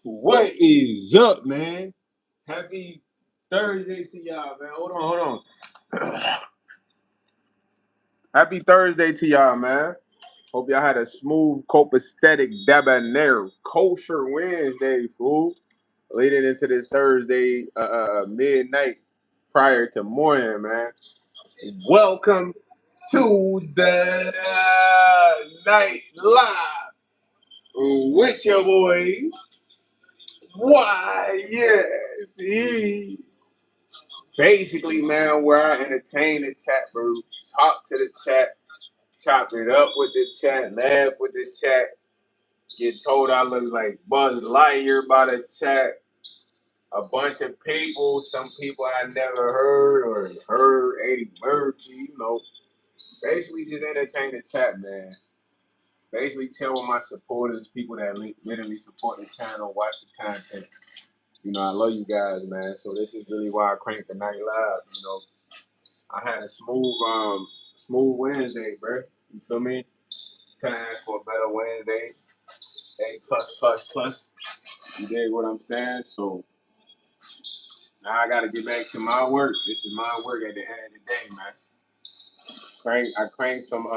What is up, man? Happy Thursday to y'all, man. Hold on. Happy Thursday to y'all, man. Hope y'all had a smooth, copacetic, debonair, kosher Wednesday, fool. Leading into this Thursday midnight prior to morning, man. Welcome to the night live with your boy. Why, yes, he. Basically, man, where I entertain the chat, bro. Talk to the chat, chop it up with the chat, laugh with the chat, get told I look like Buzz Lightyear by the chat. A bunch of people, some people I never heard or heard Eddie Murphy, Basically just entertain the chat, man. Basically chill with my supporters, people that literally support the channel, watch the content. I love you guys, man. So this is really why I cranked the night live. I had a smooth Wednesday, bro. You feel me? Can't ask for a better Wednesday. A plus plus plus. You dig what I'm saying? So now I gotta get back to my work. This is my work at the end of the day, man. I cranked some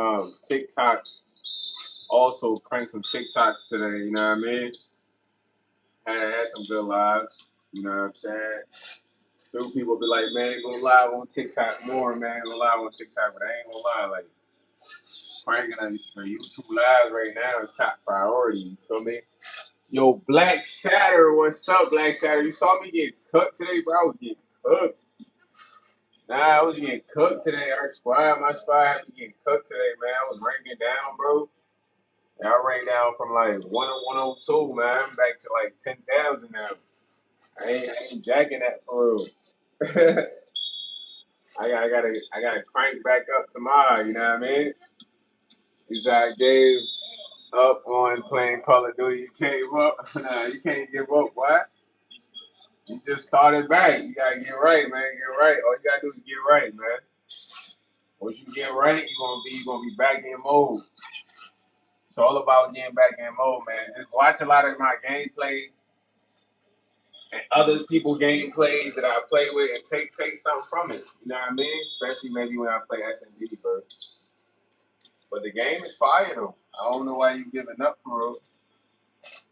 TikToks. Also cranked some TikToks today. You know what I mean? Had some good lives. You know what I'm saying? Some people be like, man, go live on TikTok more, man. Go live on TikTok, but I ain't gonna lie, like cranking on the YouTube live right now is top priority. You feel me? Yo, Black Shatter, what's up, Black Shatter? You saw me get cooked today, bro. I was getting cooked. Nah, I was getting cooked today. My squad had me getting cooked today, man. I was ranking down, bro. And I ran down from like 102, man. I'm back to like 10,000 now. I ain't jacking that for real. I gotta crank back up tomorrow. You know what I mean? Because I gave up on playing Call of Duty. You can't give up. Nah, you can't give up. What? You just started back. You gotta get right, man. Get right. All you gotta do is get right, man. Once you get right, you're gonna be back in mode. It's all about getting back in mode, man. Just watch a lot of my gameplay and other people gameplays that I play with and take something from it. You know what I mean? Especially maybe when I play SMG, bro. But the game is fire though. I don't know why you giving up for real.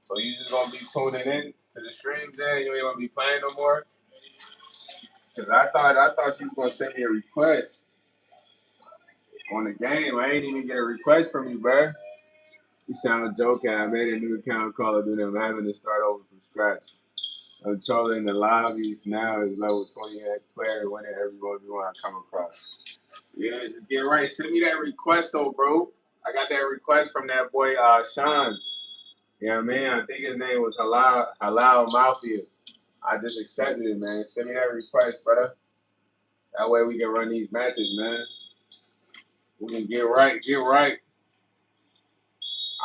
So you just gonna be tuning in to the streams there? You ain't gonna be playing no more? Cause I thought you was gonna send me a request on the game. I ain't even get a request from you, bro. You sound joking. I made a new account Call of Duty. I'm having to start over from scratch. I'm trolling the lobbies now is level 20 player winning everyone you want to come across. Yeah, just get right. Send me that request though, bro. I got that request from that boy Sean. You know what I mean? I think his name was Halal Mafia. I just accepted it, man. Send me that request, brother. That way we can run these matches, man. We can get right, get right.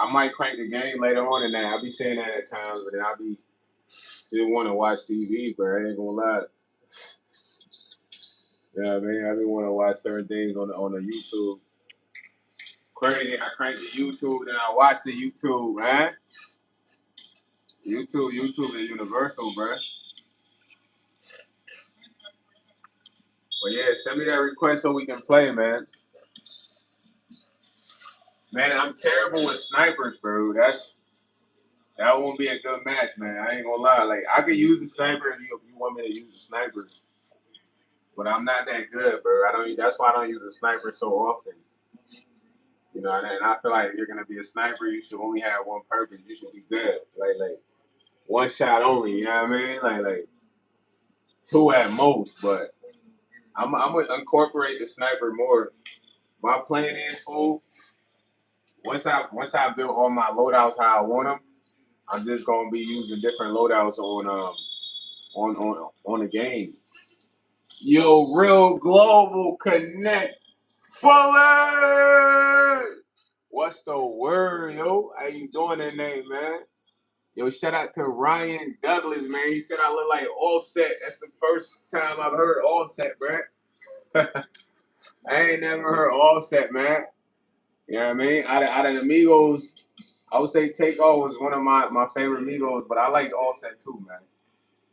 I might crank the game later on in that. I'll be saying that at times, but then I'll be still want to watch TV, bro. I ain't gonna lie. Yeah, man. I be want to watch certain things on the YouTube. Crazy. I crank the YouTube, then I watch the YouTube, man. YouTube is universal, bro. But yeah, send me that request so we can play, man. Man, I'm terrible with snipers, bro. That won't be a good match, man. I ain't gonna lie. Like I could use the sniper if you want me to use the sniper, but I'm not that good, bro. I don't. That's why I don't use the sniper so often. And I feel like if you're gonna be a sniper, you should only have one purpose. You should be good, like one shot only. You know what I mean? Like two at most. But I'm gonna incorporate the sniper more. My plan is, fool. Once I build all my loadouts how I want them, I'm just gonna be using different loadouts on the game. Yo, real global connect fully. What's the word, yo? How you doing that name, man? Yo, shout out to Ryan Douglas, man. He said I look like Offset. That's the first time I've heard Offset, bro. I ain't never heard Offset, man. You know what I mean? Out of the Migos, I would say Takeoff was one of my favorite Migos, but I liked Offset too, man.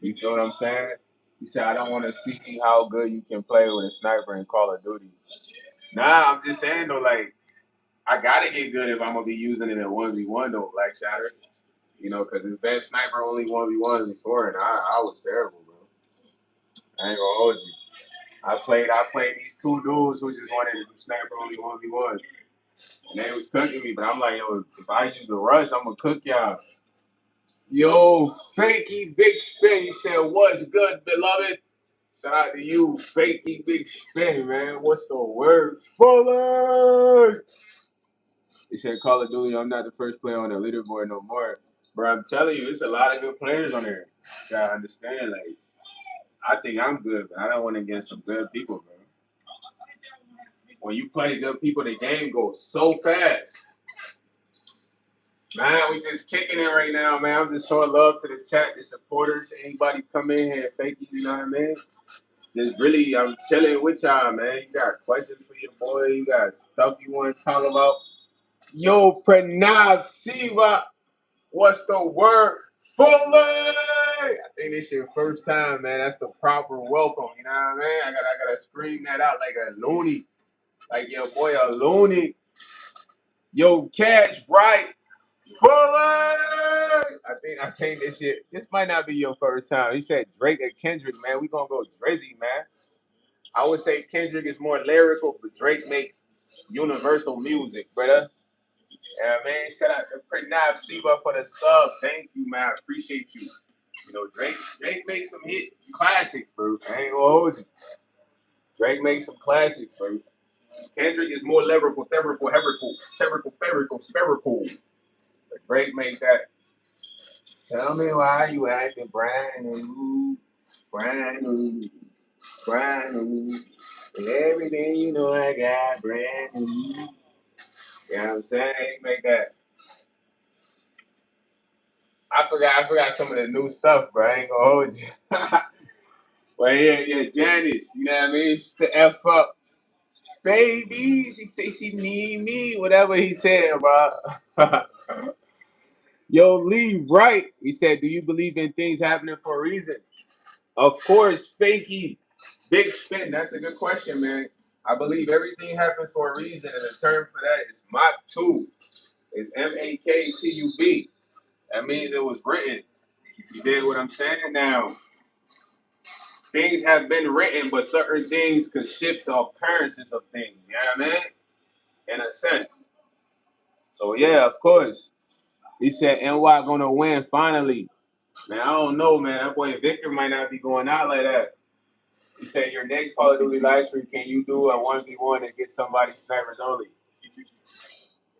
You feel what I'm saying? He said, I don't want to see how good you can play with a sniper in Call of Duty. Nah, I'm just saying though, like, I gotta get good if I'm gonna be using it in 1v1 though, Black Shatter. You know, because his best sniper only 1v1 before, and I was terrible, bro. I ain't gonna hold you. I played these two dudes who just wanted to do sniper only 1v1. And they was cooking me, but I'm like, yo, if I use the rush, I'm gonna cook y'all. Yo, Fakey Big Spin, he said, what's good, beloved? Shout out to you, Fakey Big Spin, man. What's the word? Fuller! He said, Call of Duty, I'm not the first player on the leaderboard no more. Bro, I'm telling you, there's a lot of good players on there. You gotta understand, like, I think I'm good, but I don't want to get some good people, bro. When you play good people, the game goes so fast. Man, we just kicking it right now, man. I'm just showing love to the chat, the supporters, anybody come in here, thank you, you know what I mean? Just really, I'm chilling with y'all, man. You got questions for your boy, you got stuff you want to talk about. Yo, Pranav Siva, what's the word? Fully! I think this your first time, man. That's the proper welcome, you know what I mean? I gotta scream that out like a loony. Like your boy a loony. Yo, Cash right. Fully! I think this might not be your first time. He said Drake and Kendrick, man. We gonna go Drizzy, man. I would say Kendrick is more lyrical, but Drake make universal music, brother. Yeah, man. Shout out to Pranav Siva for the sub. Thank you, man. I appreciate you. You know, Drake makes some hit classics, bro. I ain't gonna hold you. Drake makes some classics, bro. Kendrick is more lyrical, spherical. But Drake made that. Tell me why you acting brand new, brand new, brand new. And everything you know I got brand new. You know what I'm saying? He make that. I forgot some of the new stuff, bro. I ain't gonna hold you. But yeah, Janice, you know what I mean? She's the F up. Baby, she say she need me, whatever he said, bro. Yo, Lee Wright, he said, do you believe in things happening for a reason? Of course, Fakey, Big Spin. That's a good question, man. I believe everything happens for a reason, and the term for that is Maktub. It's Maktub. That means it was written. You did what I'm saying? Now, things have been written, but certain things could shift the occurrences of things. You know what I mean? In a sense. So, yeah, of course. He said, NY gonna win finally. Man, I don't know, man. That boy Victor might not be going out like that. He said, your next Call of Duty live stream, can you do a 1v1 and get somebody snipers only?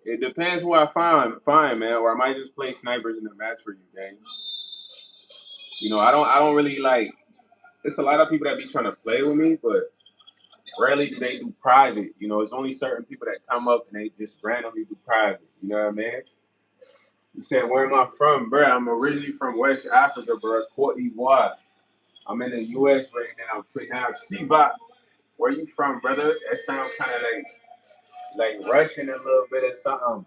It depends who I find, man. Or I might just play snipers in the match for you, gang. You know, I don't really like. There's a lot of people that be trying to play with me, but rarely do they do private. You know, it's only certain people that come up and they just randomly do private. You know what I mean? He said, where am I from, bro? I'm originally from West Africa, bro. Cote d'Ivoire. I'm in the U.S. right now. Now, Siva, where you from, brother? That sounds kind of like Russian a little bit or something.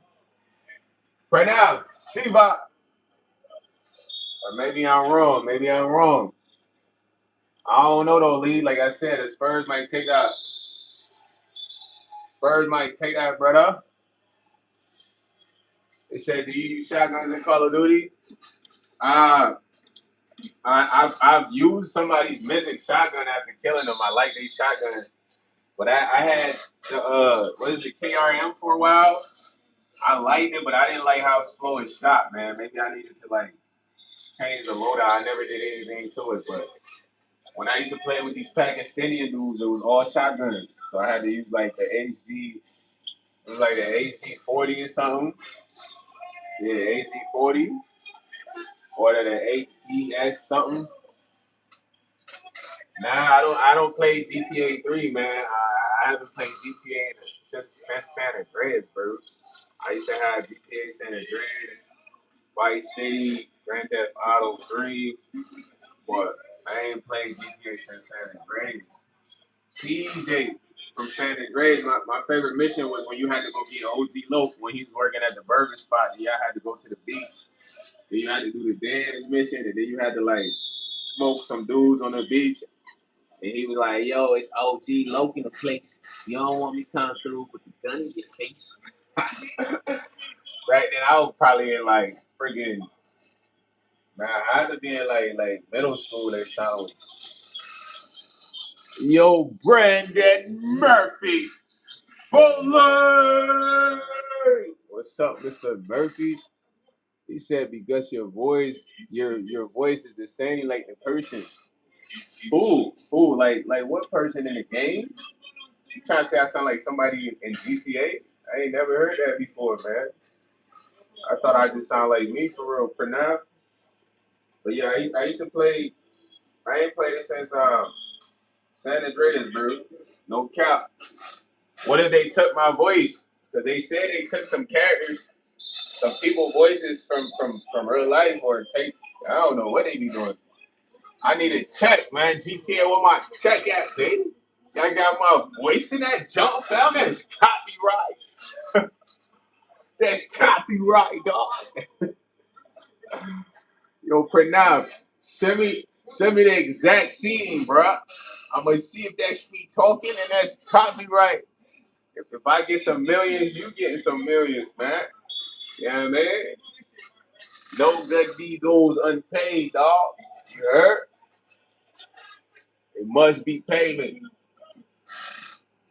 Pranav, Siva. Or maybe I'm wrong. Maybe I'm wrong. I don't know though, Lee. Like I said, the Spurs might take that. Spurs might take that, brother. They said, do you use shotguns in Call of Duty? Uh, I've used somebody's mythic shotgun after killing them. I like these shotguns. But I had the what is it, KRM for a while. I liked it, but I didn't like how slow it shot, man. Maybe I needed to like change the loadout. I never did anything to it, but when I used to play with these Pakistani dudes, it was all shotguns. So I had to use like the HG, it was like the HG 40 or something. Yeah, HG 40 or the HES something. Nah, I don't play GTA 3, man. I haven't played GTA since San Andreas, bro. I used to have GTA San Andreas, Vice City, Grand Theft Auto 3, but I ain't played GTA since San Andreas. CJ, from San Andreas, my favorite mission was when you had to go get OG Loaf when he was working at the burger spot. And y'all had to go to the beach. Then you had to do the dance mission, and then you had to like smoke some dudes on the beach. And he was like, "Yo, it's OG Loaf in the place. You don't want me come through with the gun in your face." Back then, I was probably in like freaking. Man, I had to be in like middle school or something. Yo, Brandon Murphy Fuller. What's up, Mr. Murphy? He said because your voice is the same like the person. Like what person in the game? You trying to say I sound like somebody in GTA? I ain't never heard that before, man. I thought I just sound like me for real, Pranav. But yeah, I used to play. I ain't played it since San Andreas, bro. No cap. What if they took my voice? Because they said they took some characters, some people voices from real life, or take. I don't know what they be doing. I need a check, man. GTA, where my check at, baby? I got my voice in that jump, fam. That's copyright. That's copyright, dog. Yo, Pranav, send me the exact scene, bro. I'm gonna see if that's me talking and that's copyright. If I get some millions, you getting some millions, man. You know what I mean? No good deed goes unpaid, dog. You heard? It must be payment.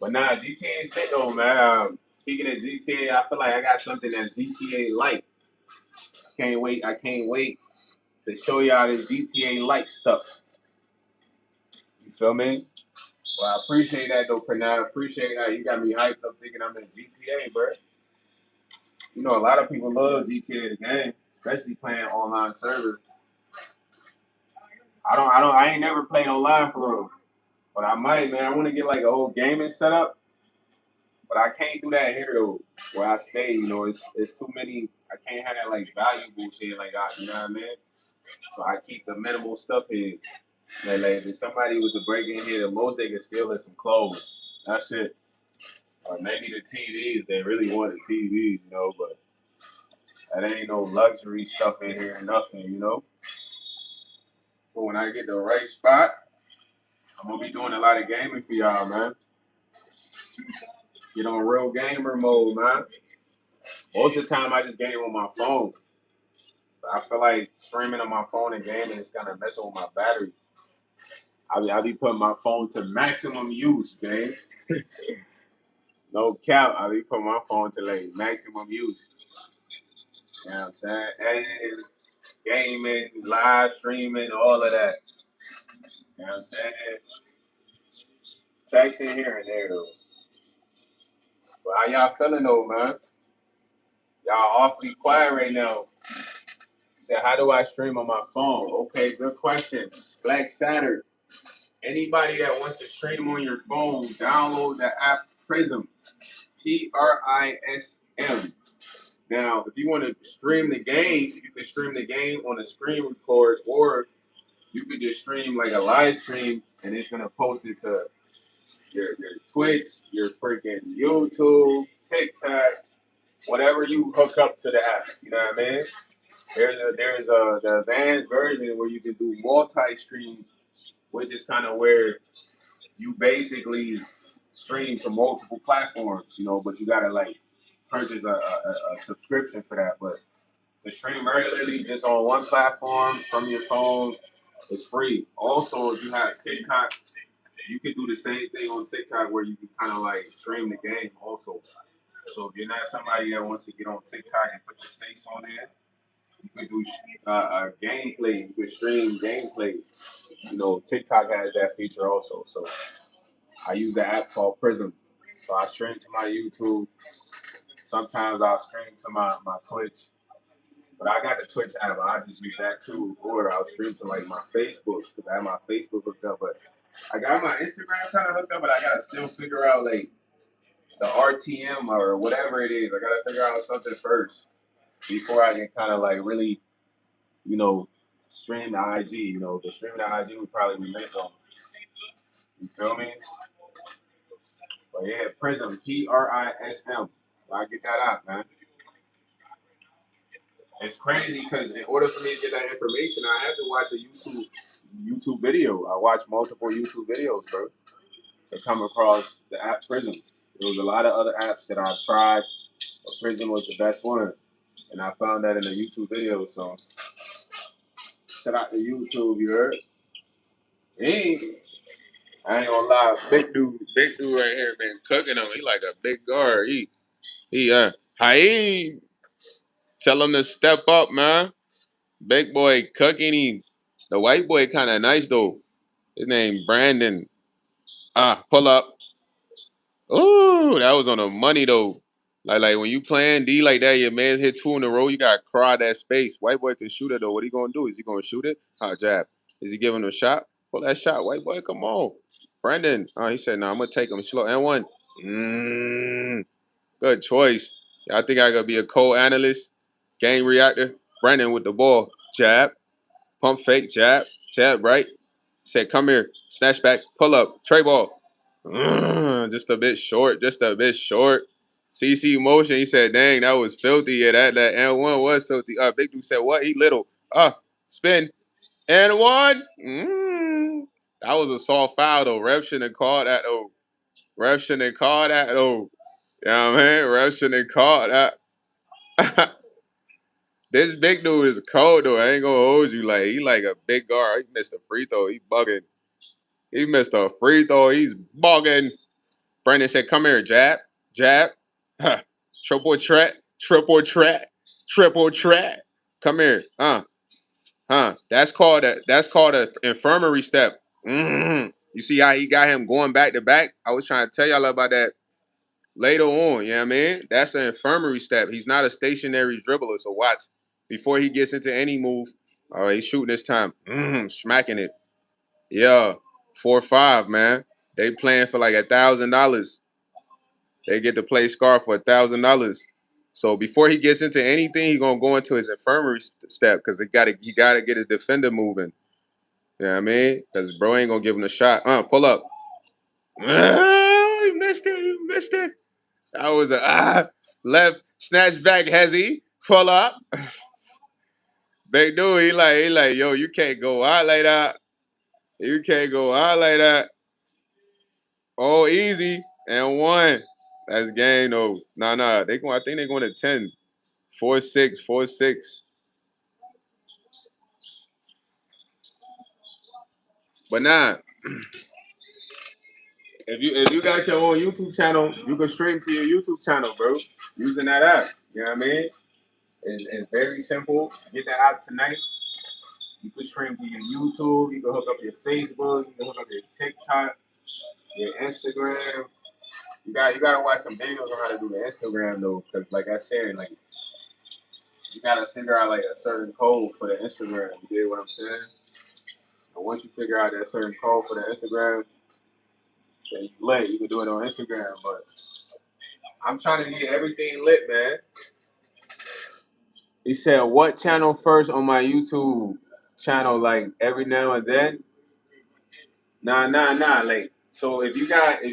But nah, GTA is lit though, man. Speaking of GTA, I feel like I got something that's GTA like. I can't wait to show y'all this GTA like stuff. You feel me? Well, I appreciate that though, Pranav. I appreciate that. You got me hyped up thinking I'm in GTA, bro. You know, a lot of people love GTA the game, especially playing online servers. I ain't never played online for real. But I might, man. I want to get like a whole gaming setup. But I can't do that here though, where I stay. You know, it's too many. I can't have that like valuable shit like that. You know what I mean? So I keep the minimal stuff here. Like if somebody was to break in here, the most they could steal is some clothes. That's it. Or maybe the TVs. They really want the TVs, you know. But that ain't no luxury stuff in here. Nothing, you know. But when I get the right spot, I'm gonna be doing a lot of gaming for y'all, man. Get on real gamer mode, man. Most of the time, I just game on my phone. But I feel like streaming on my phone and gaming is kind of messing with my battery. I be putting my phone to maximum use, man. No cap. I be putting my phone to like maximum use. You know what I'm saying? Editing, gaming, live streaming, all of that. You know what I'm saying? Texting here and there though. But how y'all feeling though, man? Y'all awfully quiet right now. Said, how do I stream on my phone? Okay, good question. Black Saturn. Anybody that wants to stream on your phone, download the app Prism. PRISM. Now, if you want to stream the game, you can stream the game on a screen record, or you could just stream like a live stream, and it's gonna post it to your Twitch, your freaking YouTube, TikTok, whatever you hook up to the app. You know what I mean? There's the advanced version where you can do multi-stream, which is kind of where you basically stream to multiple platforms, you know, but you gotta like purchase a subscription for that. But to stream regularly just on one platform from your phone is free. Also, if you have TikTok, you can do the same thing on TikTok where you can kind of like stream the game also. So if you're not somebody that wants to get on TikTok and put your face on there, you can do gameplay. You can stream gameplay. You know, TikTok has that feature also. So I use the app called Prism. So I stream to my YouTube. Sometimes I'll stream to my Twitch. But I got the Twitch app. I just use that too. Or I'll stream to like my Facebook because I have my Facebook hooked up. But I got my Instagram kind of hooked up, but I gotta still figure out like the RTM or whatever it is. I gotta figure out something first before I can kind of like really, you know, stream the IG. You know, the streaming the IG would probably be lit on. You feel me? Oh yeah, Prism, PRISM. I get that out, man. It's crazy because in order for me to get that information, I have to watch a YouTube video. I watch multiple YouTube videos, bro, to come across the app Prism. There was a lot of other apps that I've tried, but Prism was the best one, and I found that in a YouTube video. So shout out to YouTube, you heard? Hey, I ain't gonna lie, big dude right here been cooking him. He like a big guard. Hi, tell him to step up, man. Big boy cooking him. The white boy kind of nice though. His name Brandon. Pull up. Ooh, that was on the money though. Like when you playing D like that, your man's hit two in a row, you gotta cry that space. White boy can shoot it though. What he gonna do? Is he gonna shoot it? Jab. Is he giving him a shot? Pull that shot. White boy, come on. Brandon. He said, no, I'm gonna take him slow. And one. Good choice. I think I gotta be a co-analyst. Game reactor. Brandon with the ball. Jab. Pump fake. Jab. Jab right. Said, come here. Snatch back. Pull up. Tray ball. Just a bit short. Just a bit short. CC motion. He said, dang, that was filthy. Yeah, that and one was filthy. Big dude said, what? He little. Spin. And one. That was a soft foul though. Ref shouldn't have called that though. Ref shouldn't have called that though. You know what I mean? Ref shouldn't have called that. This big dude is cold though. I ain't gonna hold you. Like he like a big guard. He missed a free throw. He bugging. He missed a free throw. He's bugging. Brandon said, "Come here, jab, jab, triple threat, triple threat, triple threat. Come here, That's called a infirmary step. You see how he got him going back to back? I was trying to tell y'all about that later on. You know what I mean? That's an infirmary step. He's not a stationary dribbler. So watch before he gets into any move. All right, he's shooting this time, smacking it. Yeah, 4-5, man. They playing for like $1,000. They get to play Scar for $1,000. So before he gets into anything, he gonna go into his infirmary step because he gotta get his defender moving. You know what I mean? Because bro ain't gonna give him a shot. Pull up. He missed it. He missed it. That was a left snatch back. Hezzy pull up. Big dude. He like yo. You can't go out like that. You can't go out like that. Oh, easy and one. That's game though. Nah. They going. I think they're going to 10. 4-6, 4-6. But nah, if you got your own YouTube channel, you can stream to your YouTube channel, bro, using that app. You know what I mean? It's very simple. Get that app tonight. You can stream to your YouTube. You can hook up your Facebook. You can hook up your TikTok, your Instagram. You gotta watch some videos on how to do the Instagram though, because like I said, like you gotta figure out like a certain code for the Instagram. You get what I'm saying? And once you figure out that certain code for the Instagram, then you lit. You can do it on Instagram, but I'm trying to get everything lit, man. He said, "What channel first on my YouTube channel? Like every now and then." Nah. Like so, if you got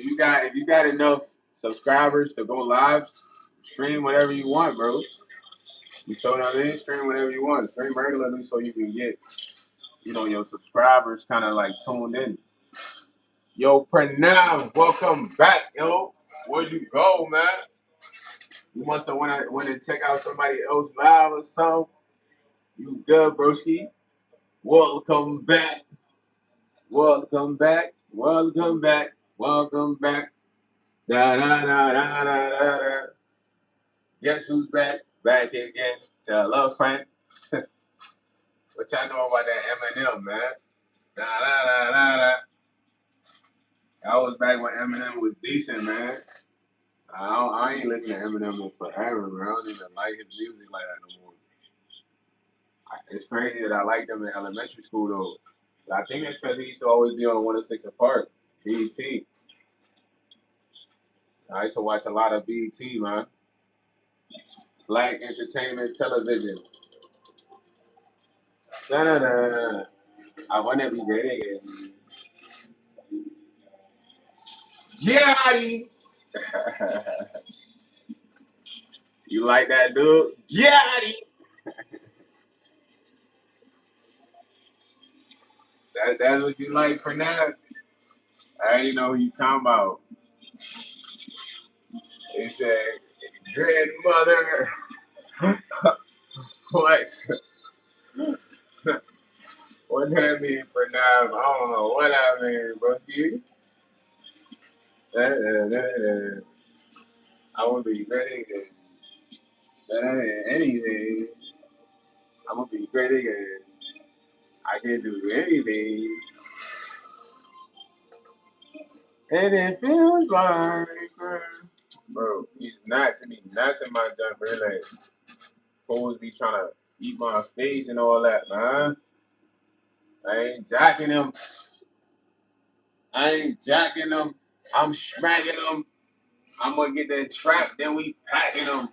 enough subscribers to go live, stream whatever you want, bro. You feel what I mean? Stream whatever you want. Stream regularly so you can get your subscribers kind of like tuned in. Yo, Pranav, welcome back, yo. Where'd you go, man? You must have went and check out somebody else live or something. You good, broski? Welcome back. Welcome back. Welcome back. Welcome back. Da da da da da da da. Guess who's back? Back again. Tell a friend. What y'all know about that Eminem, man? Da da da da da. I was back when Eminem was decent, man. I ain't listening to Eminem in forever, bro. I don't even like his music like that no more. It's crazy that I liked him in elementary school though. But I think it's because he used to always be on 106 apart. BET. I used to watch a lot of BET, man. Black Entertainment Television. Da-da-da. I wanna be great again. Yachty! You like that, dude? Got it. That's what you like for now. I already know who you talking about. They said, grandmother. What? What that mean for now? I don't know what I mean, bro. I will be ready than anything. I'm gonna be great again. I can do anything, and it feels like, bro. He's nuts in my jump, bro. Like, fools be trying to eat my face and all that, man. I ain't jacking them. I ain't jacking them. I'm smacking them. I'm gonna get that trap, then we packing them.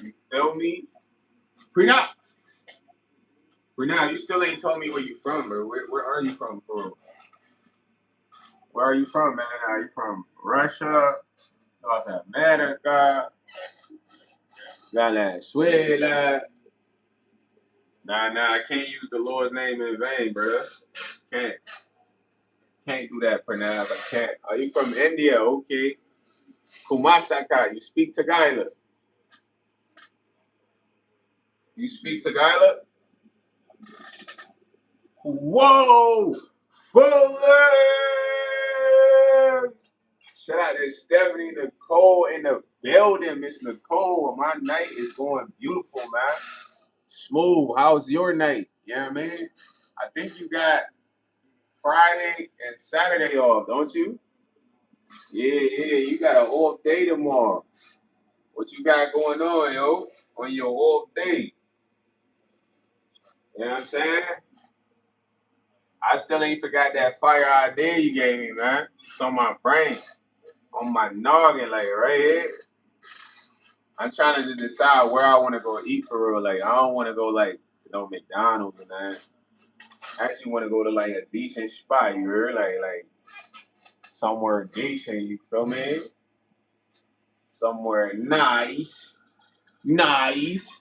You feel me? Prenup. Prenup, you still ain't told me where you from, bro. Where are you from, bro? Where are you from, man? Are you from Russia, North America, Venezuela? Nah, I can't use the Lord's name in vain, bro. Can't. Can't do that, Pranav. I can't. Are you from India? Okay. Kumastaka. You speak Tagalog. You speak Tagalog? Whoa! Fuller! Shout out to Stephanie Nicole in the building, Miss Nicole. My night is going beautiful, man. Smooth. How's your night? You know what I mean? I think you got Friday and Saturday off, don't you? Yeah, you got an off day tomorrow. What you got going on, yo? On your off day. You know what I'm saying? I still ain't forgot that fire idea you gave me, man. It's on my brain. On my noggin, like right here. I'm trying to just decide where I want to go eat for real. Like I don't want to go like to no McDonald's and that. I actually want to go to like a decent spot. You heard? Like somewhere decent. You feel me? Somewhere nice, nice.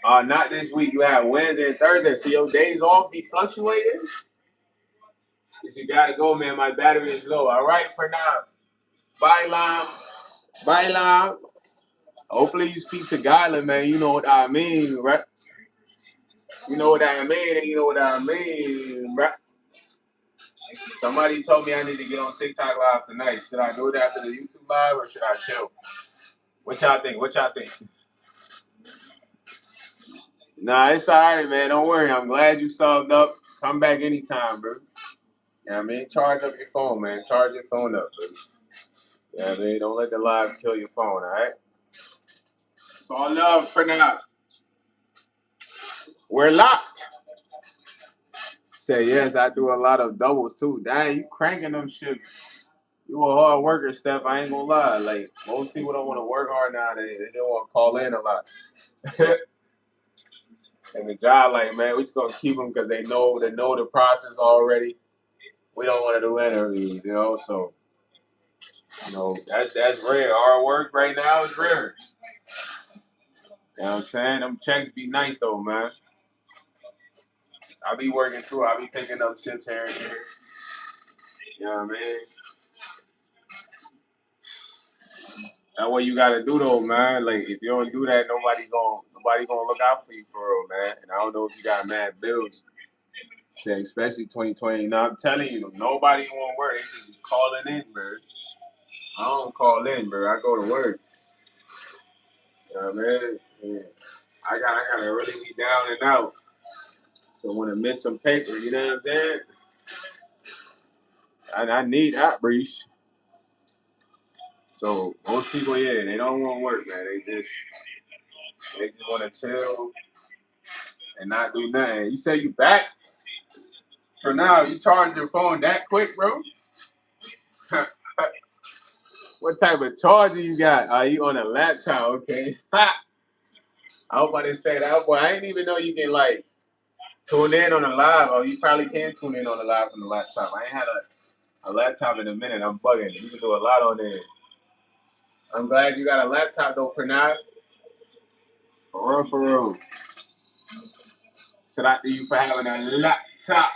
Not this week. You have Wednesday and Thursday. So your days off be fluctuating. Cause you gotta go, man. My battery is low. All right, for now. Bye, Lam. Bye, Lam. Hopefully you speak to Gyla, man. You know what I mean, right? You know what I mean, and you know what I mean, right? Somebody told me I need to get on TikTok live tonight. Should I do it after the YouTube live or should I chill? What y'all think? What y'all think? Nah, it's all right, man. Don't worry. I'm glad you subbed up. Come back anytime, bro. You know what I mean? Charge up your phone, man. Charge your phone up, bro. You know what I mean? Don't let the live kill your phone, all right? It's all love for now. We're locked. Say yes, I do a lot of doubles too. Dang, you cranking them shit. You a hard worker, Steph. I ain't gonna lie. Like most people don't want to work hard nowadays. They don't want to call in a lot. And the job, like man, we just gonna keep them because they know the process already. We don't want to do interviews, you know. So that's rare. Our work right now is rare. You know what I'm saying? Them checks be nice though, man. I be working too. I be picking up shifts here and there. You know what I mean? That's what you gotta do though, man. Like if you don't do that, nobody gonna look out for you for real, man. And I don't know if you got mad bills. Say especially 2020. Now I'm telling you, nobody want to work. They just be calling in, bro. I don't call in, bro. I go to work. You know what I mean? Yeah. I gotta really be down and out. So when I miss some paper, you know what I'm saying? I need that breeze. So most people, yeah, they don't want to work, man. They just want to chill and not do nothing. You say you back for now? You charge your phone that quick, bro? What type of charger you got? Are you on a laptop? Okay. I hope I didn't say that. Boy, I didn't even know you can like tune in on the live. Oh, you probably can tune in on the live from the laptop. a laptop in a minute. I'm bugging. You can do a lot on there. I'm glad you got a laptop though, Pranav. For real, for real. Shout out to you for having a laptop.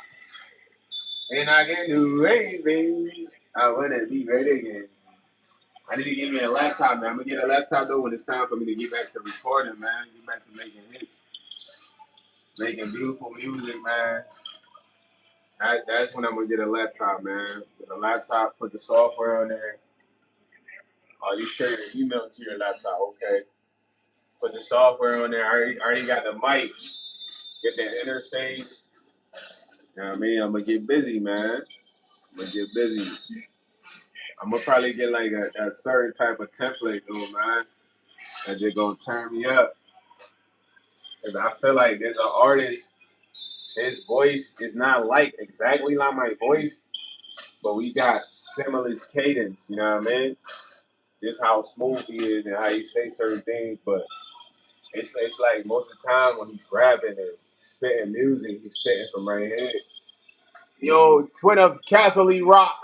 And I can do anything. I wanna be ready again. I need to get me a laptop, man. I'm gonna get a laptop though when it's time for me to get back to recording, man. Get back to making hits, making beautiful music, man. That's when I'm gonna get a laptop, man. Get a laptop, put the software on there. Oh, you share your email to your laptop, okay? Put the software on there. I already got the mic. Get the interface. You know what I mean? I'm gonna get busy, man. I'm gonna get busy. I'm gonna probably get like a certain type of template, though, man. And just gonna turn me up. Cause I feel like there's an artist. His voice is not like exactly like my voice, but we got similar cadence. You know what I mean? Just how smooth he is and how he say certain things, but it's like most of the time when he's rapping and spitting music, he's spitting from right here. Yo, twin of Castle Rock.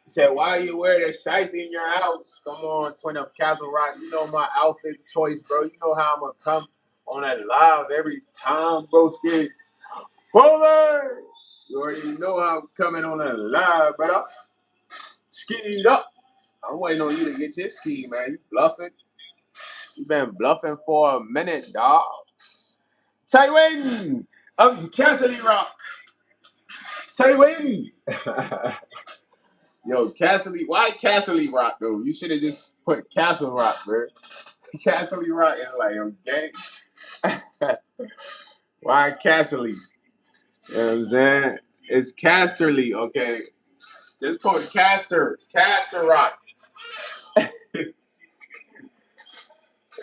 He said, why you wear that shiesty in your house? Come on, twin of Castle Rock. You know my outfit choice, bro. You know how I'm gonna come on that live every time, broski. Fuller! You already know how I'm coming on that live, brother. Skied up. I'm waiting on you to get your ski, man. You bluffing? You been bluffing for a minute, dog. Tywin of Castle Rock. Tywin. Yo, Castle, why Castle Rock though? You should have just put Castle Rock, bro. Castle Rock is like a gang. Why Castle? You know what I'm saying? It's Casterly, okay? Just put Castor Rock.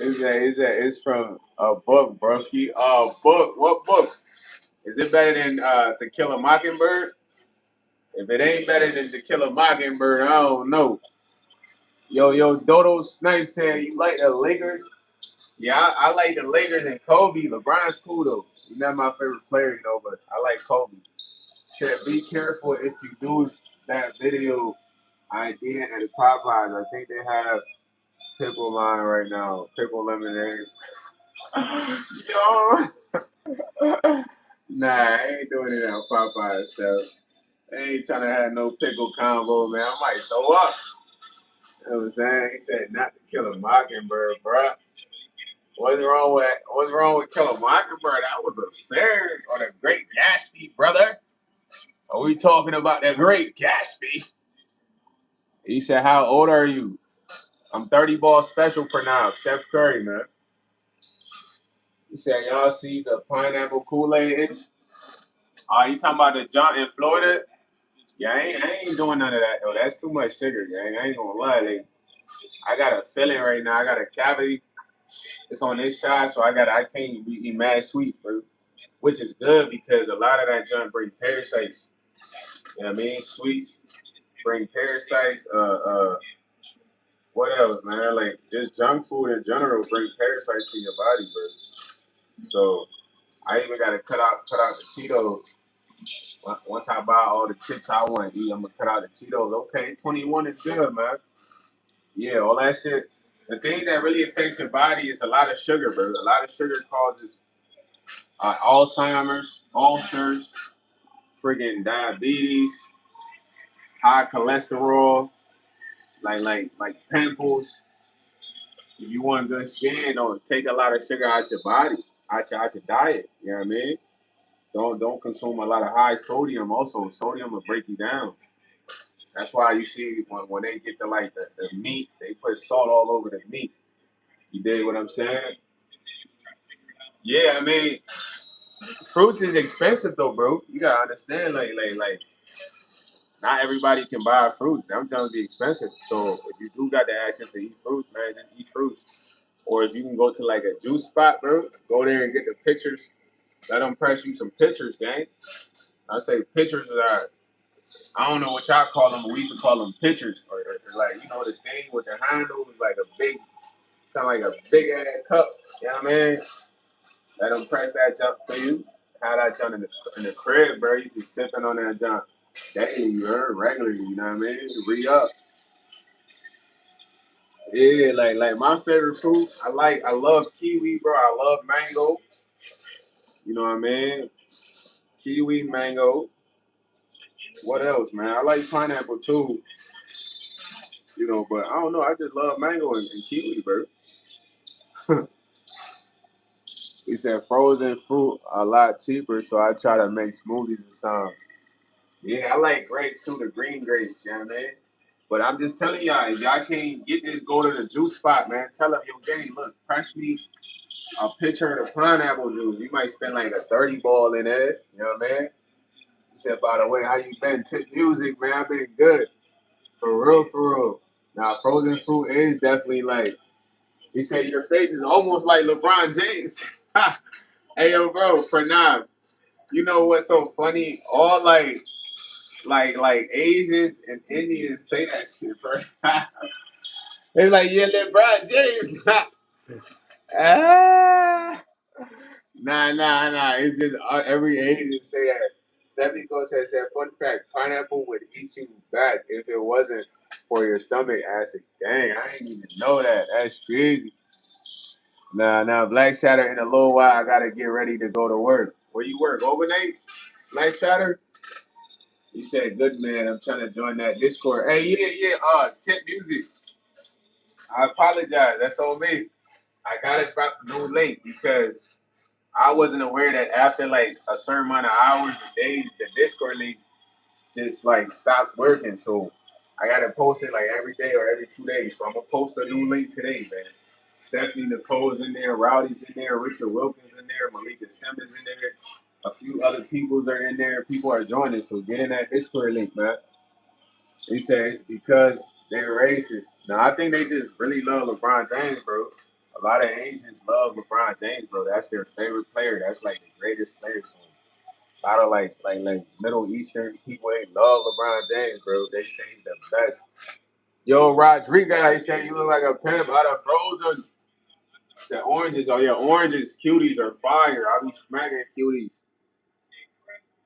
It's from a book, broski. Book. What book? Is it better than To Kill a Mockingbird? If it ain't better than To Kill a Mockingbird, I don't know. Yo, Dodo Snipe said you like the Lakers. Yeah, I like the Lakers and Kobe. LeBron's cool though. He's not my favorite player, but I like Kobe. Shit, be careful if you do that video idea at the Popeyes. I think they have pickle line right now. Pickle lemonade. Yo. Nah, I ain't doing it at Popeyes stuff. I ain't trying to have no pickle combo, man. I might throw up. You know what I'm saying? He said not to kill a mockingbird, bruh. What's wrong with Kill a Mockingbird? That was a series or the Great Gatsby, brother. Are we talking about the Great Gatsby? He said, how old are you? I'm 30 ball special for now. Steph Curry, man. He said, y'all see the pineapple Kool-Aid? You talking about the junk in Florida? Yeah, I ain't doing none of that, though. That's too much sugar, gang. I ain't gonna lie. I got a feeling right now. I got a cavity. It's on this side, so I can't be eating mad sweets, bro. Which is good because a lot of that junk bring parasites. You know what I mean? Sweets bring parasites. What else, man? Like just junk food in general bring parasites to your body, bro. So I even gotta cut out the Cheetos. Once I buy all the chips I want to eat, I'm gonna cut out the Cheetos. Okay, 21 is good, man. Yeah, all that shit. The thing that really affects your body is a lot of sugar, bro. A lot of sugar causes Alzheimer's, ulcers, friggin' diabetes, high cholesterol, like pimples. If you want good skin, don't take a lot of sugar out your body, out your diet. You know what I mean? Don't consume a lot of high sodium. Also, sodium will break you down. That's why you see when they get the meat, they put salt all over the meat. You dig what I'm saying? Yeah, I mean, fruits is expensive though, bro. You gotta understand, like, not everybody can buy fruits. I'm telling you, be expensive. So if you do got the access to eat fruits, man, just eat fruits. Or if you can go to like a juice spot, bro, go there and get the pictures. Let them press you some pictures, gang. I say pictures are. I don't know what y'all call them, but we used to call them pitchers. Or like, the thing with the handle is like a big, kind of like a big ass cup. You know what I mean? Let them press that jump for you. Have that jump in the crib, bro. You just sipping on that jump. daily, you heard, regularly, you know what I mean? Re-up. Yeah, like my favorite fruit, I love kiwi, bro. I love mango. You know what I mean? Kiwi, mango. What else, man? I like pineapple too. You know, but I don't know. I just love mango and kiwi, bro. He said frozen fruit a lot cheaper, so I try to make smoothies or something. Yeah, I like grapes too, the green grapes, you know what I mean? But I'm just telling y'all, if y'all can't get this, go to the juice spot, man. Tell them, yo, gang, look, press me a picture of the pineapple juice. You might spend like a 30 ball in it, you know what I mean? He said, by the way, how you been? Tip music, man. I've been good. For real, for real. Now, frozen fruit is definitely like, he said, your face is almost like LeBron James. Hey, yo, bro, for now, you know what's so funny? All like Asians and Indians say that shit, bro. They're like, yeah, LeBron James. ah. Nah. It's just every Asian say that. Stephanie Coach said, fun fact, pineapple would eat you back if it wasn't for your stomach acid. Dang, I didn't even know that. That's crazy. Nah, Black Shatter in a little while, I gotta get ready to go to work. Where you work? Overnights? Black Shatter? He said, good man, I'm trying to join that Discord. Hey, yeah, Tip Music. I apologize. That's on me. I gotta drop the new link because I wasn't aware that after like a certain amount of hours a day, the Discord link just like stops working. So I gotta post it like every day or every 2 days. So I'm gonna post a new link today, man. Stephanie Nicole's in there, Rowdy's in there, Richard Wilkins in there, Malika Simmons in there, a few other peoples are in there. People are joining, so get in that Discord link, man. He says it's because they're racist. Now I think they just really love LeBron James, bro. A lot of Asians love LeBron James, bro. That's their favorite player. That's like the greatest player. So a lot of like Middle Eastern people, they love LeBron James, bro. They say he's the best. Yo, Rodrigo, he said you look like a pimp out of Frozen. He said oranges, oh yeah, oranges, cuties are fire. I'll be smacking cuties.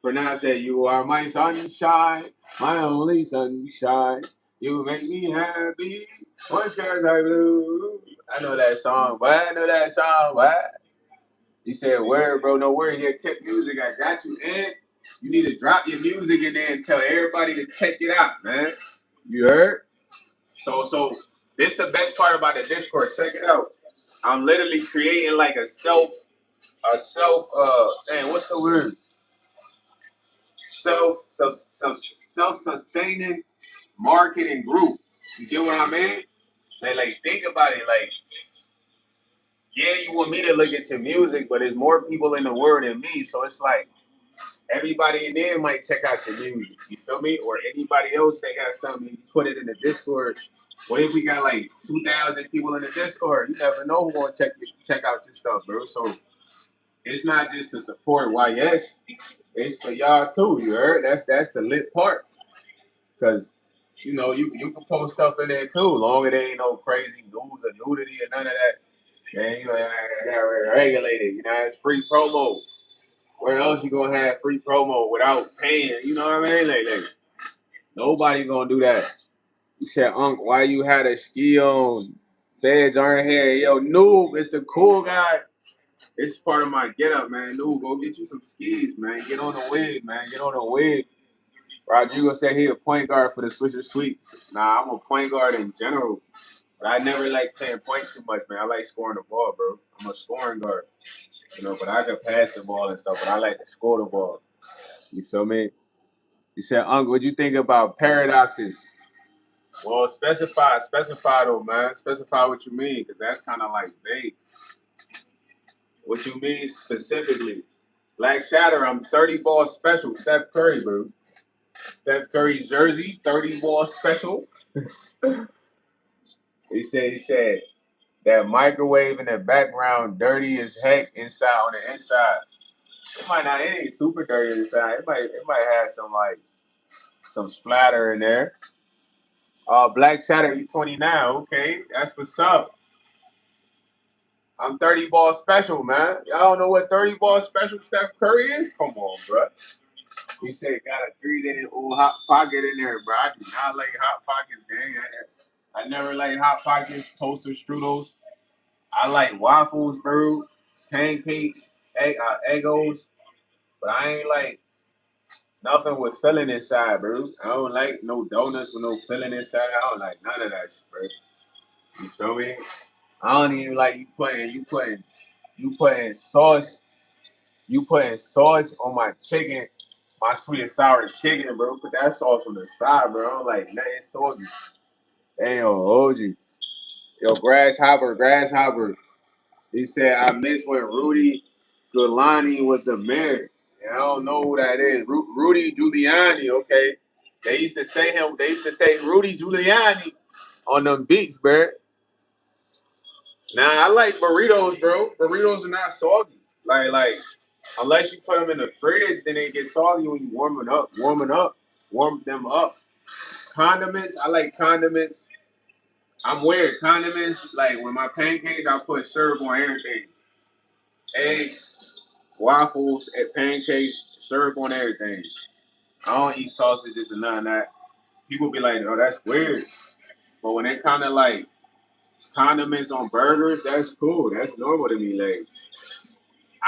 Pronounce that you are my sunshine, my only sunshine. You make me happy. When skies are blue. I know that song, but I know that song, what? He said, word, bro, no worry. Here, Tip Music, I got you in. You need to drop your music in there and tell everybody to check it out, man. You heard? So this the best part about the Discord. Check it out. I'm literally creating like man, what's the word? Self-sustaining marketing group. You get what I mean? Like think about it. Like, yeah, you want me to look at your music, but there's more people in the world than me. So it's like everybody in there might check out your music. You feel me? Or anybody else that got something, you put it in the Discord. What if we got like 2,000 people in the Discord? You never know who gonna check out your stuff, bro. So it's not just to support YS, it's for y'all too. You heard? That's the lit part. Cause you can post stuff in there too, long as there ain't no crazy news or nudity or none of that. Man, you know, I got regulated. You know, it's free promo. Where else you gonna have free promo without paying? You know what I mean? Like nobody gonna do that. You said, Unc, why you had a ski on? Feds aren't here. Yo, Noob, it's the cool guy. It's part of my get up, man. Noob, go get you some skis, man. Get on the wig, man. Get on the wig. Rodrigo said he a point guard for the Swisher Sweets. Nah, I'm a point guard in general. But I never like playing point too much, man. I like scoring the ball, bro. I'm a scoring guard. You know, but I can pass the ball and stuff, but I like to score the ball. You feel me? He said, Uncle, what you think about paradoxes? Well, specify though, man. Specify what you mean, because that's kind of like vague. What you mean specifically? Black Shatter, I'm 30 ball special. Steph Curry, bro. Steph Curry's jersey, 30 ball special. He said that microwave in the background dirty as heck inside on the inside. It ain't super dirty inside. It might have some splatter in there. Black Shadow, you 29. Okay, that's what's up. I'm 30 ball special, man. Y'all don't know what 30 ball special Steph Curry is? Come on, bro. He said got a 3-day old hot pocket in there, bro. I do not like hot pockets, gang. I never like hot pockets, toaster strudels. I like waffles, bro, pancakes, Eggos, but I ain't like nothing with filling inside, bro. I don't like no donuts with no filling inside. I don't like none of that shit, bro. You feel me? I don't even like you putting sauce. You putting sauce on my chicken, my sweet and sour chicken, bro. Put that sauce on the side, bro. I don't like nothing salty. Damn, hold you. Yo, grasshopper. He said I miss when Rudy Giuliani was the mayor. And I don't know who that is. Rudy Giuliani, okay. They used to say him. They used to say Rudy Giuliani on them beats, bro. Now I like burritos, bro. Burritos are not soggy. Like unless you put them in the fridge, then they get soggy when you warm them up. Condiments, I like condiments. I'm weird. Condiments, like with my pancakes, I put syrup on everything. Eggs, waffles, and pancakes, syrup on everything. I don't eat sausages and none of that. People be like, oh, that's weird. But when they kind of like condiments on burgers, that's cool. That's normal to me. Like,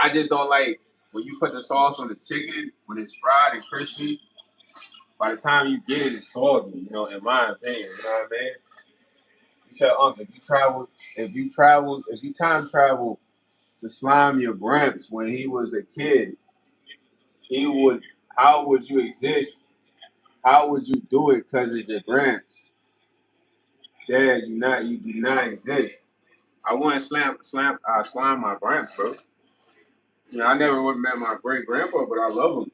I just don't like when you put the sauce on the chicken when it's fried and crispy. By the time you get it, it's soggy. You know, in my opinion, you know what I mean? He said, Uncle, if you time travel to slime your gramps when he was a kid, he would. How would you exist? How would you do it? Cause it's your gramps. Dad, you do not exist. I wouldn't slime my gramps, bro. You know, I never would have met my great grandpa, but I love him.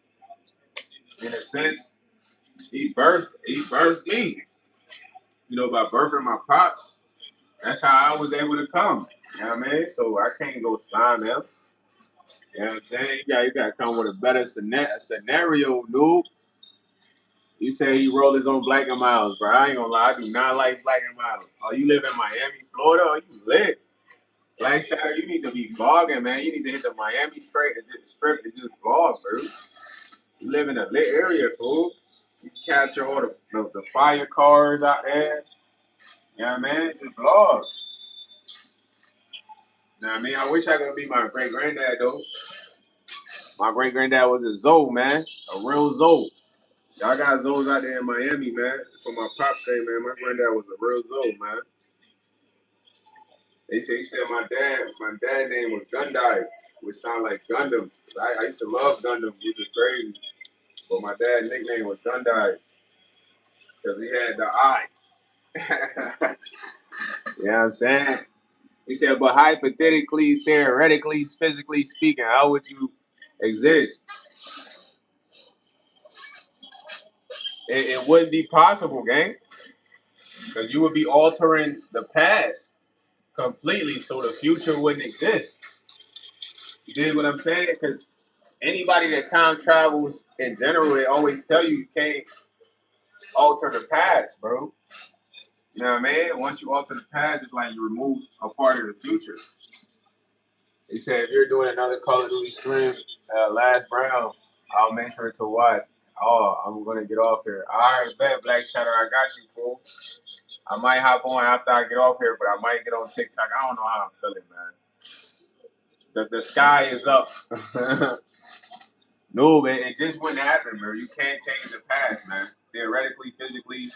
In a sense, he birthed me. You know, by birthing my pops, that's how I was able to come. You know what I mean? So I can't go slime him. You know what I'm saying? You gotta come with a better scenario, dude. You say he rolled his own Black and Miles, bro. I ain't gonna lie, I do not like Black and Miles. Oh, you live in Miami, Florida? Oh, you lit. Black Shadow, you need to be vlogging, man. You need to hit the Miami strip and just vlog, bro. You live in a lit area, fool. You capture all the fire cars out there. You know what I mean? Just vlog. You know what I mean? I wish I could be my great granddad though. My great granddad was a Zoe, man. A real Zoe. Y'all got Zoes out there in Miami, man. For my pops say, man, my granddad was a real Zoe, man. He said my dad name was Gundai, which sound like Gundam. I used to love Gundam, which is crazy. But my dad's nickname was Gundai because he had the eye. You know what I'm saying? He said, but hypothetically, theoretically, physically speaking, how would you exist? It wouldn't be possible, gang, because you would be altering the past completely, so the future wouldn't exist. You dig what I'm saying? Because anybody that time travels in general, they always tell you can't alter the past, bro. You know what I mean? Once you alter the past, it's like you remove a part of the future. He said, if you're doing another Call of Duty stream, last round, I'll make sure to watch. Oh, I'm gonna get off here. All right, bet Black Shadow, I got you, fool. I might hop on after I get off here, but I might get on TikTok. I don't know how I'm feeling, man. The sky is up. No, man, it just wouldn't happen, bro. You can't change the past, man. Theoretically, physically,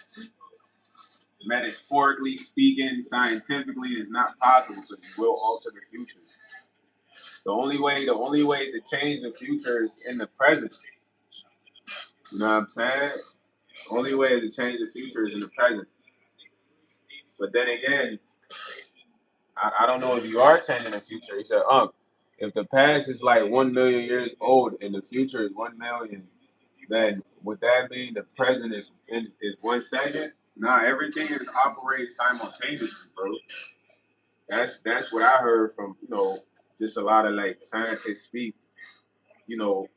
metaphorically speaking, scientifically, it's not possible because you will alter the future. The only way to change the future is in the present. You know what I'm saying? The only way to change the future is in the present. But then again, I don't know if you are changing the future. He said, if the past is like 1 million years old and the future is 1 million, then would that mean the present is 1 second? Nah, everything is operating simultaneously, bro. That's what I heard from just a lot of like scientists speak. You know,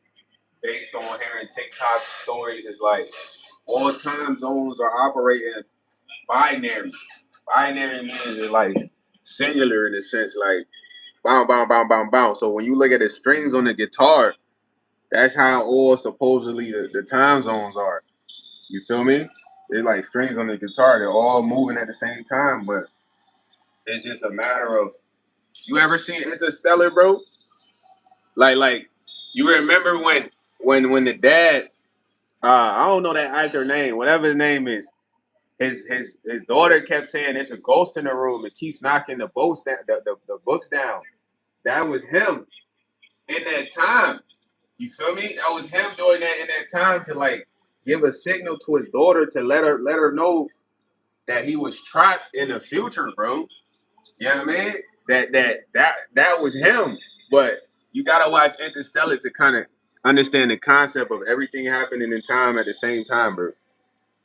based on hearing TikTok stories, is like all time zones are operating binary. Binary means it's like singular in a sense, like bound, bound, bound, bound, bound. So when you look at the strings on the guitar, That's how all supposedly the time zones are. You feel me? They're like strings on the guitar. They're all moving at the same time, but it's just a matter of you ever seen Interstellar, bro? Like you remember when the dad I don't know that actor name, whatever his name is. His daughter kept saying there's a ghost in the room. It keeps knocking the books down, the books down. That was him in that time. You feel me? That was him doing that in that time to like give a signal to his daughter to let her know that he was trapped in the future, bro. You know what I mean? That was him. But you gotta watch Interstellar to kind of understand the concept of everything happening in time at the same time, bro.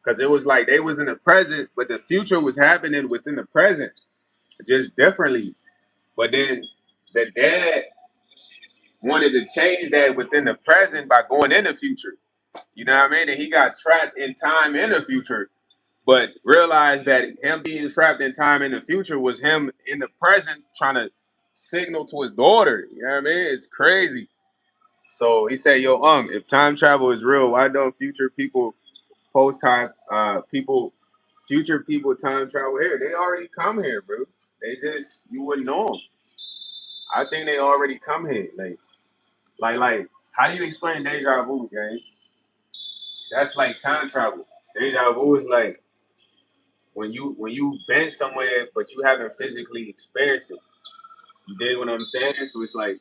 Because it was like they was in the present, but the future was happening within the present, just differently. But then the dad wanted to change that within the present by going in the future. You know what I mean? And he got trapped in time in the future, but realized that him being trapped in time in the future was him in the present trying to signal to his daughter. You know what I mean? It's crazy. So he said, "Yo, if time travel is real, why don't future people post time future people time travel here? They already come here, bro. They just you wouldn't know them. I think they already come here. Like, how do you explain deja vu, gang? That's like time travel. Deja vu is like when you been somewhere but you haven't physically experienced it. You dig what I'm saying? So it's like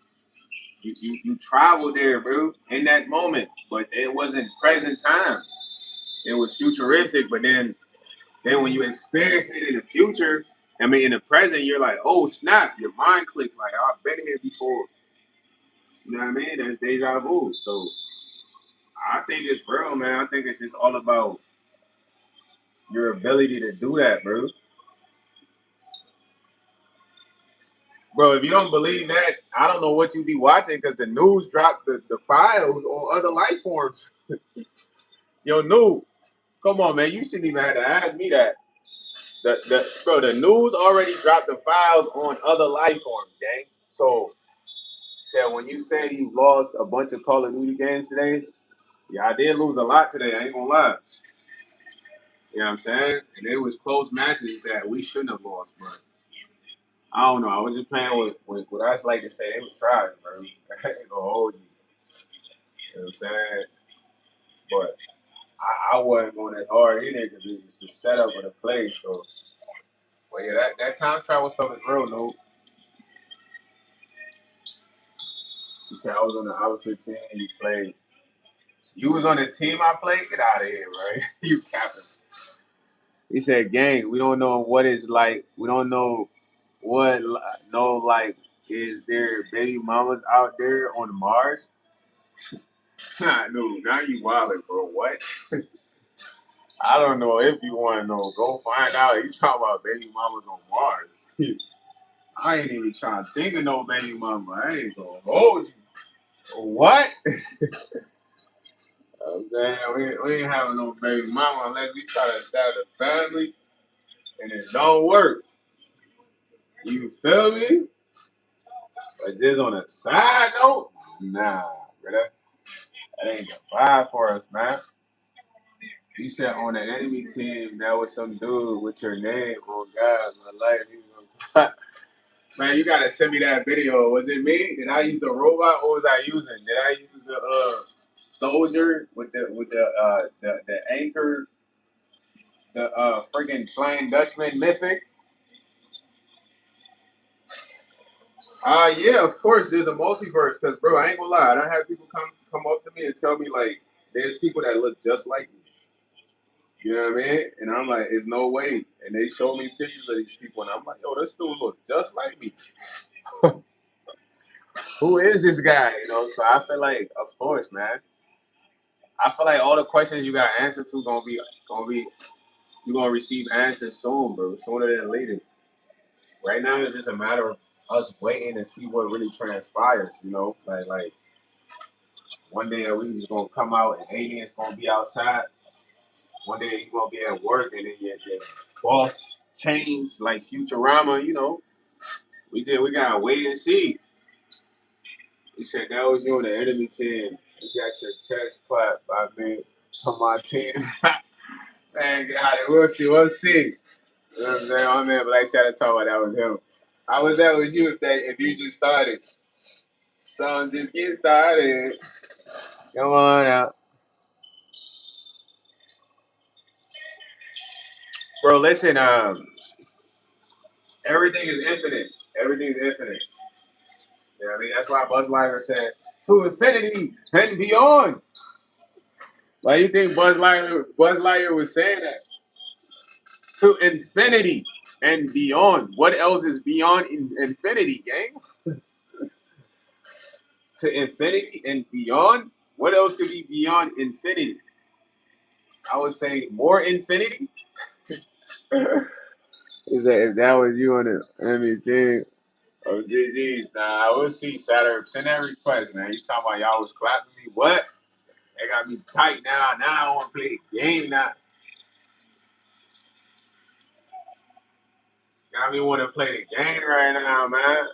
you travel there, bro, in that moment, but it wasn't present time. It was futuristic, but then when you experience it in the future, I mean in the present, you're like, oh snap, your mind clicks like I've been here before. You know what I mean? That's deja vu. So I think it's real, man. I think it's just all about your ability to do that, bro. Bro, if you don't believe that, I don't know what you be watching because the news dropped the files on other life forms. Yo, new, come on, man. You shouldn't even have to ask me that. The news already dropped the files on other life forms, gang. So when you say you lost a bunch of Call of Duty games today, yeah, I did lose a lot today. I ain't gonna lie. You know what I'm saying? And it was close matches that we shouldn't have lost, but I don't know. I was just playing with what I like to say. It was trying, bro. I ain't gonna hold you. You know what I'm saying? But I wasn't going that hard either because it's just the setup of the play. So, but yeah, that time travel stuff is real, no. You said I was on the opposite team. You played. You was on the team I played. Get out of here, right? You capping. He said, "Gang, we don't know what it's like. We don't know what no like. Is there baby mamas out there on Mars? No, now you wildin', bro. What? I don't know if you want to know. Go find out. You talking about baby mamas on Mars? I ain't even trying to think of no baby mama. I ain't gonna hold you. What? I'm saying we ain't having no baby mama unless we try to establish a family and it don't work. You feel me? But just on a side note, nah, brother. That ain't the vibe for us, man. You said on the enemy team, that was some dude with your name on God, my life. He was man, you gotta send me that video. Was it me? Did I use the robot or was I using? Did I use the soldier with the anchor, the friggin' flying Dutchman mythic? Yeah, of course. There's a multiverse because, bro, I ain't gonna lie. I don't have people come up to me and tell me like there's people that look just like me. You know what I mean? And I'm like, there's no way. And they show me pictures of these people, and I'm like, yo, this dude look just like me. Who is this guy? You know? So I feel like, of course, man. I feel like all the questions you got answered to gonna be you're gonna receive answers soon, bro. Sooner than later. Right now, it's just a matter of us waiting to see what really transpires. You know, like one day we just gonna come out and aliens gonna be outside. One day you gonna be at work and then your boss change like Futurama. You know, we gotta wait and see. You said that was you on the enemy team. You got your chest clapped by me on my team. Man, God, we'll see. We'll see. You know what I'm saying? My man Black Shadow talking about that was him. How was that with you if you just started? Song just get started. Come on out. Bro, listen, everything is infinite. Everything is infinite. You know what I mean? That's why Buzz Lightyear said, to infinity and beyond. Why you think Buzz Lightyear was saying that? To infinity and beyond. What else is beyond infinity, gang? To infinity and beyond? What else could be beyond infinity? I would say more infinity. Is that if that was you on the enemy team? Oh, GG's. Nah, we'll see. Shatter. Send that request, man. You talking about y'all was clapping me? What? They got me tight now. Now I want to play the game now. Got me want to play the game right now, man.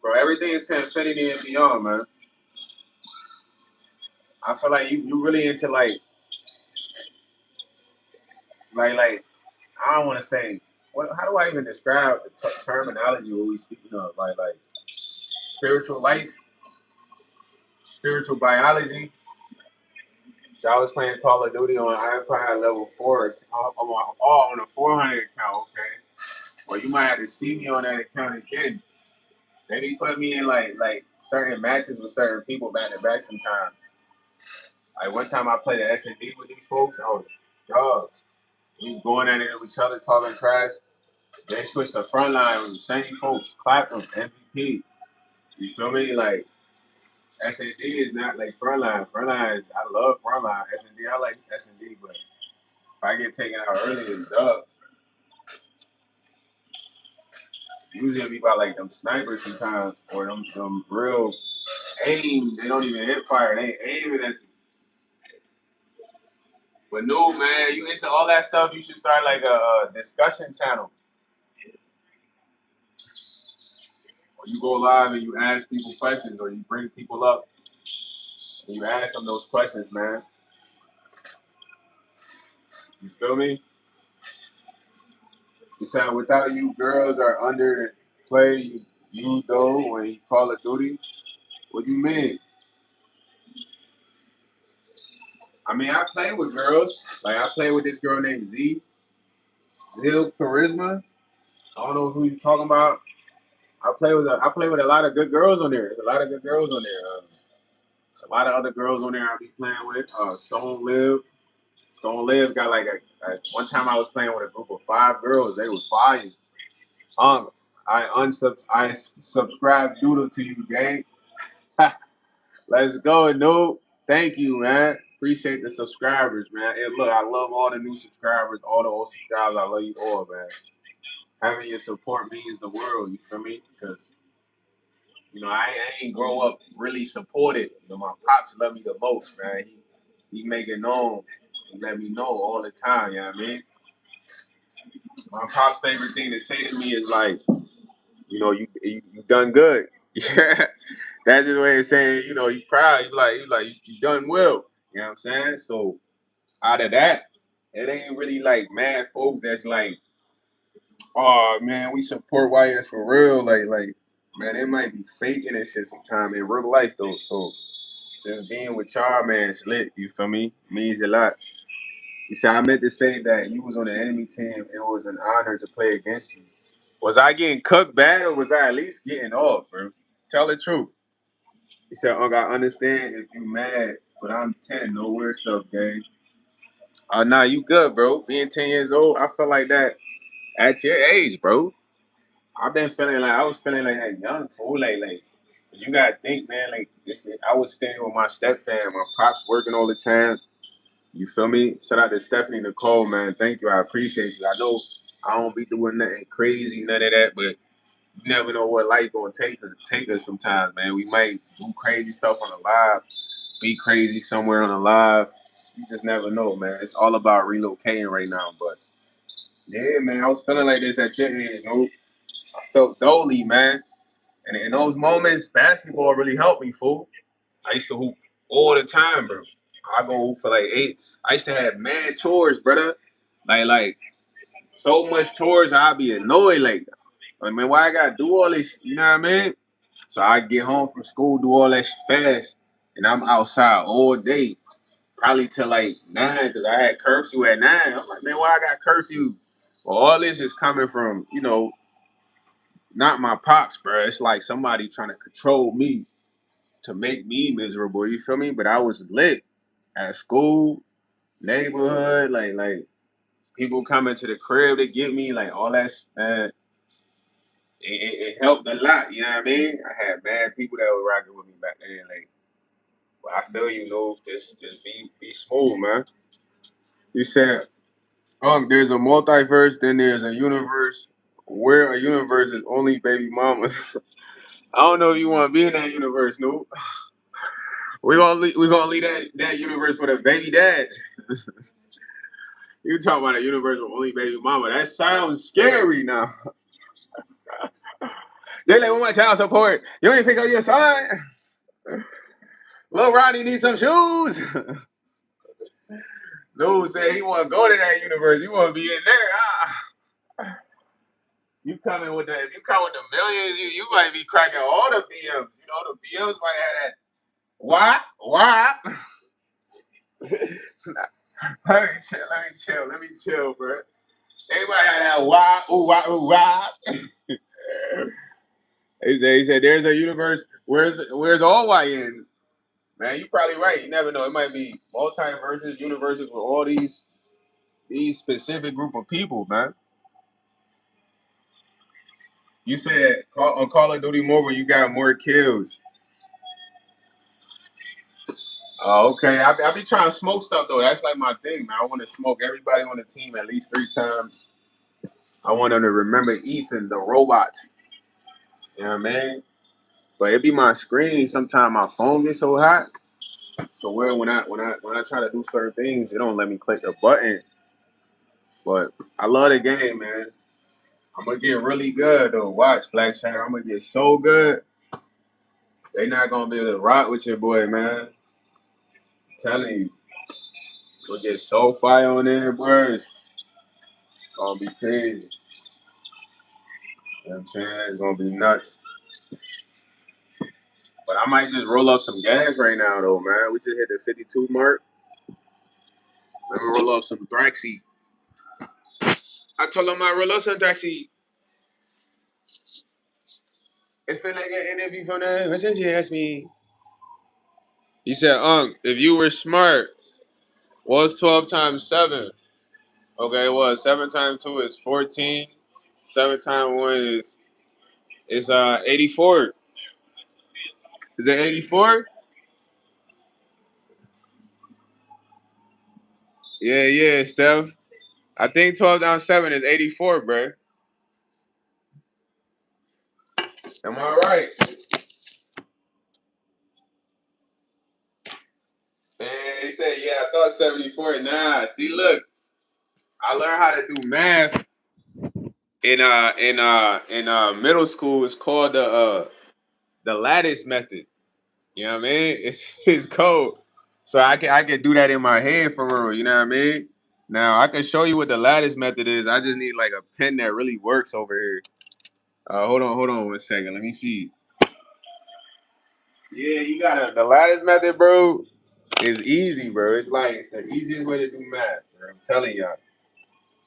Bro, everything is to infinity and beyond, man. I feel like you really into like I don't want to say what. How do I even describe the terminology what we speaking of? Like spiritual life, spiritual biology. So I was playing Call of Duty on iPad level 4. On a 400 account, okay. Well, you might have to see me on that account again. They put me in like certain matches with certain people back to back sometimes. Like one time I played the S&D with these folks, I was dogs. We was going at it with each other, talking trash. They switched the front line with the same folks, clapping MVP. You feel me? Like S&D is not like front line. Front line, I love front line. S&D, I like S&D, but if I get taken out early, it's dubs. Usually it be by like them snipers sometimes, or them real aim. They don't even hit fire. They aim it at you. But no, man, you into all that stuff, you should start like a discussion channel. Or you go live and you ask people questions, or you bring people up and you ask them those questions, man. You feel me? You said without you, girls are under the play. You though when you Call of Duty. What do you mean? I mean, I play with girls. Like I play with this girl named Zil Charisma. I don't know who you talking about. I play with a lot of good girls on there. There's a lot of good girls on there. There's a lot of other girls on there I be playing with. Stone Live. Stone Live got like a one time I was playing with a group of 5 girls. They was fire. I subscribe doodle to you, gang. Let's go, noob. Thank you, man. Appreciate the subscribers, man. And look, I love all the new subscribers, all the old subscribers. I love you all, man. Having your support means the world. You feel me? Because I ain't grow up really supported. My pops love me the most, man. He make it known. He let me know all the time. You know what I mean? My pop's favorite thing to say to me is like, you done good. Yeah, that's his way of saying, you proud. You done well. You know what I'm saying? So out of that, it ain't really like mad folks that's like, oh man, we support YS for real. Like man, it might be faking and shit sometime in real life though. So just being with y'all, man, it's lit. You feel me? Means a lot. You see, I meant to say that you was on the enemy team. It was an honor to play against you. Was I getting cooked bad or was I at least getting off, bro? Tell the truth. He said, Unc, I understand if you mad, but I'm 10. No weird stuff, gang. Nah, you good, bro. Being 10 years old, I felt like that at your age, bro. I've been feeling like I was feeling like that young fool, like you gotta think, man, like this. I was staying with my step fam, my pops working all the time. You feel me? Shout out to Stephanie Nicole, man. Thank you. I appreciate you. I know I don't be doing nothing crazy, none of that, but you never know what life gonna take us sometimes, man. We might do crazy stuff on the live, be crazy somewhere on the live. You just never know, man. It's all about relocating right now. But yeah, man, I was feeling like this at your age, I felt dolly, man. And in those moments, basketball really helped me, fool. I used to hoop all the time, bro. I go hoop for like 8. I used to have mad chores, brother. Like so much chores, I'd be annoyed. Like, man, why I gotta do all this? You know what I mean? So I get home from school, do all that shit fast, and I'm outside all day, probably till like 9, because I had curfew at 9. I'm like, man, why I got curfew? Well, all this is coming from, not my pops, bro. It's like somebody trying to control me to make me miserable. You feel me? But I was lit at school, neighborhood, like people coming to the crib to get me, like all that. Man, it helped a lot. You know what I mean? I had bad people that were rocking with me back then. Like, but I feel just be smooth, man. You said, there's a multiverse, then there's a universe where a universe is only baby mamas. I don't know if you want to be in that universe, no. We gonna leave that universe for the baby dads. You talking about a universe with only baby mama? That sounds scary now. They like, what my child support? You ain't pick up your son. Little Ronnie needs some shoes. Dude said he want to go to that universe. You want to be in there, huh? You coming with if you come with the millions, you might be cracking all the BMs. You know, the BMs might have that. Why? Let me chill, bro. They might have that why, ooh, why. He said, there's a universe. Where's all YNs? Man, you probably right. You never know. It might be multiverses, universes with all these specific group of people, man. You said on Call of Duty Mobile, you got more kills. Oh, okay. I be trying to smoke stuff though. That's like my thing, man. I want to smoke everybody on the team at least 3 times. I want them to remember Ethan, the robot. You know what I mean? But it be my screen. Sometimes my phone gets so hot. So where when I try to do certain things, it don't let me click the button. But I love the game, man. I'm gonna get really good though. Watch Black Shadow. I'm gonna get so good. They not gonna be able to rock with your boy, man. I'm telling you, we'll get so fire on there, bro. It's gonna be crazy. You know what I'm saying? It's gonna be nuts. But I might just roll up some gas right now, though, man. We just hit the 52 mark. Let me roll up some Thraxy. I told him I roll up some Thraxy. If it like an interview from that, what did you ask me? He said, if you were smart, what's 12 times 7? Okay, well, 7 times 2 is 14. 7 times 1 is 84. Is it 84? Yeah, Steph. I think 12 down 7 is 84, bro. Am I right? And he said, yeah, I thought 74. Nah, see, look, I learned how to do math in middle school. It's called the lattice method. You know what I mean? It's code. So I can do that in my head for real. You know what I mean? Now I can show you what the lattice method is. I just need like a pen that really works over here. Hold on 1 second. Let me see. Yeah, you got the lattice method, bro. Is easy, bro. It's the easiest way to do math, bro. I'm telling y'all.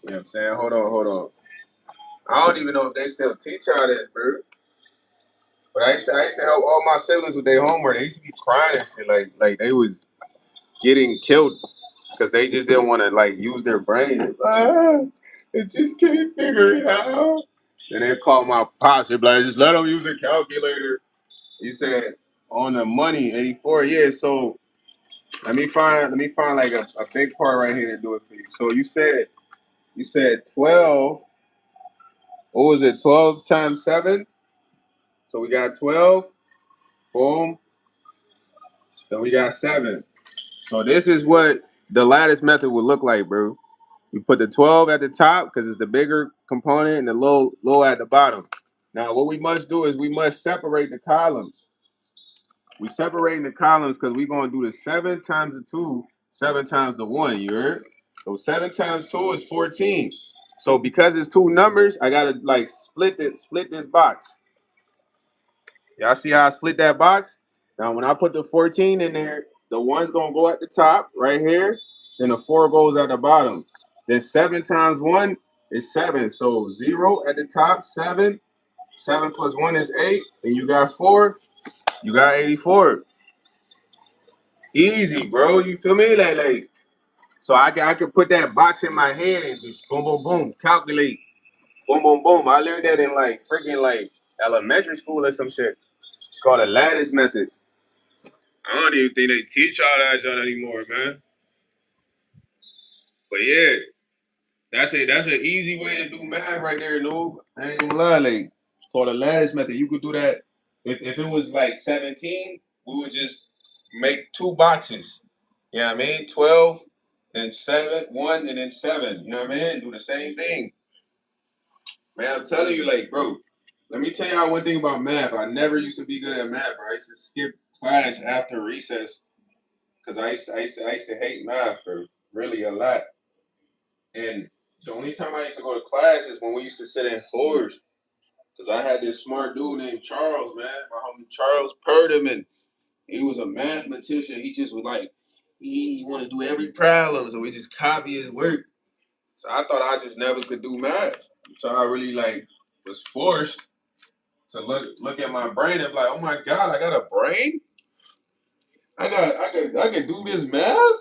You know what I'm saying? Hold on. I don't even know if they still teach y'all this, bro. But I used to help all my siblings with their homework. They used to be crying and shit, like they was getting killed because they just didn't want to like use their brain. It just can't figure it out. And they called my pops. They be like, just let them use a calculator. He said on the money, 84 years. So let me find like a big part right here to do it for you. So you said 12. What was it? 12 times 7. So we got 12. Boom. Then we got 7. So this is what the lattice method would look like, bro. You put the 12 at the top because it's the bigger component and the low at the bottom. Now, what we must do is we must separate the columns. We separating the columns because we're going to do the 7 times the 2, 7 times the 1, you heard? So 7 times 2 is 14. So because it's two numbers, I got to like split this box. Y'all see how I split that box? Now, when I put the 14 in there, the 1's going to go at the top right here. Then the 4 goes at the bottom. Then 7 times 1 is 7. So 0 at the top, 7. 7 plus 1 is 8. And you got 4. You got 84. Easy, bro. You feel me? Like so I could put that box in my head and just boom, boom, boom, calculate. Boom, boom, boom. I learned that in like freaking like elementary school or some shit. It's called a lattice method. I don't even think they teach all that shit anymore, man. But yeah, that's it. That's an easy way to do math right there, noob. I ain't gonna lie, like it's called a lattice method. You could do that if it was like 17, we would just make two boxes. You know what I mean? 12, then 7, 1, and then 7. You know what I mean? Do the same thing. Man, I'm telling you, like, bro, let me tell y'all one thing about math. I never used to be good at math, bro. I used to skip class after recess because I used to hate math, bro. Really a lot. And the only time I used to go to class is when we used to sit in floors. Because I had this smart dude named Charles, man. My homie Charles Perdaman. He was a mathematician. He just was like, he want to do every problem. So we just copy his work. So I thought I just never could do math. So I really like was forced to look at my brain and be like, oh my God, I got a brain? I could do this math?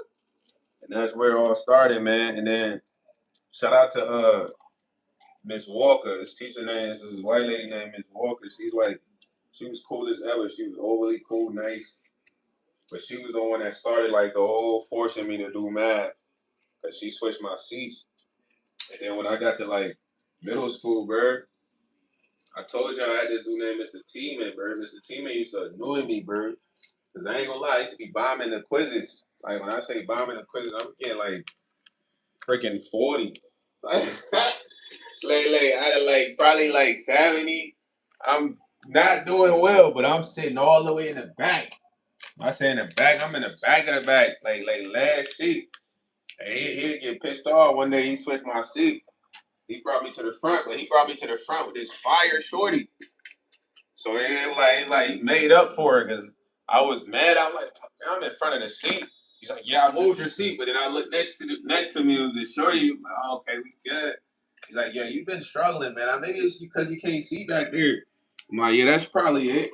And that's where it all started, man. And then shout out to Miss Walker. This teacher name is this white lady named Miss Walker. She was cool as ever. She was overly cool, nice. But she was the one that started like the whole forcing me to do math. Cause she switched my seats. And then when I got to like middle school, bro, I told y'all I had this dude named Mr. T-Man, bro. Mr. T-Man used to annoy me, bro. Cause I ain't gonna lie, I used to be bombing the quizzes. Like when I say bombing the quizzes, I'm getting like freaking 40. Like out of like probably like 70. I'm not doing well, but I'm sitting all the way in the back. I say in the back, I'm in the back of the back, like last seat. And he'd get pissed off one day. He switched my seat. He brought me to the front, but he brought me to the front with this fire shorty. So it he made up for it because I was mad. I'm like, I'm in front of the seat. He's like, yeah, I moved your seat, but then I looked next to me. It was the shorty. I'm like, oh, okay, we good. He's like, yeah, you've been struggling, man. Maybe it's because you can't see back there. I'm like, yeah, that's probably it.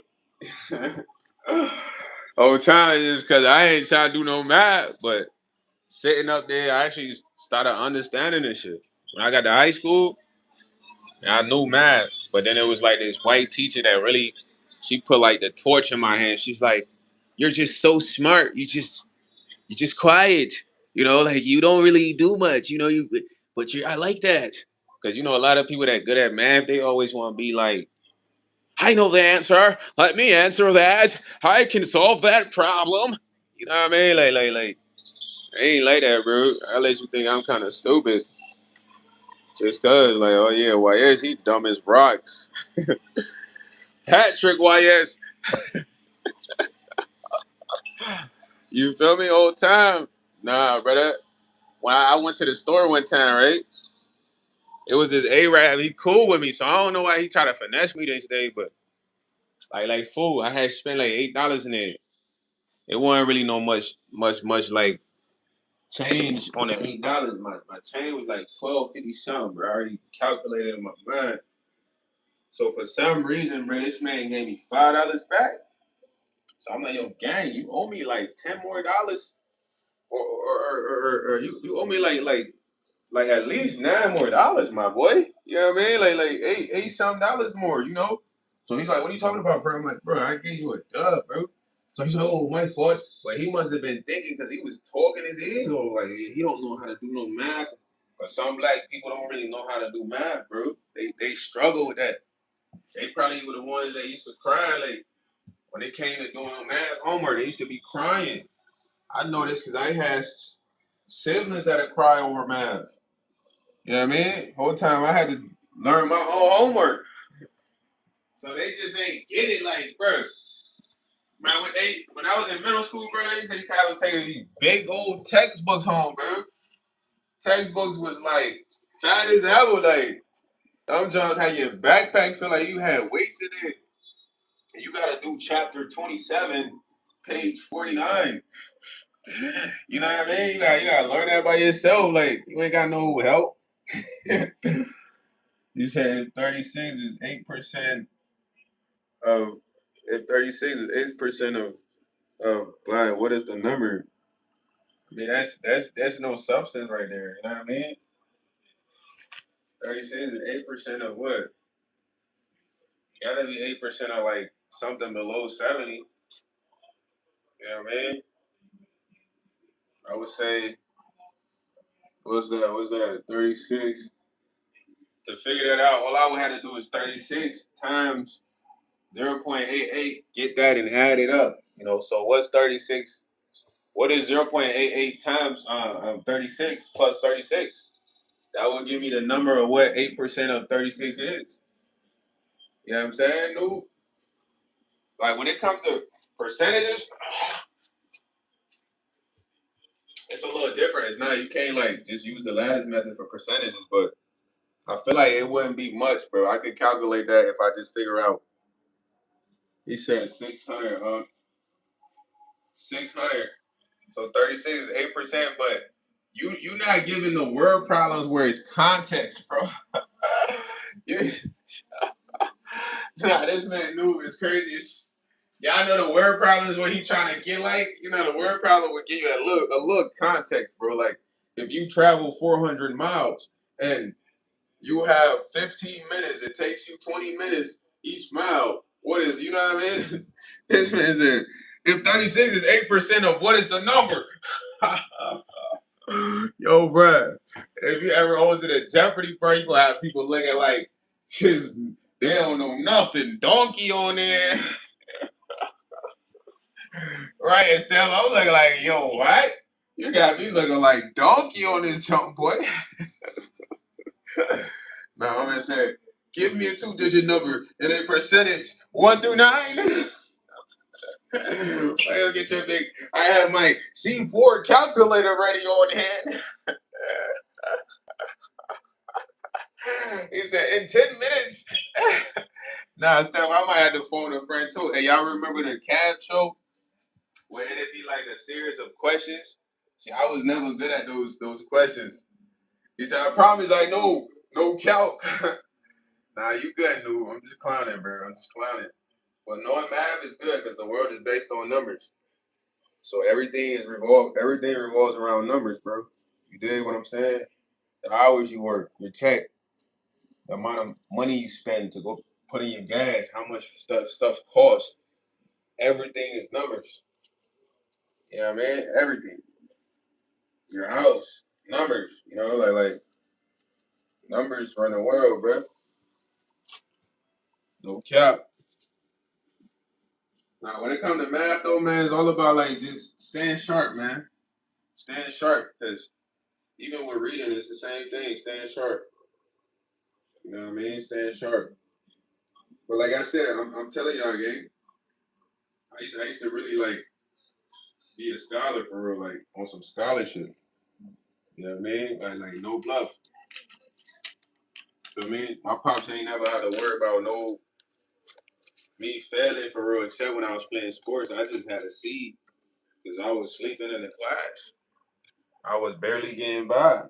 Whole time is because I ain't trying to do no math, but sitting up there, I actually started understanding this shit. When I got to high school, I knew math, but then it was like this white teacher that really, she put like the torch in my hand. She's like, "You're just so smart. You're just quiet. You know, like you don't really do much. You know, but I like that because you know a lot of people that good at math, they always want to be like, I know the answer. Let me answer that. I can solve that problem. You know what I mean? Like, I ain't like that, bro. I let you think I'm kind of stupid. Just cause, like, oh yeah, YS, he dumb as rocks. Hat trick YS. You feel me? Old time. Nah, brother. When I went to the store one time, right? It was this A-Rap. He cool with me, so I don't know why he tried to finesse me this day, but like fool, I had spent like $8 in it. It wasn't really no much like change on the $8. My change was like 12.50 something, bro. I already calculated in my mind. So for some reason, bro, this man gave me $5 back. So I'm like, yo, gang, you owe me like $10 more, or you owe me like at least $9 more, my boy. You know what I mean? Like eight some dollars more. You know. So he's like, what are you talking about, bro? I'm like, bro, I gave you a dub, bro. So he's like, oh, my fault. But he must have been thinking because he was talking his ears off. Like he don't know how to do no math. But some black people don't really know how to do math, bro. They struggle with that. They probably were the ones that used to cry like when it came to doing math homework. They used to be crying. I know this because I had siblings that would cry over math. You know what I mean? Whole time I had to learn my own homework. So they just ain't get it, like, bro. Man, when I was in middle school, bro, they used to have to take these big old textbooks home, bro. Textbooks was like fat as hell, like them Jones had your backpack feel like you had weights in it. And you gotta do chapter 27, page 49. You know what I mean? You gotta learn that by yourself. Like you ain't got no help. You said 36 is 8% of if 36 is 8% of blind. What is the number? I mean that's no substance right there. You know what I mean? 36 is 8% of what? Gotta be 8% of like something below 70. You know what I mean? I would say what's that? What's that? 36. To figure that out, all I would have to do is 36 times 0.88. Get that and add it up. You know, so what's 36? What is 0.88 times 36 plus 36? That would give me the number of what 8% of 36 is. You know what I'm saying, dude? Like when it comes to percentages, it's a little different. It's not, you can't like just use the lattice method for percentages, but I feel like it wouldn't be much, bro. I could calculate that if I just figure out. He said 600, 600. So 36 is 8%, but you not giving the word problems where it's context, bro. you, nah, this man knew it's crazy. Y'all know the word problems where he trying to get like, you know, the word problem would give you a little context, bro. Like if you travel 400 miles and you have 15 minutes, it takes you 20 minutes each mile. What is, you know what I mean? This man said, if 36 is 8% of what is the number? Yo, bruh, if you ever hosted a Jeopardy, bro, you gonna have people looking like, just, they don't know nothing. Donkey on there. Right, and Steph, I was looking like, yo, what? You got me looking like donkey on this jump, boy. No, I'm gonna say, give me a two-digit number and a percentage, 1 through 9. I gotta get your big. I have my C4 calculator ready on hand. He said, in 10 minutes. Nah, Steph, I might have to phone a friend too. And y'all remember the cab show where it'd be like a series of questions? See, I was never good at those questions. He said, I promise I know no calc. Nah, you good, dude. I'm just clowning, bro. I'm just clowning. But knowing math is good because the world is based on numbers. So everything revolves around numbers, bro. You dig what I'm saying? The hours you work, your check, the amount of money you spend to go put in your gas, how much stuff costs. Everything is numbers. You know what I mean? Everything. Your house, numbers. You know, like numbers run the world, bro. No cap. Now, when it comes to math, though, man, it's all about like just staying sharp, man. Staying sharp, because even with reading, it's the same thing. Staying sharp. You know what I mean? Staying sharp. But like I said, I'm telling y'all, gang. I used to really like be a scholar for real, like on some scholarship. You know what I mean? Like no bluff. Feel me? My pops ain't never had to worry about no me failing for real, except when I was playing sports. I just had to see because I was sleeping in the class. I was barely getting by.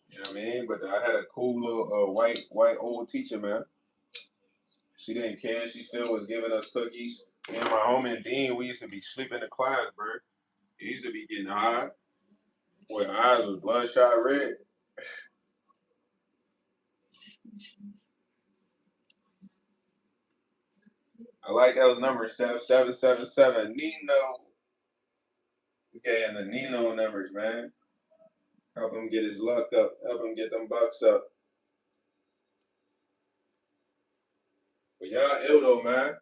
You know what I mean? But I had a cool little white old teacher, man. She didn't care. She still was giving us cookies. Me and my homie Dean, we used to be sleeping in the class, bro. He used to be getting high. With eyes was bloodshot red. I like those numbers, Steph. 777. Nino. We gave him the Nino numbers, man. Help him get his luck up. Help him get them bucks up. But y'all ill though, man.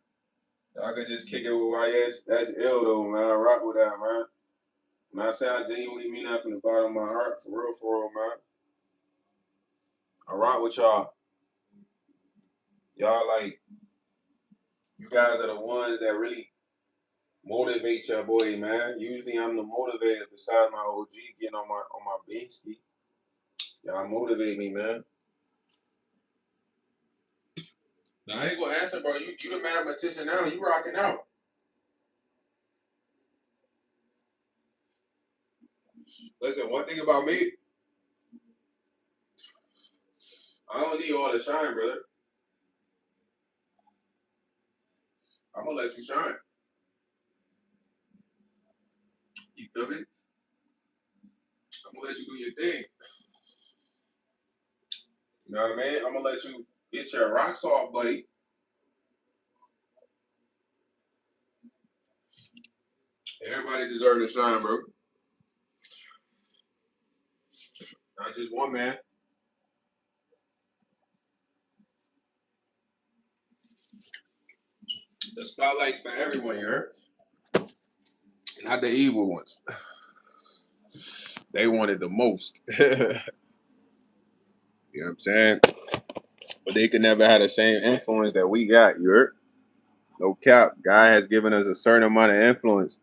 Y'all could just kick it with YS. That's ill though, man. I rock with that, man. When I say I genuinely mean that from the bottom of my heart, for real, man. I rock with y'all. Y'all like, you guys are the ones that really motivate your boy, man. Usually I'm the motivator beside my OG getting on my beat ski. Y'all motivate me, man. Now I ain't gonna answer, bro. You the mathematician now. You rocking out. Listen, one thing about me, I don't need all the shine, brother. I'm gonna let you shine. You feel me? I'm gonna let you do your thing. You know what I mean? I'm gonna let you get your rocks off, buddy. Everybody deserves to shine, bro. Not just one man. The spotlight's for everyone, you heard? Not the evil ones. They wanted the most. You know what I'm saying? But they could never have the same influence that we got, you heard? No cap. God has given us a certain amount of influence.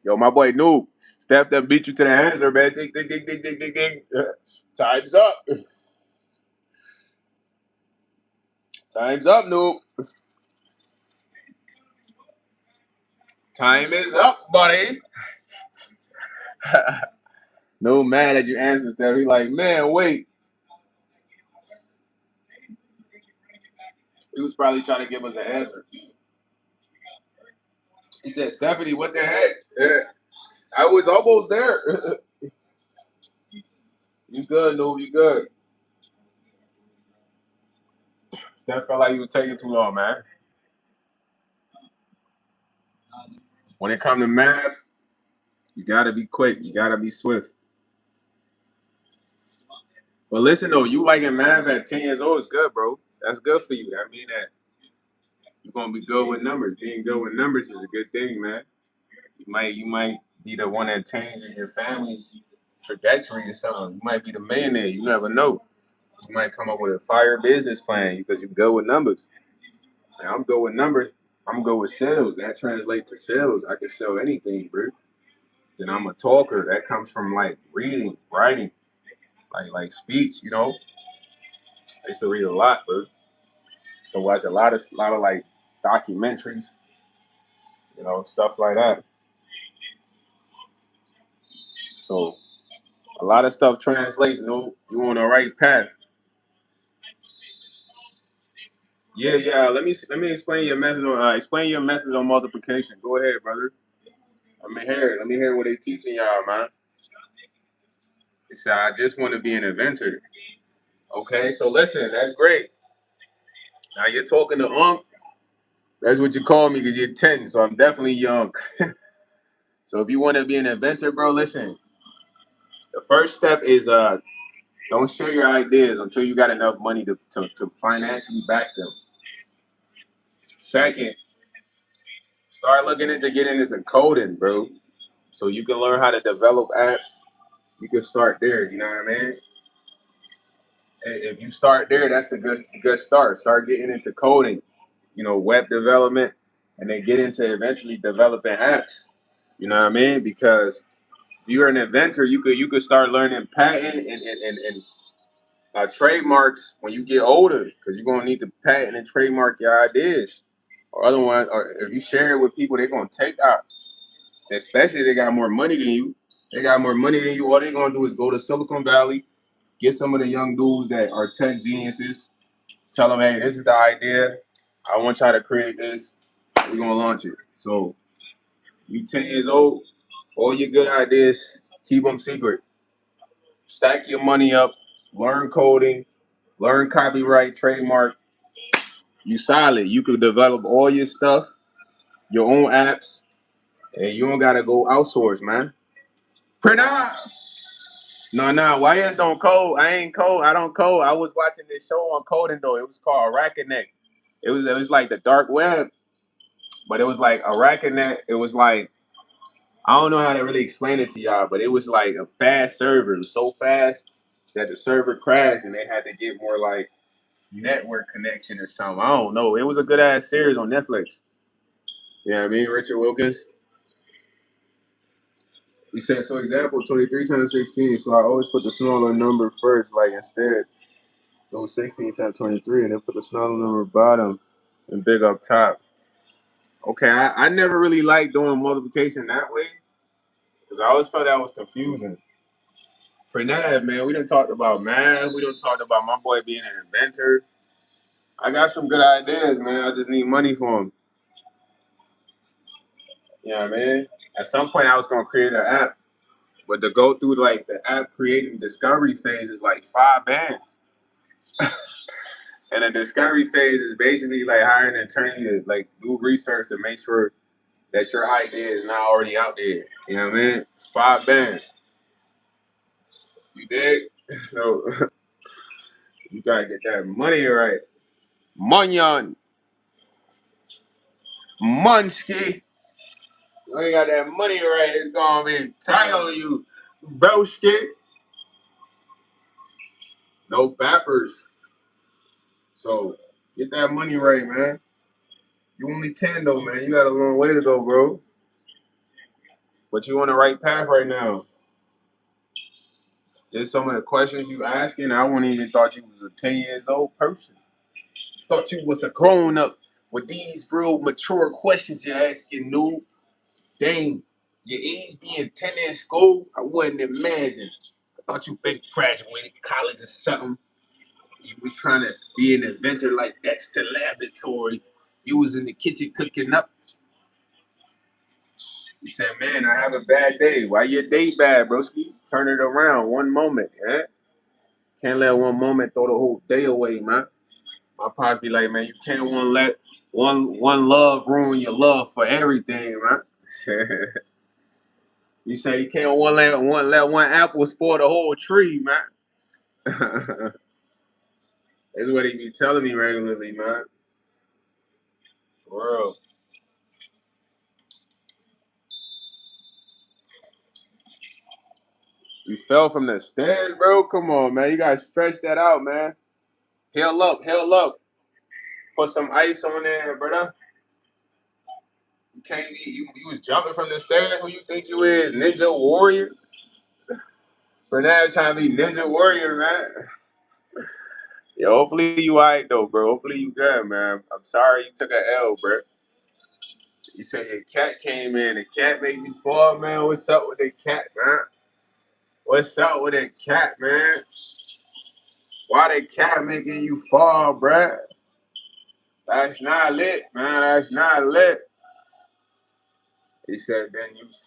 Yo, my boy Noob. Steph that beat you to the answer, man. Ding, ding, ding, ding, ding, ding, ding. Time's up. Time's up, Noob. Time is up, buddy. No mad that you answered Steph. He like, man, wait. He was probably trying to give us an answer. He said, Stephanie, what the heck? I was almost there. You good, Noob? You good? Steph felt like he was taking too long, man. When it comes to math, you gotta be quick. You gotta be swift. But listen though, you liking math at 10 years old is good, bro. That's good for you. That mean that you're gonna be good with numbers. Being good with numbers is a good thing, man. You might be the one that changes your family's trajectory or something. You might be the millionaire. You never know. You might come up with a fire business plan because you go with numbers. And I'm good with numbers. I'm good with sales. That translates to sales. I can sell anything, bro. Then I'm a talker. That comes from like reading, writing, like speech. You know, I used to read a lot, bro. So watch a lot of like documentaries. You know, stuff like that. So a lot of stuff translates. No, you on the right path. Yeah, yeah. Let me explain your method on multiplication. Go ahead, brother. Let me hear it. Let me hear what they teaching y'all, man. So I just want to be an inventor. Okay, so listen, that's great. Now you're talking to Unc. That's what you call me because you're 10, so I'm definitely young. So if you want to be an inventor, bro, listen. The first step is don't share your ideas until you got enough money to financially back them. Second, start looking into getting into coding, bro. So you can learn how to develop apps. You can start there, you know what I mean? If you start there, that's a good start. Start getting into coding, web development, and then get into eventually developing apps. You know what I mean? Because if you're an inventor, you could start learning patent and trademarks when you get older, because you're gonna need to patent and trademark your ideas, or otherwise, or if you share it with people, they're gonna take that. Especially if they got more money than you. They got more money than you. All they're gonna do is go to Silicon Valley, get some of the young dudes that are tech geniuses, tell them, hey, this is the idea. I want y'all to create this. We're gonna launch it. So you 10 years old, all your good ideas, keep them secret. Stack your money up, learn coding, learn copyright, trademark. You solid. You could develop all your stuff, your own apps, and you don't gotta go outsource, man. Pronounce. No, no, YS don't code. I ain't code. I don't code. I was watching this show on coding though. It was called Arachnet. It was like the dark web, but it was like Arachnet. It was like, I don't know how to really explain it to y'all, but it was like a fast server. It was so fast. that the server crashed and they had to get more like network connection or something. I don't know. It was a good ass series on Netflix. You know what I mean? Richard Wilkins. He said, so example, 23 times 16. So I always put the smaller number first, like instead, those 16 times 23, and then put the smaller number bottom and big up top. Okay, I never really liked doing multiplication that way because I always felt that was confusing. Pranav, man, we done talked about math. We done talked about my boy being an inventor. I got some good ideas, man. I just need money for them. You know what I mean? At some point, I was gonna create an app, but to go through like the app creating discovery phase is like 5 bands, and the discovery phase is basically like hiring an attorney to like do research to make sure that your idea is not already out there. You know what I mean? It's 5 bands. You dig? So you gotta get that money right. Munyon, Munski. You ain't got that money right, it's gonna be tight on you, broski. No bappers. So get that money right, man. You only 10 though, man. You got a long way to go, bro. But you on the right path right now. Just some of the questions you asking, I wouldn't even thought you was a 10 years old person. Thought you was a grown up with these real mature questions you're asking, noob. Dang, your age being 10 in school, I wouldn't imagine. I thought you been graduated college or something. You was trying to be an inventor like Dexter Laboratory. You was in the kitchen cooking up. You said, man, I have a bad day. Why your day bad, broski? Turn it around one moment, eh? Can't let one moment throw the whole day away, man. My pops be like, man, you can't want let one love ruin your love for everything, man. You say you can't let one apple spoil the whole tree, man. That's what he be telling me regularly, man. For real. You fell from the stairs, bro. Come on, man. You gotta stretch that out, man. Heal up, heal up. Put some ice on there, brother. You can't be. You was jumping from the stairs. Who you think you is, Ninja Warrior? For now, trying to be Ninja Warrior, man. Yo, hopefully you alright though, bro. Hopefully you good, man. I'm sorry you took an L, bro. You said your cat came in. The cat made you fall, man. What's up with the cat, man? What's up with the cat, man? Why the cat making you fall, bruh? That's not lit, man. That's not lit. He said, then use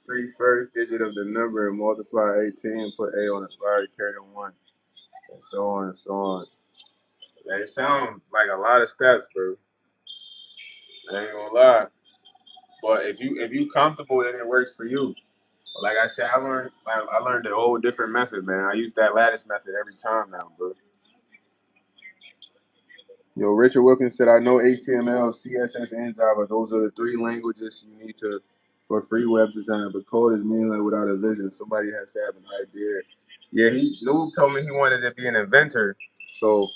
3 first digit of the number and multiply 18, put A on the bar, carry the 1, and so on and so on. That sounds like a lot of steps, bro. I ain't gonna lie. But if you comfortable, then it works for you. Like I said, I learned a whole different method, man. I use that lattice method every time now, bro. Yo, Richard Wilkins said, I know HTML, CSS, and Java. Those are the 3 languages you need to for free web design, but code is meaningless without a vision. Somebody has to have an idea. Yeah, Noob told me he wanted to be an inventor. So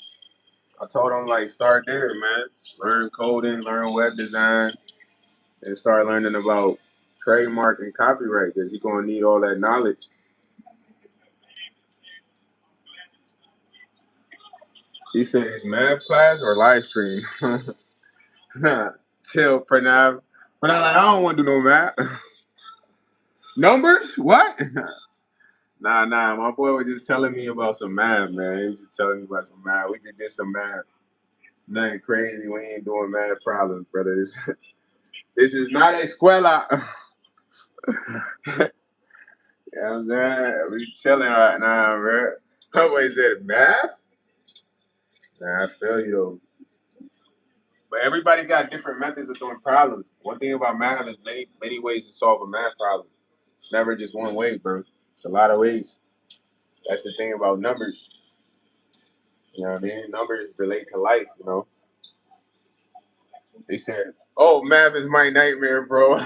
I told him like start there, man. Learn coding, learn web design, and start learning about trademark and copyright because you're gonna need all that knowledge. He said his math class or live stream. Chill, Pranav. But I'm like, I don't want to do no math. Numbers? What? Nah. My boy was just telling me about some math, man. He was just telling me about some math. We just did some math. Nothing crazy. We ain't doing math problems, brother. This is not a escuela. You know what I'm saying? We chilling right now, bro. My boy said math? Nah, I feel you though. But everybody got different methods of doing problems. One thing about math is many ways to solve a math problem. It's never just one way, bro. It's a lot of ways. That's the thing about numbers. You know what I mean? Numbers relate to life, you know. They said, oh, math is my nightmare, bro.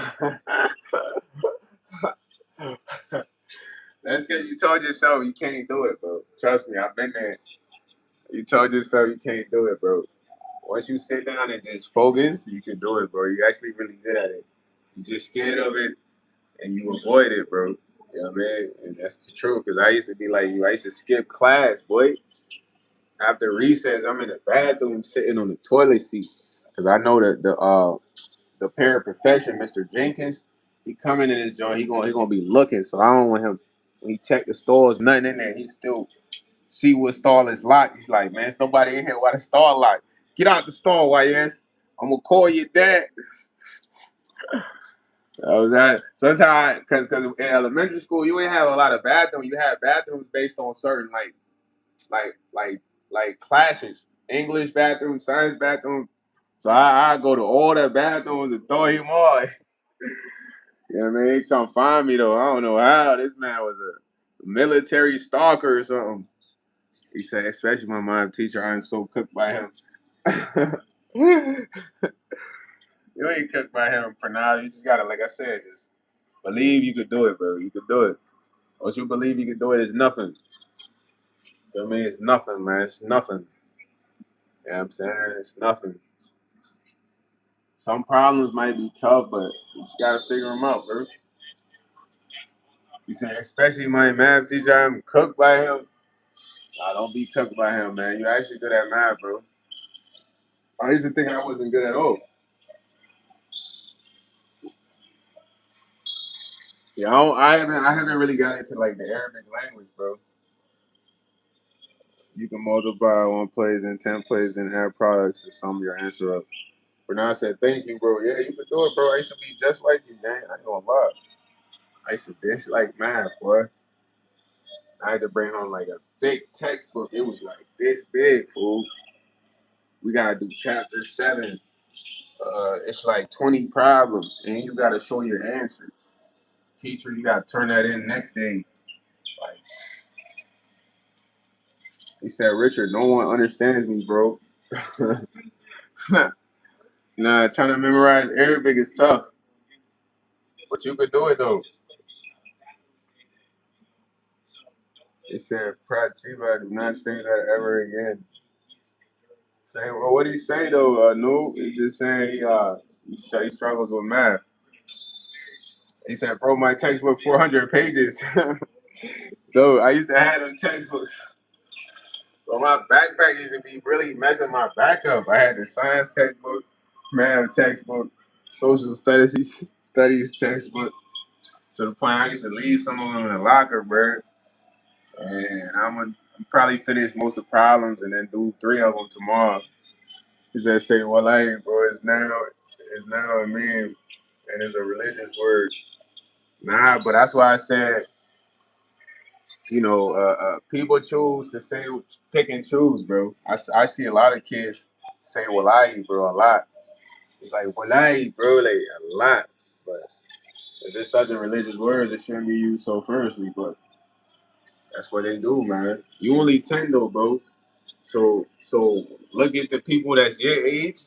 That's because you told yourself you can't do it, bro. Trust me, I've been there. You told yourself you can't do it, bro. Once you sit down and just focus, you can do it, bro. You're actually really good at it. You're just scared of it and you avoid it, bro. You know what I mean? And that's the truth. Because I used to be like you. I used to skip class, boy. After recess, I'm in the bathroom sitting on the toilet seat. Because I know that the paraprofession, Mr. Jenkins, he coming in his joint. He gonna be looking. So I don't want him when he check the stores, nothing in there. He still see what stall is locked. He's like, man, there's nobody in here. Why the stall locked? Get out the stall, YS. I'm gonna call your dad. I was at sometimes because in elementary school you ain't have a lot of bathrooms. You had bathrooms based on certain like like classes. English bathroom, science bathroom. So I go to all the bathrooms and throw him on. You know what I mean? He come find me though. I don't know how. This man was a military stalker or something. He said, especially my mom teacher, I am so cooked by him. You ain't cooked by him for now. You just gotta, like I said, just believe you could do it, bro. You could do it. Once you believe you can do it, it's nothing. You know what I mean? It's nothing, man. It's nothing. You know what I'm saying? It's nothing. Some problems might be tough, but you just gotta figure them out, bro. You saying, especially my math teacher, I'm cooked by him. Nah, don't be cooked by him, man. You actually good at math, bro. I used to think I wasn't good at all. Yeah, I haven't really got into like the Arabic language, bro. You can multiply one place and 10 plays, then add products to sum your answer up. But now I said, thank you, bro. Yeah, you can do it, bro. I used to be just like you, man. I ain't gonna lie. I used to dish like math, boy. I had to bring home like a big textbook. It was like this big, fool. We gotta do chapter 7. It's like 20 problems, and you gotta show your answer. Teacher, you gotta turn that in next day. Like he said, Richard, no one understands me, bro. Nah, trying to memorize Arabic is tough, but you could do it though. He said, Pratiba, do not say that ever again. Saying, well, what did he say though, Noob? He just saying he struggles with math. He said, bro, my textbook 400 pages. Though I used to have them textbooks. But my backpack used to be really messing my back up. I had the science textbook, math textbook, social studies textbook. To the point I used to leave some of them in the locker, bro. And I'm gonna probably finish most of the problems and then do 3 of them tomorrow. He said, "Say, well, I ain't, bro. It's now a meme, and it's a religious word." Nah, but that's why I said, people choose to say pick and choose, bro. I see a lot of kids say "wallahi," bro, a lot. It's like "wallahi," bro, like a lot. But if it's such a religious word, it shouldn't be used so firstly. But that's what they do, man. You only 10 though, bro. So look at the people that's your age.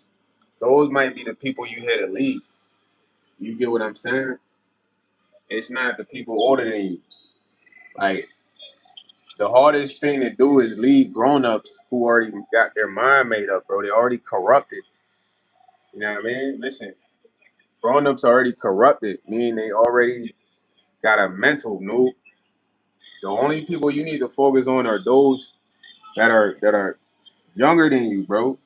Those might be the people you here to lead. You get what I'm saying? It's not the people older than you. Like the hardest thing to do is lead grown-ups who already got their mind made up, bro. They already corrupted. You know what I mean? Listen, grown-ups already corrupted, meaning they already got a mental noob. The only people you need to focus on are those that are younger than you, bro.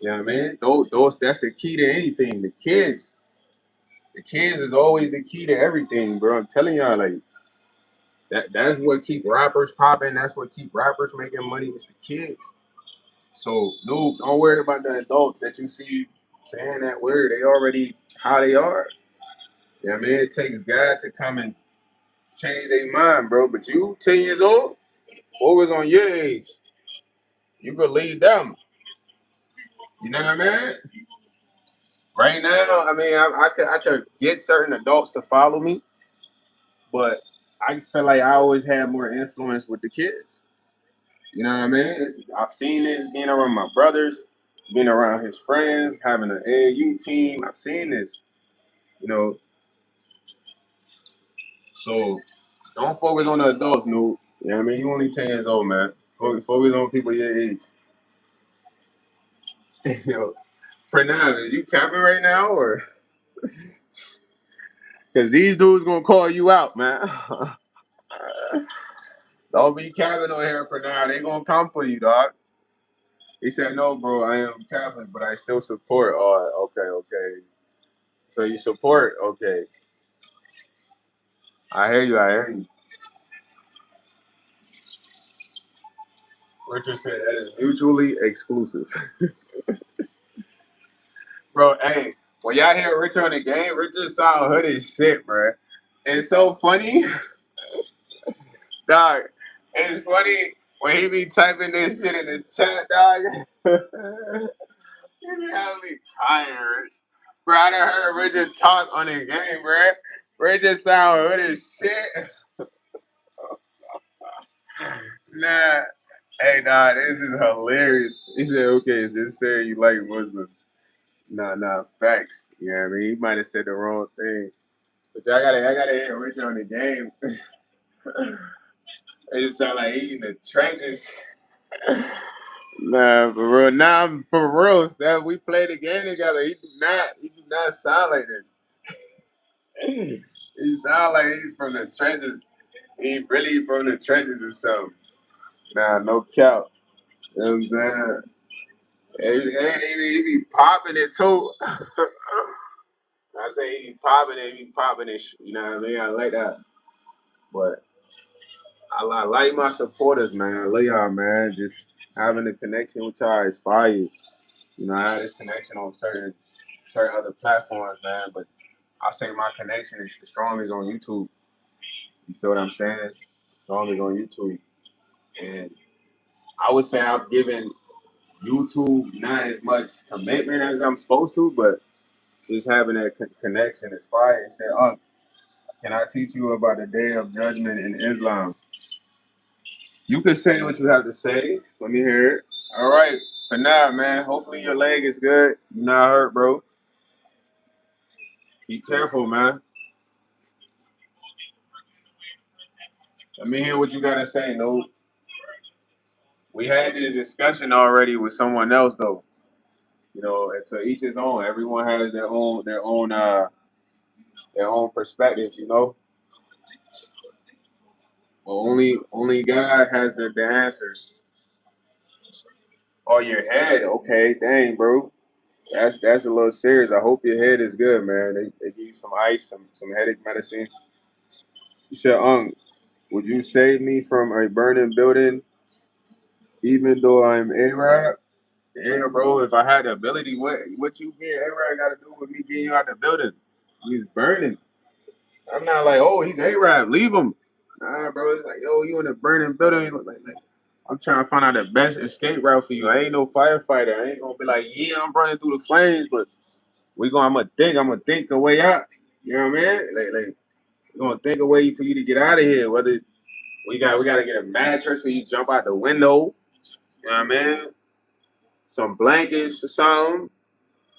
You know what I mean? Those that's the key to anything. The kids is always the key to everything, bro. I'm telling y'all, like that's what keep rappers popping. That's what keep rappers making money. It's the kids. So no, don't worry about the adults that you see saying that word. They already how they are. You know what I mean? It takes God to come and change their mind, bro. But you, 10 years old, focus on your age. You could lead them. You know what I mean? Right now, I mean, I could get certain adults to follow me, but I feel like I always had more influence with the kids. You know what I mean? I've seen this being around my brothers, being around his friends, having an AAU team. I've seen this, you know. So don't focus on the adults, Noob. You know what I mean? You only 10 years old, man. Focus on people your age. Yo, for now, is you capping right now, or because these dudes gonna call you out, man? Don't be capping on here for now. They gonna come for you, dog. He said, "No, bro, I am Catholic, but I still support." Oh, okay, okay. So you support? Okay, I hear you. I hear you. Richard said that is mutually exclusive, bro. Hey, when y'all hear Richard on the game, Richard sound hood as shit, bro. It's so funny, dog. It's funny when he be typing this shit in the chat, dog. He be having me crying, Rich. Bro, I done heard Richard talk on the game, bro. Richard sound hood as shit. Nah. Hey, nah, this is hilarious. He said, okay, is this saying you like Muslims? Nah, facts. Yeah, I mean, he might have said the wrong thing. But I gotta hear Richard on the game. It just sound like he in the trenches. Nah, for real. Nah, for real. That we play the game together. He do not sound like this. He sound like he's from the trenches. He really from the trenches or something. Nah, no cap. You know what I'm saying? He be popping it too. I say he be popping it, he be popping it. You know what I mean? I like that. But I like my supporters, man. I love y'all, man. Just having a connection with y'all is fire. You know, I had this connection on certain other platforms, man. But I say my connection is the strongest on YouTube. You feel what I'm saying? Strongest on YouTube. And I would say I've given YouTube not as much commitment as I'm supposed to, but just having that connection is fire. And say, oh, can I teach you about the Day of Judgment in Islam? You can say what you have to say. Let me hear it. All right. For now, man, hopefully your leg is good. You're not hurt, bro. Be careful, man. Let me hear what you got to say, no. We had this discussion already with someone else, though. You know, and to each his own. Everyone has their own perspective, you know. Well, only God has the answer. Oh, your head. Okay, dang, bro. That's a little serious. I hope your head is good, man. They give you some ice, some headache medicine. You said, would you save me from a burning building even though I'm Arab? Yeah, bro. If I had the ability, what you being Arab got to do with me getting you out the building? He's burning. I'm not like, oh, he's Arab. Leave him. Nah, bro. It's like, yo, you in a burning building. Like, I'm trying to find out the best escape route for you. I ain't no firefighter. I ain't gonna be like, yeah, I'm running through the flames, but I'm gonna think a way out. You know what I mean? Like we're gonna think a way for you to get out of here. Whether we gotta get a mattress so you jump out the window. You know what I mean? Some blankets or something.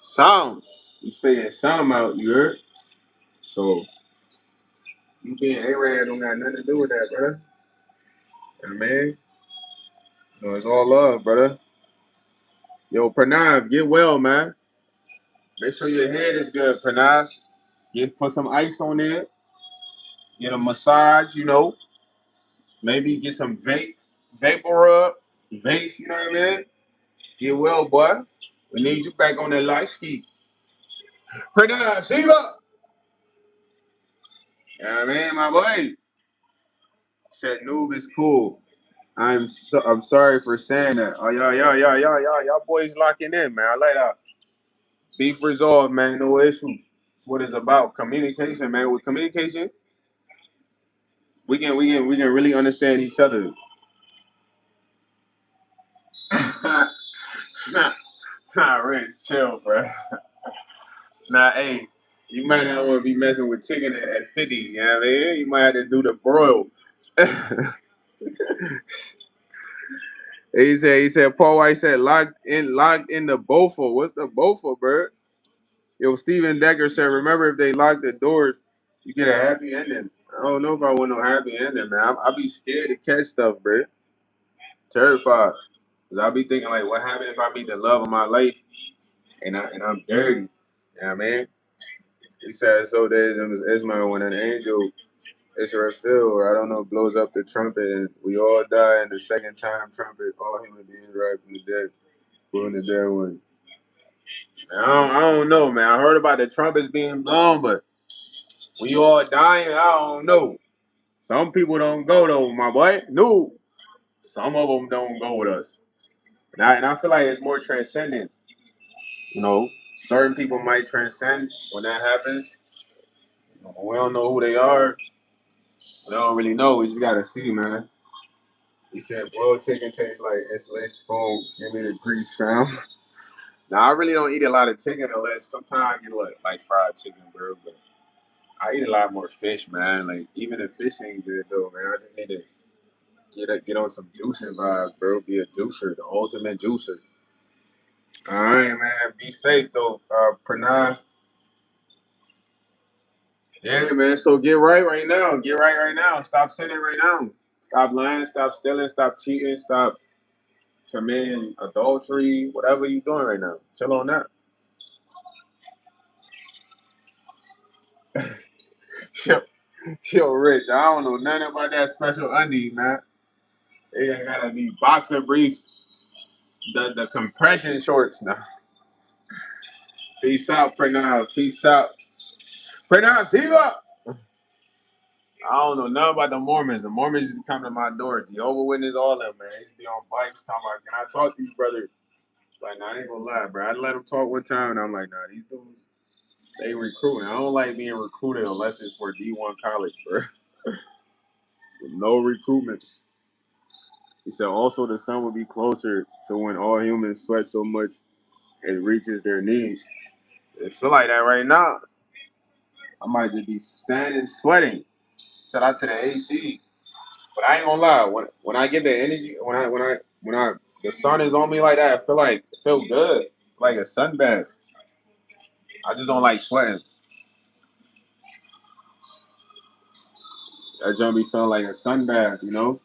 Some. You figure something out, you heard? So you being Arab don't got nothing to do with that, brother. You know what I mean? No, it's all love, brother. Yo, Pranav, get well, man. Make sure your head is good, Pranav. Put some ice on there. Get a massage, you know. Maybe get some vapor rub, vape, you know what I mean? Get well, boy. We need you back on that life ski. Pranav, see you up. You know what I mean, my boy? Said noob is cool. I'm sorry for saying that. Oh y'all boys locking in, man. I like that. Beef resolved, man. No issues. That's what it's about. Communication, man. With communication, we can really understand each other. Nah, really chill, bro. Nah, hey, you might not want to be messing with chicken at 50. You know what I mean? You might have to do the broil. He said, Paul White said, locked in the Bofa. What's the Bofa, bro? Yo, Steven Decker said, remember if they lock the doors, you get a happy ending. I don't know if I want no happy ending, man. I be scared to catch stuff, bro. Terrified. Cause I be thinking like, what happened if I meet the love of my life and I'm dirty? You know what I mean? He said, so there's Ismail when an angel Israel, or I don't know, blows up the trumpet and we all die, and the second time trumpet, all human beings rise from the dead, when the dead one. I don't know, man. I heard about the trumpets being blown, but we all dying. I don't know. Some people don't go though, my boy. No, some of them don't go with us, and I feel like it's more transcendent. You know, certain people might transcend when that happens. We don't know who they are. We don't really know. We just gotta see, man. He said, boiled chicken tastes like insulation foam. Give me the grease, fam. Now, I really don't eat a lot of chicken unless sometimes I get like fried chicken, bro. But I eat a lot more fish, man. Like, even the fish ain't good, though, man. I just need to get on some juicing vibes, bro. Be a juicer, the ultimate juicer. All right, man. Be safe, though, Pranav. Yeah, man. So get right now. Get right now. Stop sinning right now. Stop lying. Stop stealing. Stop cheating. Stop committing adultery. Whatever you doing right now. Chill on that. Yo, yo, Rich, I don't know nothing about that special undie, man. It gotta be boxer briefs, the compression shorts now. Peace out, Pranav. Peace out. Pranav, see you up. I don't know nothing about the Mormons. The Mormons just come to my door. Jehovah Witness, all them, man. They used to be on bikes talking about, can I talk to you, brother? Like, nah, I ain't gonna lie, bro. I let them talk one time, and I'm like, nah, these dudes, they recruiting. I don't like being recruited unless it's for D1 college, bro. No recruitments. He said also the sun will be closer to when all humans sweat so much it reaches their knees. It feel like that right now. I might just be standing sweating. Shout out to the AC. But I ain't gonna lie, when I get the energy, when I the sun is on me like that, I feel like it feel good. Like a sunbath. I just don't like sweating. That jump be feeling like a sunbath, you know?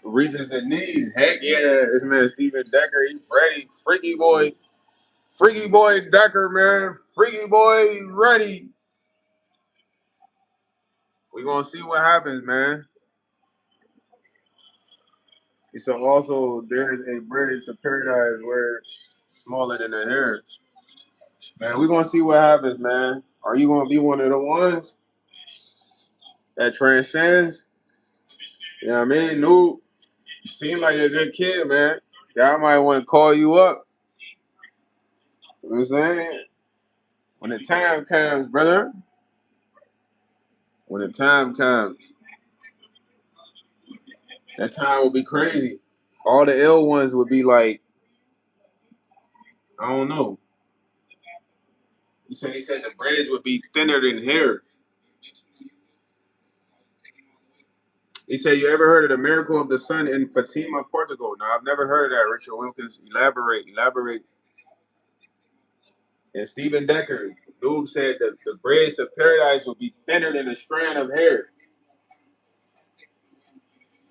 Reaches the knees. Heck yeah, this man Steven Decker, he's ready. Freaky boy. Freaky boy Decker, man. Freaky boy ready. We gonna see what happens, man. He said also there is a bridge to paradise where smaller than a hair. Man, we gonna see what happens, man. Are you gonna be one of the ones that transcends? You know what I mean? No, you seem like a good kid, man. God might want to call you up. You know what I'm saying? When the time comes, brother. When the time comes, that time will be crazy. All the ill ones would be like, I don't know. He said the braids would be thinner than hair. He said, you ever heard of the miracle of the sun in Fatima, Portugal? No, I've never heard of that. Richard Wilkins, elaborate. And Stephen Decker, dude said that the braids of paradise will be thinner than a strand of hair.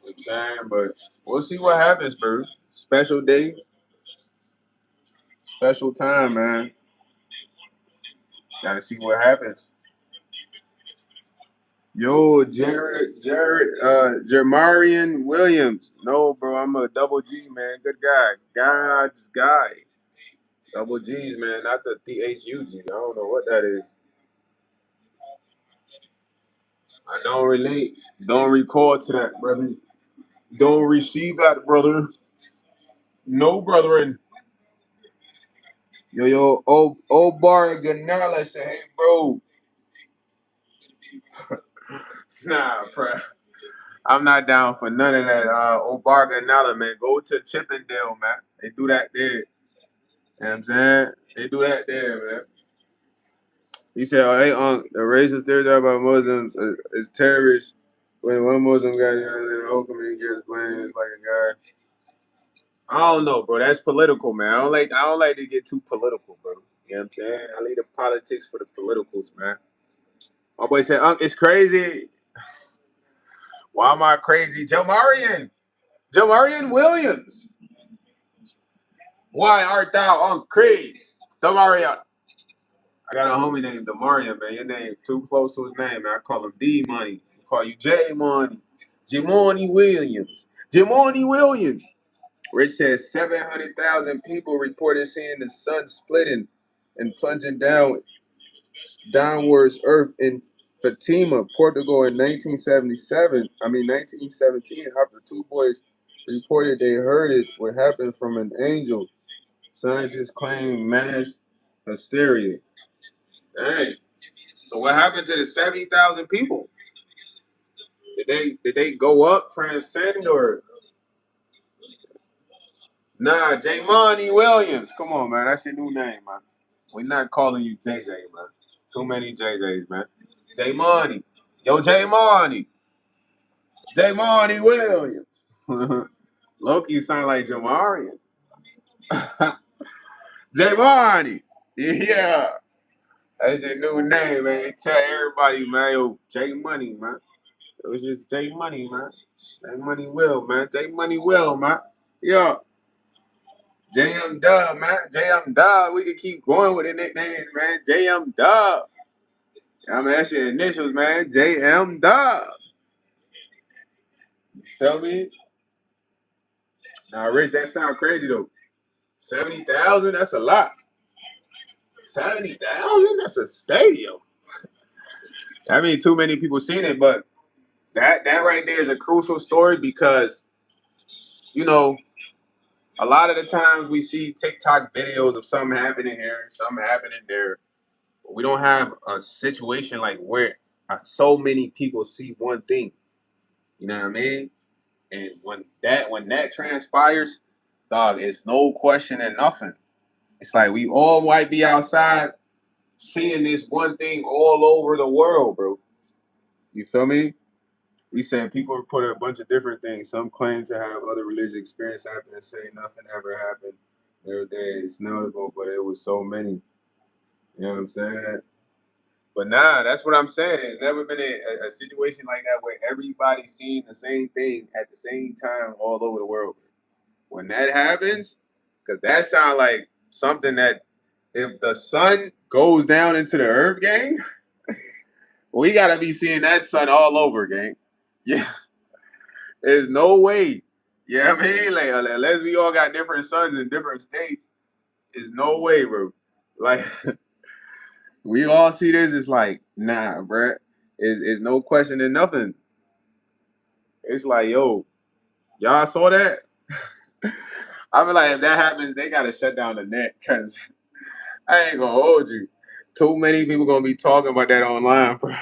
You know what I'm saying? But we'll see what happens, bro. Special day, special time, man. Gotta see what happens. Yo, Jermarian Williams. No, bro, I'm a double G, man. Good guy. God's guy. Double G's, man, not the THUG. I don't know what that is. I don't relate. Don't recall to that, brother. Don't receive that, brother. No, brethren. Old Bar Ganala said, hey, bro. Nah, bro. I'm not down for none of that. Obar Ganala, man. Go to Chippendale, man. They do that there. You know what I'm saying? They do that there, man. He said, oh, hey, the racist stereotype about Muslims is terrorists. When one Muslim got in the whole community gets blamed, it's like a guy. I don't know, bro. That's political, man. I don't like to get too political, bro. You know what I'm saying? I leave the politics for the politicals, man. My boy said, it's crazy. Why am I crazy? Jamarian Williams. Why art thou on craze? Damarian. I got a homie named Damarian, man. Your name too close to his name, man. I call him D Money. I call you J Money. Jamoni Williams. Jamoni Williams. Rich says 700,000 people reported seeing the sun splitting and plunging downwards earth in Fatima, Portugal in 1917, after two boys reported they heard it would happen from an angel. Scientists claim mass hysteria. Dang. So what happened to the 70,000 people? Did they go up, transcend, or nah? J Money Williams. Come on, man. That's your new name, man. We're not calling you JJ, man. Too many JJs, man. J Money. Yo, J Money. J Money Williams. Loki sound like Jamarian. J Money. Yeah. That's your new name, man. Tell everybody, man. Yo, J Money, man. It was just J Money, man. J Money Will, man. J Money Will, man. Yo. JM Dub, man. JM Dub. We can keep going with the nicknames, man. JM Dub. I mean, that's your initials, man. JM Dub. You feel me? Now, Rich, that sound crazy, though. 70,000? That's a lot. 70,000? That's a stadium. I mean, too many people seen it, but that right there is a crucial story because, you know, a lot of the times we see TikTok videos of something happening here, something happening there. But we don't have a situation like where so many people see one thing. You know what I mean? And when that transpires, dog, it's no question and nothing. It's like we all might be outside seeing this one thing all over the world, bro. You feel me? We said people report a bunch of different things. Some claim to have other religious experience happen and say nothing ever happened. Every day it's notable, but it was so many. You know what I'm saying? But nah, that's what I'm saying. There's never been a situation like that where everybody's seeing the same thing at the same time all over the world. When that happens, because that sounds like something that if the sun goes down into the earth, gang, we gotta be seeing that sun all over, gang. Yeah, there's no way. Yeah, I mean, like unless we all got different suns in different states, there's no way, bro. Like we all see this, it's like, nah, bro. It's no question and nothing. It's like, yo, y'all saw that? I feel like if that happens, they gotta shut down the net because I ain't gonna hold you. Too many people gonna be talking about that online, bro.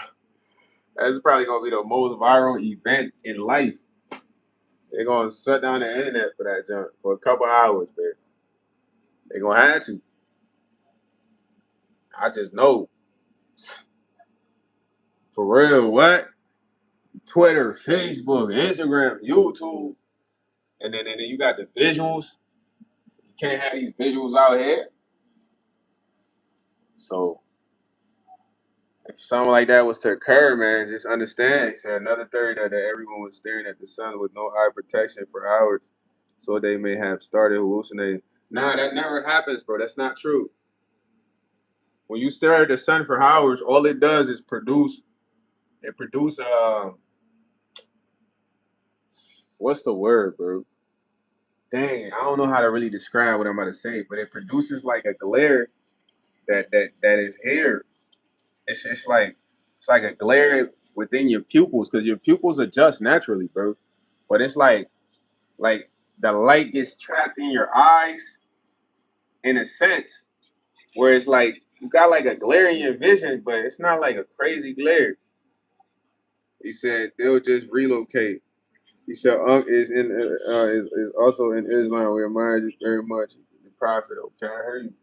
That's probably gonna be the most viral event in life. They're gonna shut down the internet for that junk for a couple hours, man. They're gonna have to. I just know. For real, what? Twitter, Facebook, Instagram, YouTube, and then you got the visuals. You can't have these visuals out here. So if something like that was to occur, man, just understand. He said another theory that everyone was staring at the sun with no eye protection for hours, so they may have started hallucinating. Nah, that never happens, bro. That's not true. When you stare at the sun for hours, all it does is produce. It produce what's the word, bro? Dang, I don't know how to really describe what I'm about to say, but it produces like a glare that is here. It's like a glare within your pupils because your pupils adjust naturally, bro. But it's like the light gets trapped in your eyes in a sense where it's like you got like a glare in your vision, but it's not like a crazy glare. He said they'll just relocate. He said is also in Islam. We admire you very much. The prophet, okay, I heard you.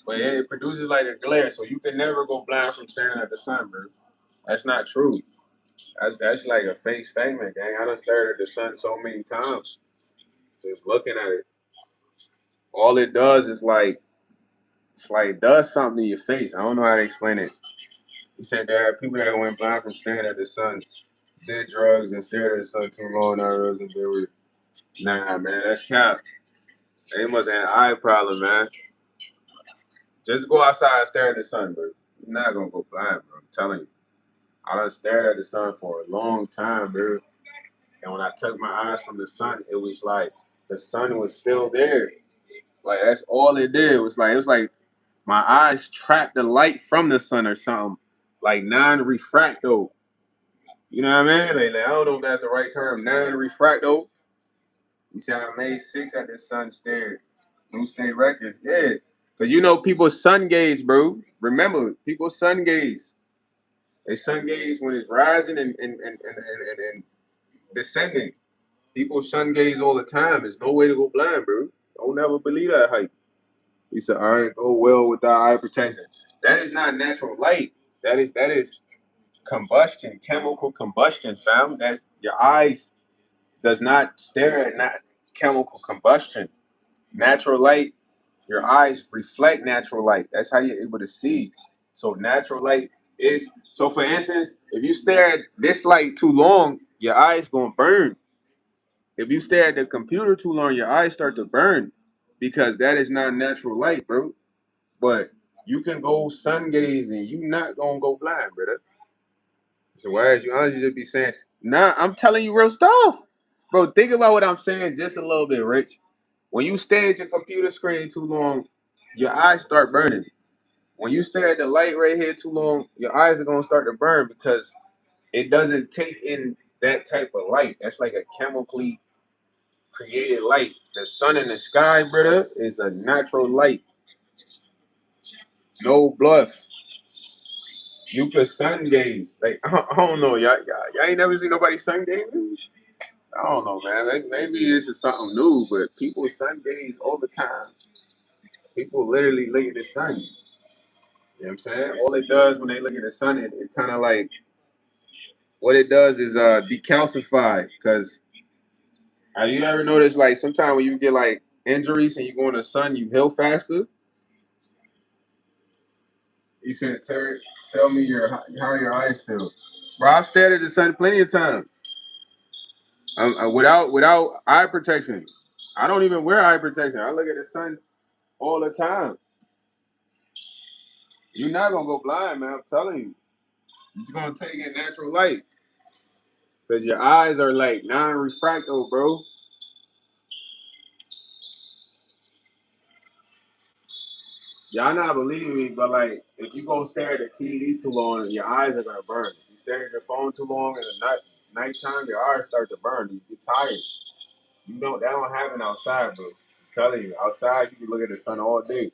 But it produces like a glare, so you can never go blind from staring at the sun, bro. That's not true. That's like a fake statement, gang. I done stared at the sun so many times. Just looking at it. All it does is like it's like does something to your face. I don't know how to explain it. He said there are people that went blind from staring at the sun. did drugs and stared at the sun too long, I realized that they were, nah, man, that's cap. They must have an eye problem, man. Just go outside and stare at the sun, bro. You're not gonna go blind, bro. I'm telling you. I done stared at the sun for a long time, bro. And when I took my eyes from the sun, it was like the sun was still there. Like that's all it did. It was like my eyes trapped the light from the sun or something. Like non-refracto. You know what I mean? Like, I don't know if that's the right term. Non-refracto. You see, I made 6 at the sun stared. New state records. Yeah. Cause you know people sun gaze, bro. Remember, people sun gaze. They sun gaze when it's rising and descending. People sun gaze all the time. There's no way to go blind, bro. Don't never believe that hype. He said, all right, go well without eye protection. That is not natural light. That is combustion, chemical combustion, fam. That your eyes does not stare at not chemical combustion. Natural light, your eyes reflect natural light. That's how you're able to see. So natural light is so for instance, if you stare at this light too long, your eyes gonna burn. If you stare at the computer too long, your eyes start to burn because that is not natural light, bro. But you can go sun gazing, you not gonna go blind, brother. So whereas you honestly just be saying, nah, I'm telling you real stuff. Bro, think about what I'm saying just a little bit, Rich. When you stare at your computer screen too long, your eyes start burning. When you stare at the light right here too long, your eyes are gonna start to burn because it doesn't take in that type of light. That's like a chemically created light. The sun in the sky, brother, is a natural light. No bluff. You could sun gaze. Like I don't know, y'all ain't never seen nobody sun gaze. I don't know, man. Maybe this is something new, but people sun gaze all the time. People literally look at the sun. You know what I'm saying? All it does when they look at the sun, it kind of like what it does is decalcify. Cause have you ever noticed like sometimes when you get like injuries and you go in the sun, you heal faster? He said, Terry, tell me how your eyes feel. Bro, I've stared at the sun plenty of times. Without eye protection. I don't even wear eye protection. I look at the sun all the time. You're not gonna go blind, man. I'm telling you. You're just gonna take in natural light. Because your eyes are like non-refractable, bro. Y'all not believing me, but like if you go stare at the TV too long, your eyes are gonna burn. If you stare at your phone too long in the nighttime, your eyes start to burn. You get tired. You don't that don't happen outside, bro. I'm telling you, outside you can look at the sun all day.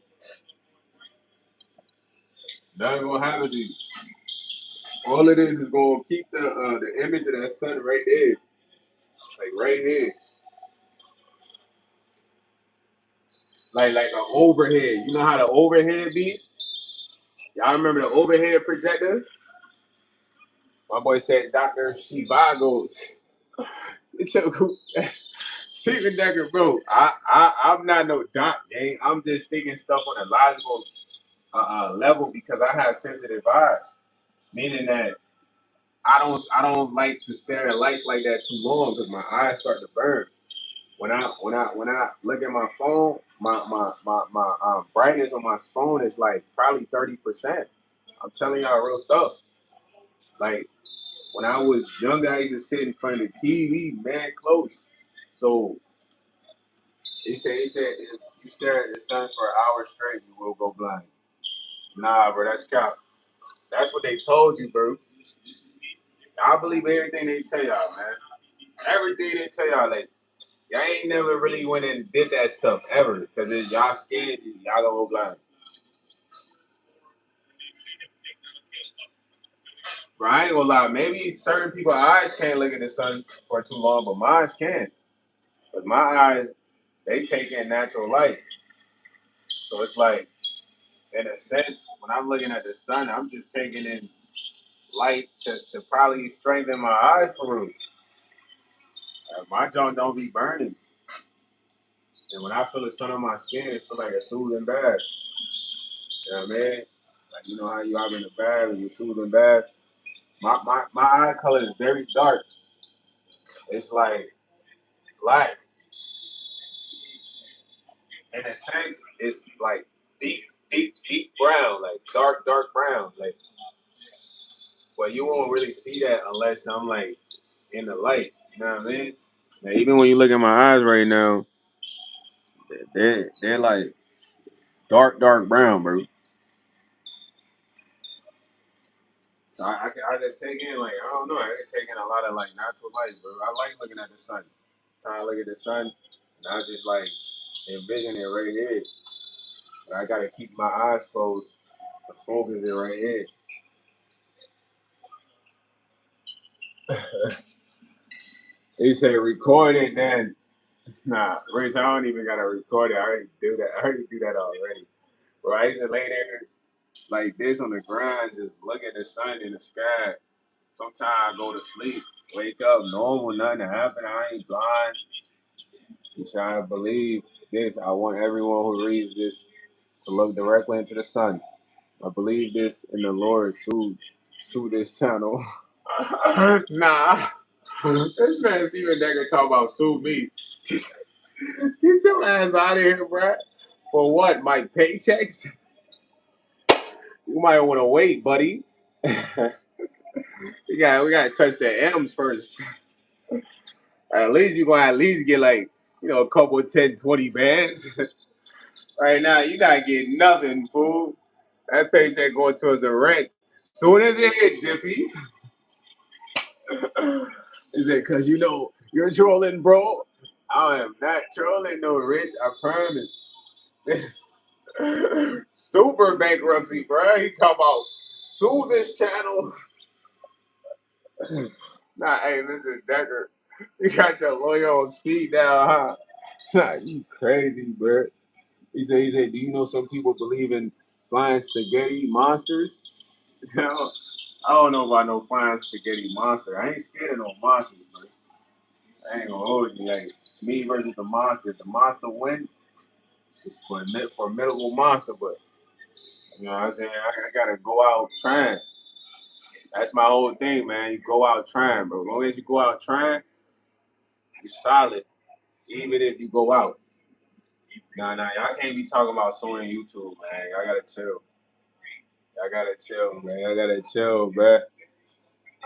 Nothing gonna happen to you. All it is gonna keep the image of that sun right there, like right here, like an overhead. You know how the overhead be? Y'all remember the overhead projector? My boy said Dr. Shivagos. It's so cool. Stephen Decker, bro. I'm not no doc, gang. I'm just thinking stuff on a logical level because I have sensitive eyes, meaning that I don't like to stare at lights like that too long because my eyes start to burn. When I look at my phone, my brightness on my phone is like probably 30%. I'm telling y'all real stuff. Like when I was younger, I used to sit in front of the TV, man, close. So he said if you stare at the sun for an hour straight, you will go blind. Nah, bro, that's cap. That's what they told you, bro. I believe everything they tell y'all, man. Everything they tell y'all, like y'all ain't never really went and did that stuff ever because y'all scared, y'all gonna go blind. Bro, I ain't gonna lie. Maybe certain people's eyes can't look at the sun for too long, but mine can. But my eyes, they take in natural light. So it's like, in a sense, when I'm looking at the sun, I'm just taking in light to probably strengthen my eyes for real. My jaw don't be burning. And when I feel the sun on my skin, it feel like a soothing bath. You know what I mean? Like you know how you out in the bath and you soothing bath. My eye color is very dark. It's like black. In a sense, it's like deep brown, like dark brown. Like, well, you won't really see that unless I'm like in the light. You know what I mean? Now, even when you look at my eyes right now, they're like dark brown, bro. So I can take in like I don't know. I can take in a lot of like natural light, bro. I like looking at the sun. Trying to look at the sun, and I just like envision it right here. But I gotta keep my eyes closed to focus it right here. He said record it then. Nah, Rich, I don't even gotta record it. I already do that. I already do that already. Bro, I used to lay there like this on the ground, just look at the sun in the sky. Sometimes I go to sleep, wake up, normal, nothing happened. I ain't blind. You try to believe this. I want everyone who reads this to look directly into the sun. I believe this in the Lord. Sue this channel. Nah. This man Steven Decker talk about sue me. Get your ass out of here, bruh. For what? My paychecks? You might want to wait, buddy. We gotta touch the M's first. At least you gonna at least get like, a couple of 10, 20 bands. Right now, you not getting nothing, fool. That paycheck going towards the rent. Soon as it hit, Jiffy. Is it because you're trolling, bro? I am not trolling, no, Rich. I promise. Super bankruptcy, bro. He talk about sue this channel. Nah, hey, Mr. Decker, you got your lawyer on speed now, huh? Nah, you crazy, bro. He said, do you know some people believe in flying spaghetti monsters? I don't know about no flying spaghetti monster. I ain't scared of no monsters, bro. I ain't gonna hold you. Like, it's me versus the monster. The monster win. It's just for a formidable monster, but you know what I'm saying? I gotta go out trying. That's my whole thing, man. You go out trying, bro. As long as you go out trying, you're solid. Even if you go out. Nah, y'all can't be talking about suing YouTube, man. Y'all gotta chill. Y'all gotta chill, man. Y'all gotta chill, bruh.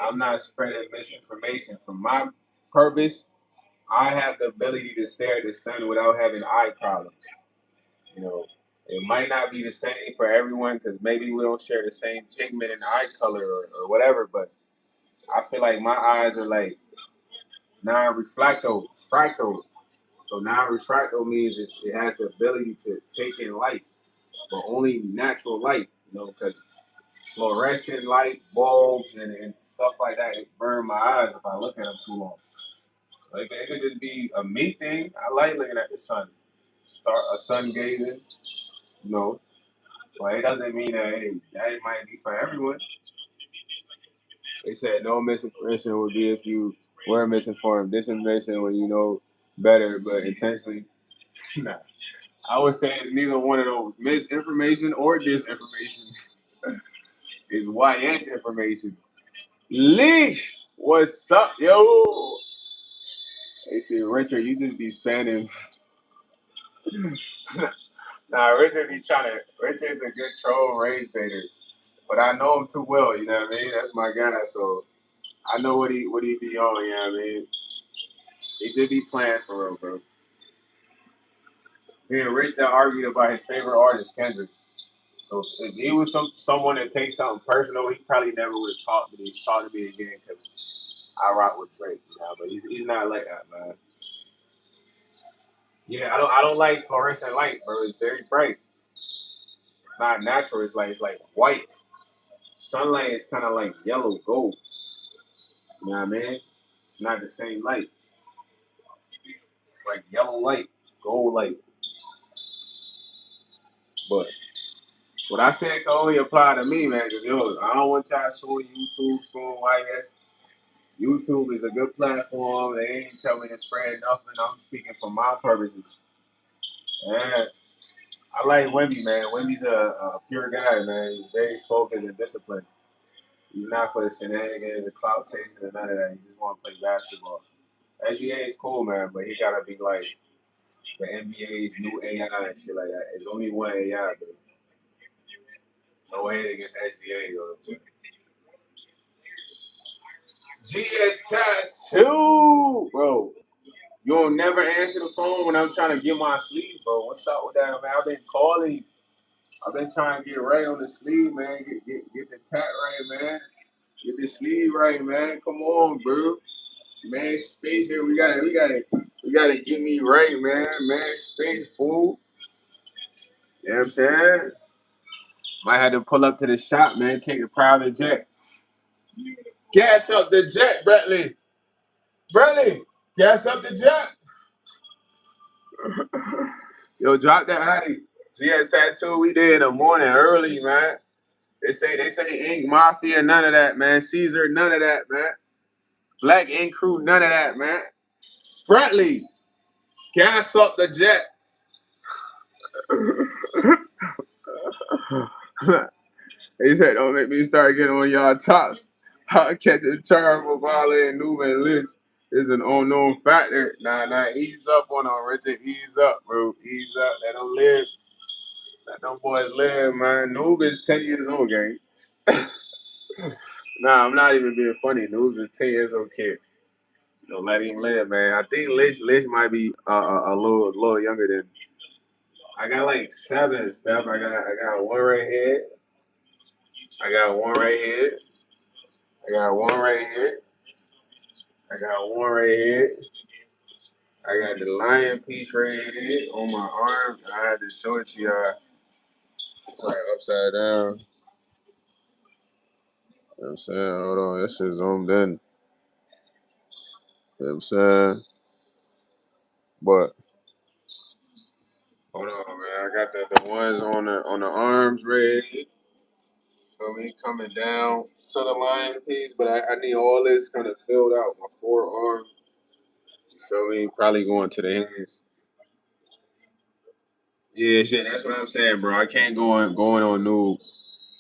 I'm not spreading misinformation. For my purpose, I have the ability to stare at the sun without having eye problems. You know, it might not be the same for everyone because maybe we don't share the same pigment and eye color or whatever, but I feel like my eyes are like non-refracto, fractal. So non-refractal means it has the ability to take in light, but only natural light, because fluorescent light, bulbs, and stuff like that, it burn my eyes if I look at them too long. So it could just be a me thing. I like looking at the sun. Start a sun gazing, you know, but it doesn't mean that, hey, that might be for everyone. They said no misinformation would be if you were misinformed. Disinformation when you know better, but intentionally. Nah. I would say it's neither one of those. Misinformation or disinformation is YS information. Leash, what's up, yo? They say, Richard, you just be spamming. Nah, Richard's a good troll rage baiter. But I know him too well, you know what I mean? That's my guy, so I know what he be on, you know what I mean? He just be playing for real, bro. Me and Rich that argued about his favorite artist, Kendrick. So if he was someone that takes something personal, he probably never would have talked to me again because I rock with Drake, But he's not like that, man. Yeah, I don't like fluorescent lights, bro. It's very bright. It's not natural. It's like white. Sunlight is kind of like yellow gold. You know what I mean? It's not the same light. It's like yellow light, gold light. But what I said can only apply to me, man. Because I don't want y'all suing YouTube, suing YS. YouTube is a good platform. They ain't tell me to spread nothing. I'm speaking for my purposes. And I like Wemby, man. Wemby's a pure guy, man. He's very focused and disciplined. He's not for the shenanigans, the clout chasing, and none of that. He just want to play basketball. SGA is cool, man, but he gotta be like the NBA's new AI and shit like that. It's only one AI, but no hate against SGA, though. GS Tattoo, bro. You don't never answer the phone when I'm trying to get my sleeve, bro. What's up with that, man? I've been calling. I've been trying to get right on the sleeve, man. Get the tat right, man. Get the sleeve right, man. Come on, bro. Man, space here. We gotta get me right, man. Man, space, fool. You know what I'm saying? Might have to pull up to the shop, man. Take a private jet. Gas up the jet, Bradley. Bradley, gas up the jet. Yo, drop that hottie. GS Tattoo, we did in the morning early, man. They say Ink Mafia, none of that, man. Caesar, none of that, man. Black Ink Crew, none of that, man. Bradley, gas up the jet. He said, don't make me start getting on y'all tops. I'll catch a charm for Vale and Nuba and Lynch is an unknown factor. Nah, ease up on them, Richard. Ease up, bro. Ease up. Let them live. Let them boys live, man. Noob is 10 years old, gang. Nah, I'm not even being funny. Noob's a 10 years old kid. Don't let him live, man. I think Lish might be a little younger than. I got like 7 stuff. I got one right here. I got one right here. I got one right here. I got one right here. I got the lion piece right here on my arm. I had to show it to y'all. It's like upside down. You know what I'm saying? Hold on, that shit zoomed in. You know what I'm saying? But hold on, man. I got the ones on the arms right here. So me coming down to the lion piece, but I need all this kind of filled out. My forearm. You feel me? Probably going to the hands. Yeah, shit. That's what I'm saying, bro. I can't going on noob.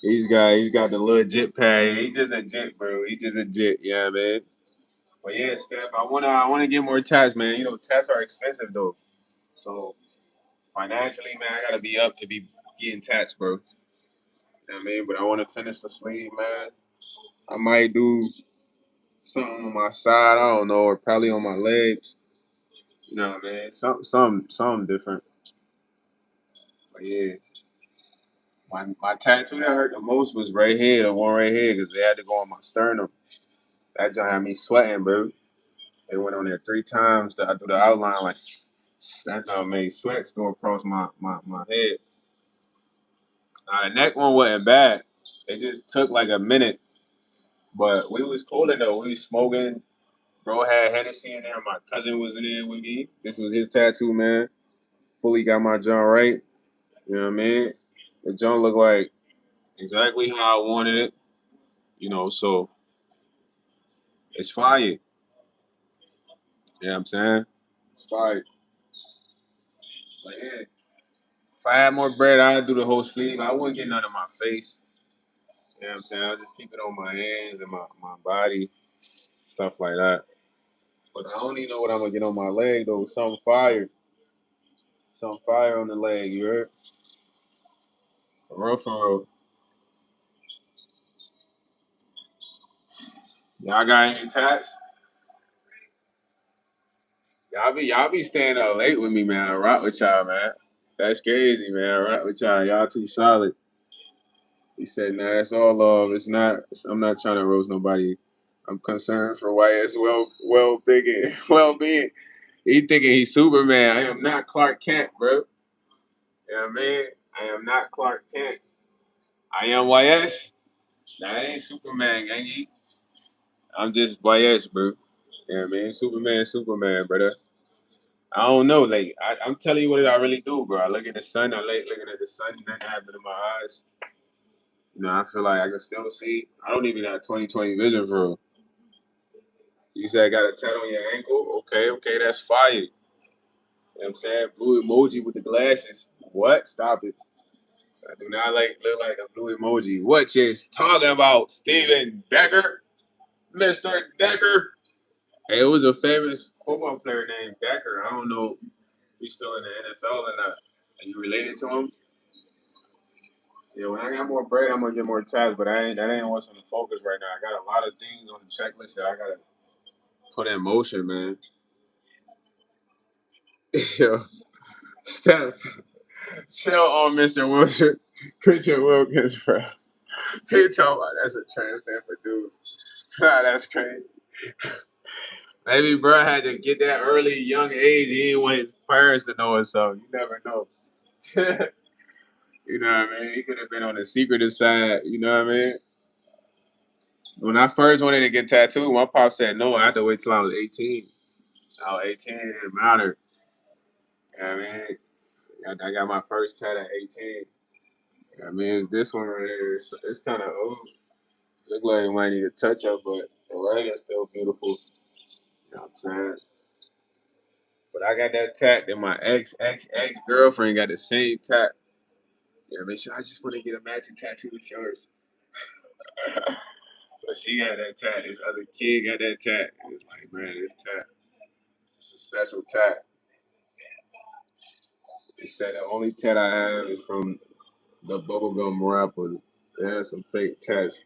He's got the little jit pad. He's just a jit, bro. He's just a jit. Yeah, man. But yeah, Steph, I wanna get more tats, man. You know, tats are expensive though. So financially, man, I gotta be up to be getting tats, bro. You know what I mean? But I wanna finish the sleeve, man. I might do something on my side, I don't know, or probably on my legs. You know what I mean? Something different. But yeah. My tattoo that hurt the most was right here, the one right here, because they had to go on my sternum. That joint had me sweating, bro. They went on there 3 times to do the outline, like that joint made sweats go across my head. Now the neck one wasn't bad. It just took like a minute, but we was cooling though. We was smoking. Bro had Hennessy in there. My cousin was in there with me. This was his tattoo, man. Fully got my joint right. You know what I mean? The joint looked like exactly how I wanted it. You know, so it's fire. You know what I'm saying? It's fire. But yeah, if I had more bread, I'd do the whole sleeve. I wouldn't get none of my face. You know what I'm saying? I'll just keep it on my hands and my body, stuff like that. But I don't even know what I'm gonna get on my leg though. Something fire. Something fire on the leg, you heard? For real, for real. Y'all got any tats? Y'all be staying up late with me, man. I rock with y'all, man. That's crazy, man. I rock with y'all. Y'all too solid. He said, nah, it's all love. It's not I'm not trying to roast nobody. I'm concerned for YS well thinking, well being. He thinking he's Superman. I am not Clark Kent, bro. You know what I mean? I am not Clark Kent. I am YS. That ain't Superman, gangy. I'm just YS, bro. You know what I mean? Superman, brother. I don't know. Like, I'm telling you what I really do, bro. I look at the sun. I like looking at the sun. Nothing happened in my eyes. You know, I feel like I can still see. I don't even have 20/20 vision for real. You said I got a tat on your ankle? Okay, that's fire. You know what I'm saying? Blue emoji with the glasses. What? Stop it. I do not look like a blue emoji. What you talking about, Steven Decker? Mr. Decker? Hey, it was a famous football player named Decker. I don't know if he's still in the NFL or not. Are you related to him? Yeah, when I got more bread, I'm gonna get more tabs, but that ain't what's on the focus right now. I got a lot of things on the checklist that I gotta put in motion, man. Yo, Steph, chill on Mr. Wilson, Christian Wilkins, bro. He talking about that's a trans name for dudes. Nah, that's crazy. Maybe bro had to get that early, young age. He didn't want his parents to know or something. You never know. You know what I mean? He could have been on the secretive side. You know what I mean? When I first wanted to get tattooed, my pop said no. I had to wait till I was 18. I was 18, it didn't matter. You know what I mean? I got my first tat at 18. I mean, this one right here, it's kind of old. Look like it might need a touch up, but the writing's still beautiful. You know what I'm saying? But I got that tat, and my ex girlfriend got the same tat. Yeah, make sure I just want to get a matching tattoo with yours. So she got that tat. This other kid got that tat. And it's like, man, this tat, it's a special tat. They said the only tat I have is from the bubblegum rappers. They have some fake tats.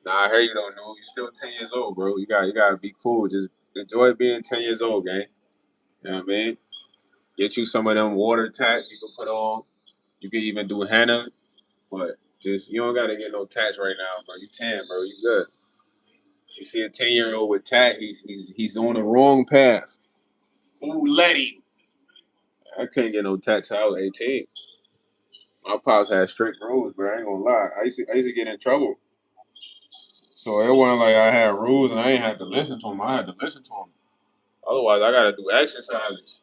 Nah, I hear you don't know. You're still 10 years old, bro. You gotta be cool. Just enjoy being 10 years old, gang. You know what I mean? Get you some of them water tats you can put on. You can even do henna, but just you don't gotta get no tats right now, bro. You 10, bro. You good. You see a 10-year-old with tat, he's on the wrong path. Who let him? I couldn't get no tat till I was 18. My pops had strict rules, bro. I ain't gonna lie. I used to get in trouble. So it wasn't like I had rules and I ain't had to listen to them. I had to listen to them. Otherwise, I gotta do exercises.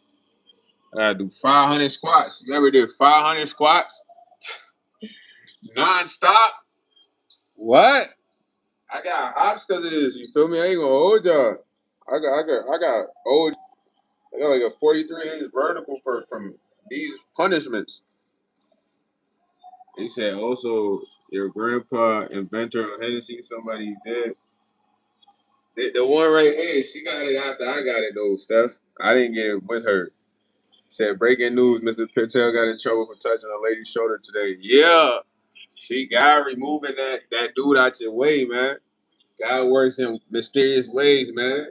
I gotta do 500 squats. You ever did 500 squats non-stop? What? I got hops because of this. You feel me? I ain't gonna hold y'all. I got old. I got like a 43-inch vertical from these punishments. He said also your grandpa inventor of Hennessy, somebody dead. The one right here, she got it after I got it though, Steph. I didn't get it with her. Said breaking news: Mr. Patel got in trouble for touching a lady's shoulder today. Yeah, see, God removing that dude out your way, man. God works in mysterious ways, man.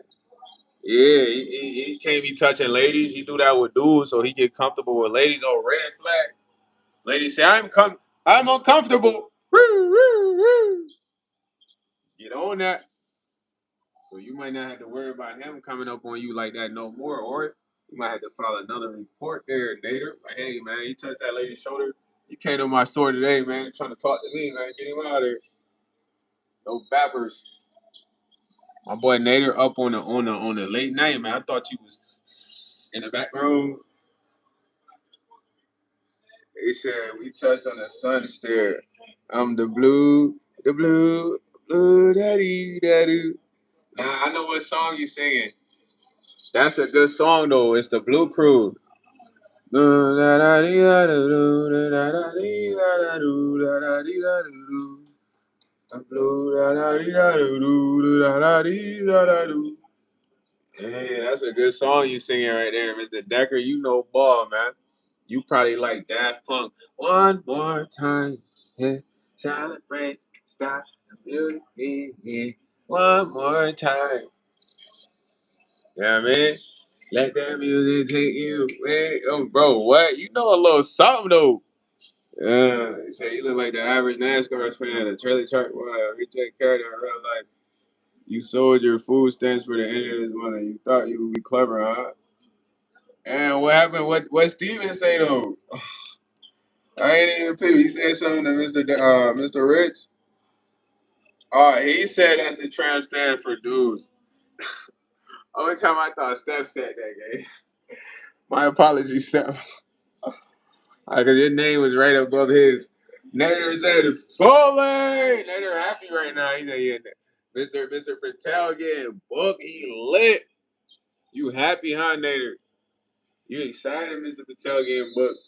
Yeah, he can't be touching ladies. He do that with dudes, so he get comfortable with ladies. Oh, red flag. Ladies say, I'm uncomfortable. Woo, woo, woo. Get on that. So you might not have to worry about him coming up on you like that no more, or you might have to file another report there, Nader. Like, hey man, you touched that lady's shoulder. You came to my store today, man, trying to talk to me, man. Get him out of there. No bappers. My boy Nader up on the late night, man. I thought you was in the back room. He said we touched on the sun stair. I'm the blue daddy daddy. Nah, I know what song you singing. That's a good song though. It's the Blue Crew. Yeah, that's a good song you singing right there, Mr. Decker. You know ball, man. You probably like Daft Punk. One more time, yeah, celebrate, stop the music, yeah. One more time. You know what I mean? Let that music take you away. Oh, bro, what? You know a little something, though. Yeah, they say you look like the average NASCAR fan at a trailer park. Wow, we take care of that real life. You sold your food stamps for the end of this month. And you thought you would be clever, huh? And what happened? What Steven say though? I ain't even peep. He said something to Mr. Rich. He said that's the tramp stand for dudes. Only time I thought Steph said that, game. My apologies, Steph. Because your name was right above his. Nader said, Foley! Nader happy right now. He said, yeah, Mr. Patel getting booked. He lit. You happy, huh, Nader? You excited, Mr. Patel getting booked?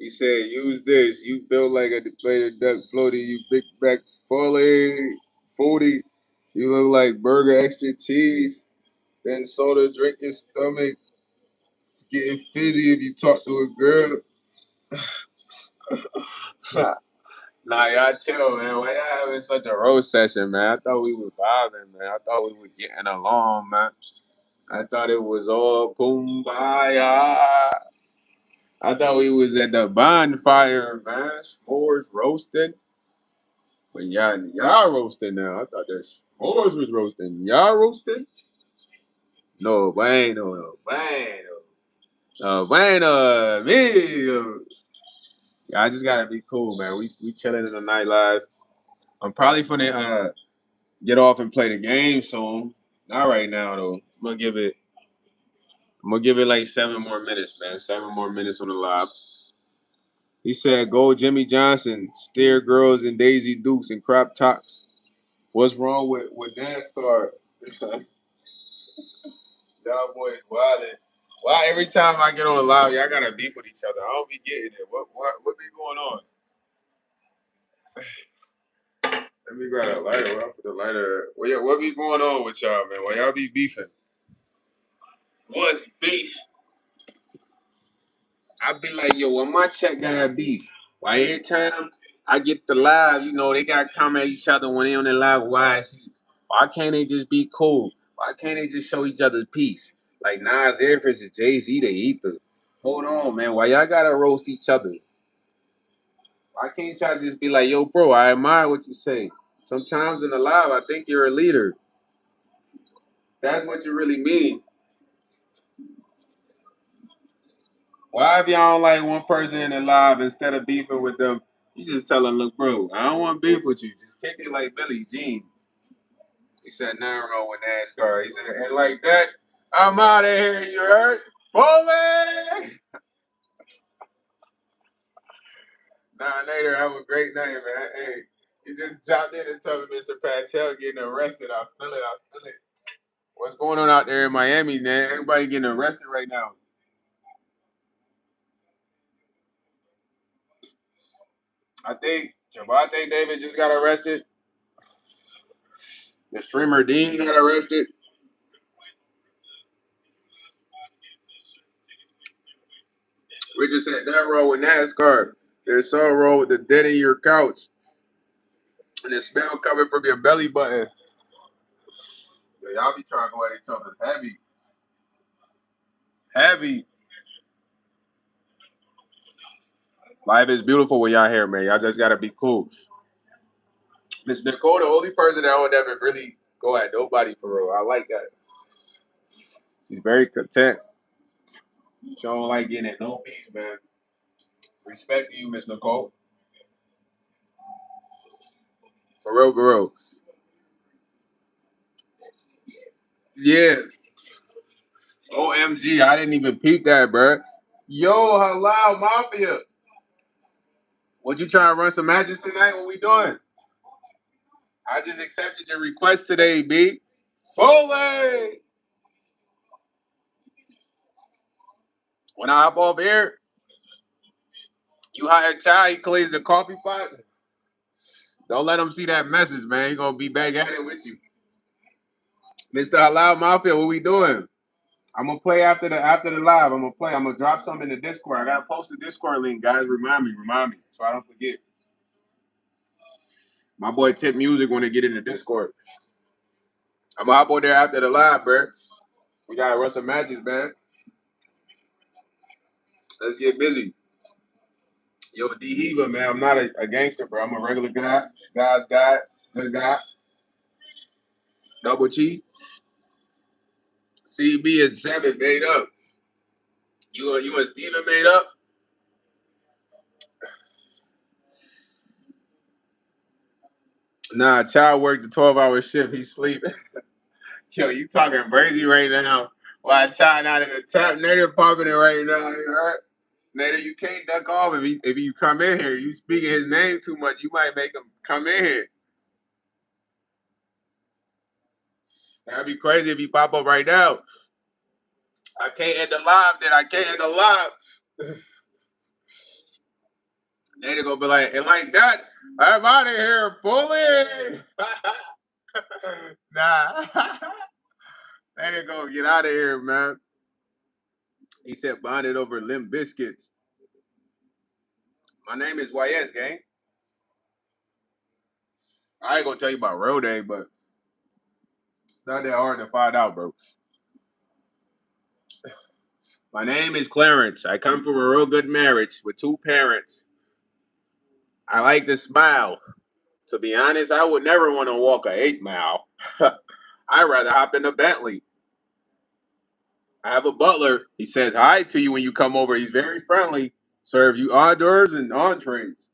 He said, use this. You built like a deflated duck floaty. You big back fully 40. You look like burger extra cheese. Then soda drink your stomach. Getting fizzy if you talk to a girl. Nah, y'all chill, man. Why y'all having such a roast session, man? I thought we were vibing, man. I thought we were getting along, man. I thought it was all kumbaya. I thought we was at the bonfire, man. S'mores roasting. But y'all roasting now. I thought that s'mores was roasting. Y'all roasting? No, bueno, no, bueno. Bueno, amigo. Yeah, I just gotta be cool, man. We chilling in the nightlife. I'm probably finna get off and play the game soon. Not right now though. I'm gonna give it like 7 more minutes, man. 7 more minutes on the live. He said, "Go Jimmy Johnson, steer girls in Daisy Dukes and crop tops." What's wrong with NASCAR? Y'all boys wildin'. Why every time I get on live, y'all gotta beef with each other? I don't be getting it. What be going on? Let me grab a lighter. I'll put the lighter. What be going on with y'all, man? Why y'all be beefing? What's beef? I be like, yo, when my check got beef, why every time I get the live, they got to come at each other when they on the live. Why can't they just be cool? Why can't they just show each other peace? Like Nas Air versus Jay-Z, they Ether. Hold on, man. Why y'all gotta roast each other? Why can't y'all just be like, yo, bro, I admire what you say. Sometimes in the live, I think you're a leader. That's what you really mean. Why if y'all don't like one person in the live, instead of beefing with them, you just tell them, look, bro, I don't want beef with you. Just kick it like Billie Jean. He said, nothing wrong with NASCAR. He said, and like that, I'm out of here. You heard? Fully! Nah, later, have a great night, man. Hey, he just dropped in and told me Mr. Patel getting arrested. I feel it. I feel it. What's going on out there in Miami, man? Everybody getting arrested right now. I think Javante David just got arrested. The streamer Dean got arrested. We just said that roll with NASCAR. There's so roll with the dead in your couch. And the smell coming from your belly button. Yeah, y'all be trying to go at each other heavy. Heavy. Life is beautiful when y'all here, man. Y'all just gotta be cool. Miss Nicole, the only person that would ever really go at nobody for real. I like that. She's very content. She don't like getting at no beef, man. Respect to you, Miss Nicole. For real, for real. Yeah. OMG, I didn't even peep that, bro. Yo, halal mafia. What you trying to run some matches tonight? What we doing? I just accepted your request today, B. Foley. When I hop off here, you hire Chai, he cleans the coffee pot. Don't let him see that message, man. He gonna be back at it with you. Mr. Halal Mafia, what we doing? I'm gonna play after the live. I'm gonna play. I'm gonna drop something in the Discord. I gotta post the Discord link, guys. Remind me, so I don't forget. My boy Tip Music when they get in the Discord. I'm gonna hop on there after the live, bro. We gotta run some matches, man. Let's get busy. Yo, D Heva, man. I'm not a gangster, bro. I'm a regular guy. Guy's guy. Good guy. Double cheese. CB and Seven made up. You and Steven made up? Nah, child worked the 12-hour shift. He's sleeping. Yo, you talking crazy right now. Why child not in the top? Native popping it right now. You heard? Native, you can't duck off if you come in here. You speaking his name too much. You might make him come in here. That'd be crazy if he pop up right now. I can't end the live. Then I can't end the live. Then they gonna be like, and like that, I'm out of here, fully. Nah. Then they go, get out of here, man. He said, bonded over limb biscuits. My name is YS, gang. I ain't gonna tell you about real name, but it's not that hard to find out, bro. My name is Clarence. I come from a real good marriage with 2 parents. I like to smile. To be honest, I would never want to walk a 8 mile. I'd rather hop in a Bentley. I have a butler. He says hi to you when you come over. He's very friendly. Serves you hors d'oeuvres and entrees.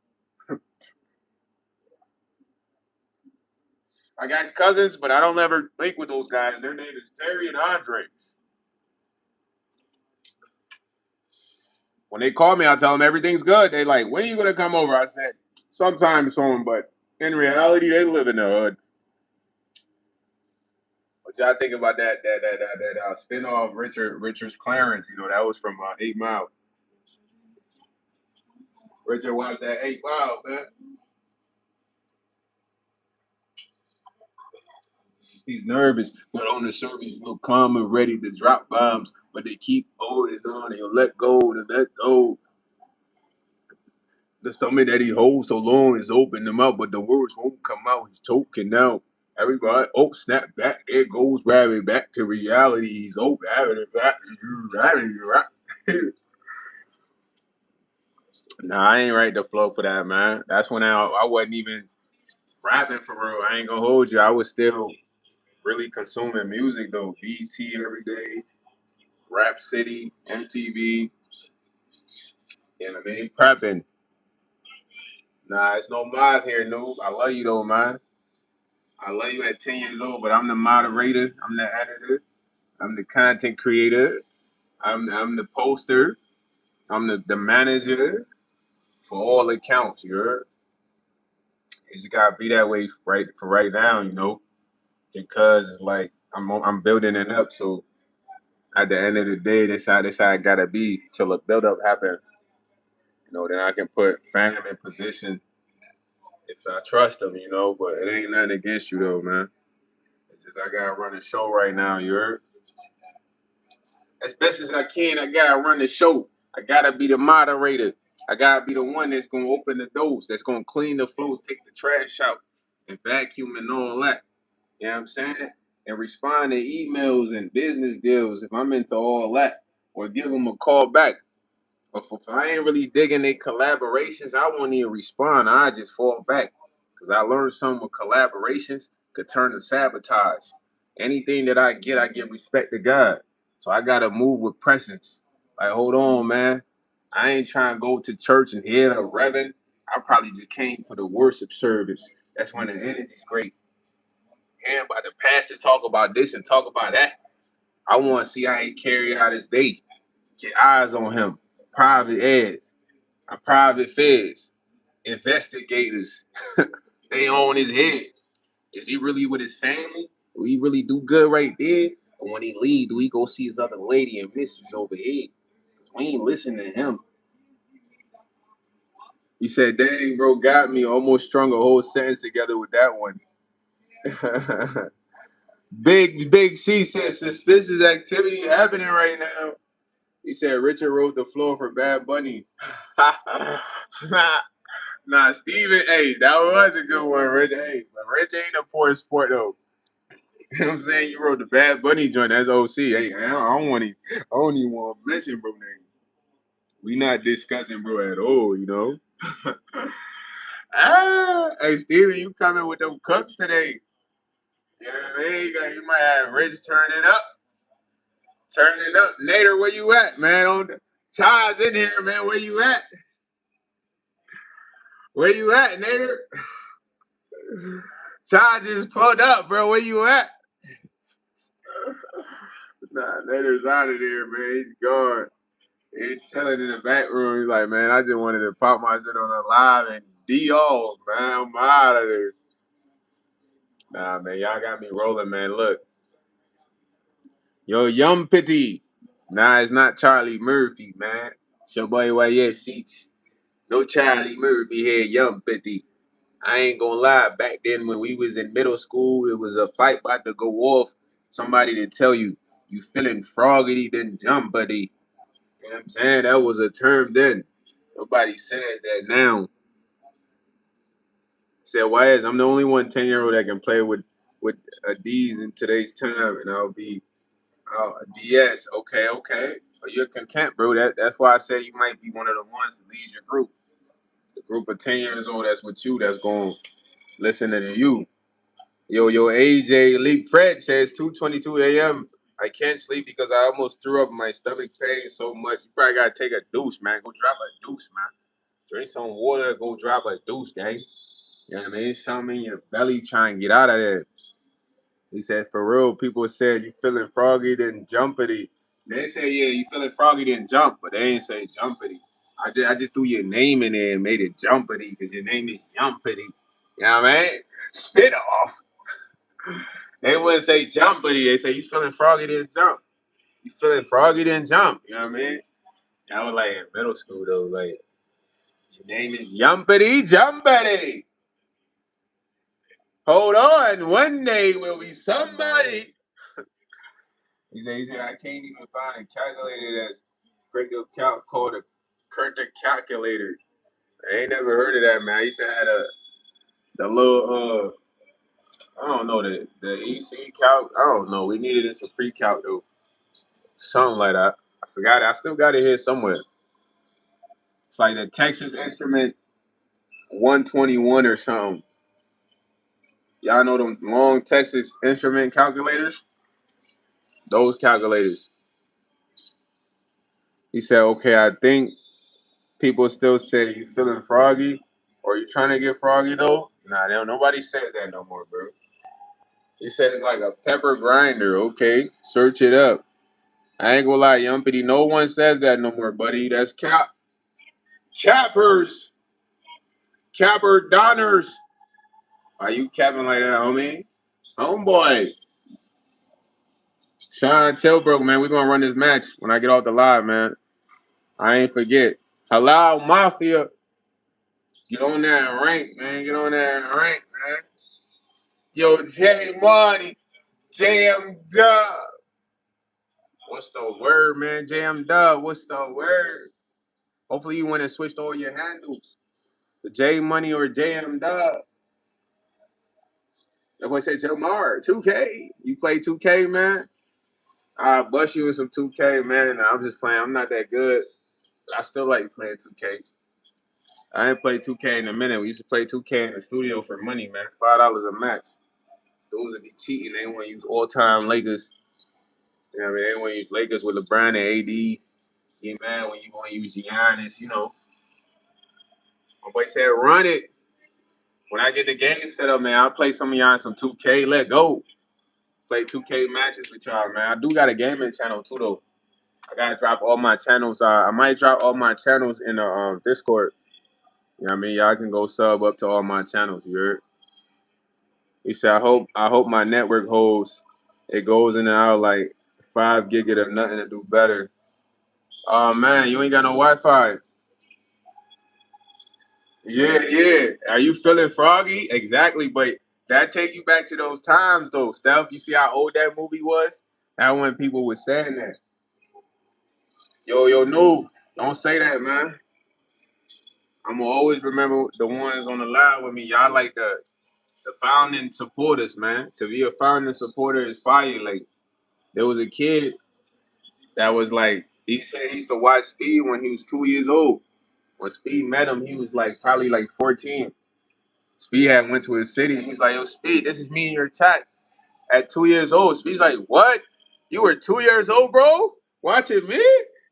I got cousins, but I don't ever link with those guys. Their name is Terry and Andre. When they call me, I tell them everything's good. They like, when are you gonna come over? I said, sometime soon, but in reality, they live in the hood. What y'all think about that spinoff Richard's Clarence? You know, that was from 8 Mile. Richard watched that 8 Mile, man. He's nervous, but on the surface, he's look calm and ready to drop bombs. But they keep holding on, and he'll let go and let go. The stomach that he holds so long is open them out, but the words won't come out. He's choking now. Everybody, oh, snap back. There goes Rabbit back to reality. He's oh, Nah, I ain't right the flow for that, man. That's when I wasn't even rapping for real. I ain't gonna hold you. I was still really consuming music though. BT every day, Rap City, MTV, you know what I mean? Prepping. Nah, it's no mods here, noob. I love you though, man. I love you at 10 years old, but I'm the moderator, I'm the editor, I'm the content creator, I'm the poster, I'm the manager for all accounts, you heard? It just gotta be that way right for right now, you know, because it's like I'm building it up. So at the end of the day, this how it gotta be till the build up happen. You know, then I can put fam in position if I trust them, you know. But it ain't nothing against you though, man. It's just I gotta run the show right now, you heard? As best as I can, I gotta run the show. I gotta be the moderator. I gotta be the one that's gonna open the doors, that's gonna clean the floors, take the trash out, and vacuum and all that. You know what I'm saying? And respond to emails and business deals if I'm into all that, or give them a call back. But if I ain't really digging their collaborations, I won't even respond. I just fall back because I learned something with collaborations could turn to sabotage. Anything that I give respect to God. So I gotta move with presence. Like, hold on, man. I ain't trying to go to church and hear the reverend. I probably just came for the worship service. That's when the energy's great. Hearing about the pastor talk about this and talk about that. I want to see how he carry out his day. Get eyes on him. Private ads, private feds, investigators. They on his head. Is he really with his family? Do he really do good right there? Or when he leave, do he go see his other lady and mistress over here? Because we ain't listening to him. He said, dang, bro, got me. Almost strung a whole sentence together with that one. Big C said suspicious activity happening right now. He said Richard wrote the floor for Bad Bunny. Nah, Steven, hey, that was a good one, Rich. Hey, but Rich ain't a poor sport though. You know what I'm saying? You wrote the Bad Bunny joint as OC. Hey, I don't even want to mention bro name. We not discussing bro at all, you know. Hey Steven, you coming with them cooks today? You know what I mean? You might have Rich turning up. Nader, where you at, man? Ty's in here, man. Where you at? Where you at, Nader? Ty just pulled up, bro. Where you at? Nah, Nader's out of there, man. He's gone. He's chilling in the back room. He's like, man, I just wanted to pop my shit on the live and D off, man. I'm out of there. Nah, man, y'all got me rolling, man. Look, yo, Yum Pity. Nah, it's not Charlie Murphy, man. It's your boy YsEats. No Charlie Murphy here, young 50. I ain't gonna lie, back then when we was in middle school, it was a fight about to go off. Somebody to tell you, you feeling froggy, then jump, buddy. You know what I'm saying? That was a term then. Nobody says that now. Said, why is I'm the only one 10-year-old that can play with a D's in today's time, and I'll be a DS. Okay, okay. But you're content, bro. That's why I said you might be one of the ones to lead your group. The group of 10 years old that's with you that's going to listen to you. Yo, AJ Leap Fred says 2:22 a.m. I can't sleep because I almost threw up. My stomach pain so much. You probably gotta take a deuce, man. Go drop a deuce, man. Drink some water. Go drop a deuce, gang. You know what I mean? Something in your belly trying to get out of there. He said, for real, people said you feeling froggy, then jumpity. They say, yeah, you feeling froggy, then jump, but they ain't say jumpity. I just threw your name in there and made it jumpity because your name is Yumpity. You know what I mean? Spit off. They wouldn't say jumpity. They say you feeling froggy, then jump. You feeling froggy, then jump. You know what I mean? That was like in middle school though. Like your name is Yumpity Jumpity. Hold on, one day will be somebody. He said, I can't even find a calculator that's called a Curta calculator. I ain't never heard of that, man. I used to have the little I don't know the EC calc. I don't know. We needed this for pre-calc though. Something like that. I forgot it. I still got it here somewhere. It's like the Texas Instrument 121 or something. Y'all know them long Texas Instrument calculators? Those calculators. He said, okay, I think people still say you feeling froggy or you trying to get froggy though. Nah, they don't, nobody says that no more, bro. He said it's like a pepper grinder. Okay, search it up. I ain't gonna lie, Yumpity. No one says that no more, buddy. That's cappers, capper donners. Are you capping like that, homie? Homeboy. Sean Tilbrook, man, we gonna run this match when I get off the live, man. I ain't forget. Halal Mafia. Get on there and rank, man. Get on there and rank, man. Yo, J Money, JM Dub. What's the word, man? JM Dub, what's the word? Hopefully you went and switched all your handles. The J Money or JM Dub. That boy said Jamar, 2K. You play 2K, man? I bust you with some 2K, man. I'm just playing. I'm not that good. But I still like playing 2K. I ain't played 2K in a minute. We used to play 2K in the studio for money, man. $5 a match. Those would be cheating. They want to use all-time Lakers. You know what I mean? They want to use Lakers with LeBron and AD. Get mad when you want to use Giannis, you know. My boy said, run it. When I get the game set up, man, I'll play some of y'all in some 2K. Let go. Play 2K matches with y'all, man. I do got a gaming channel, too, though. I got to drop all my channels. I might drop all my channels in the Discord. You know what I mean? Y'all can go sub up to all my channels, you heard? He said, I hope my network holds. It goes in and out like 5 gig of nothing to do better. Oh man, you ain't got no Wi-Fi. Yeah, yeah. Are you feeling froggy? Exactly, but that take you back to those times though, Steph. You see how old that movie was? That when people were saying that. Yo, no, don't say that, man. I'm gonna always remember the ones on the line with me. Y'all like the founding supporters, man. To be a founding supporter is fire. Like there was a kid that was like he said he used to watch Speed when he was 2 years old. When Speed met him, he was like probably like 14. Speed had went to his city. He was like, "Yo, Speed, this is me in your chat at 2 years old." Speed's like, "What? You were 2 years old, bro? Watching me?"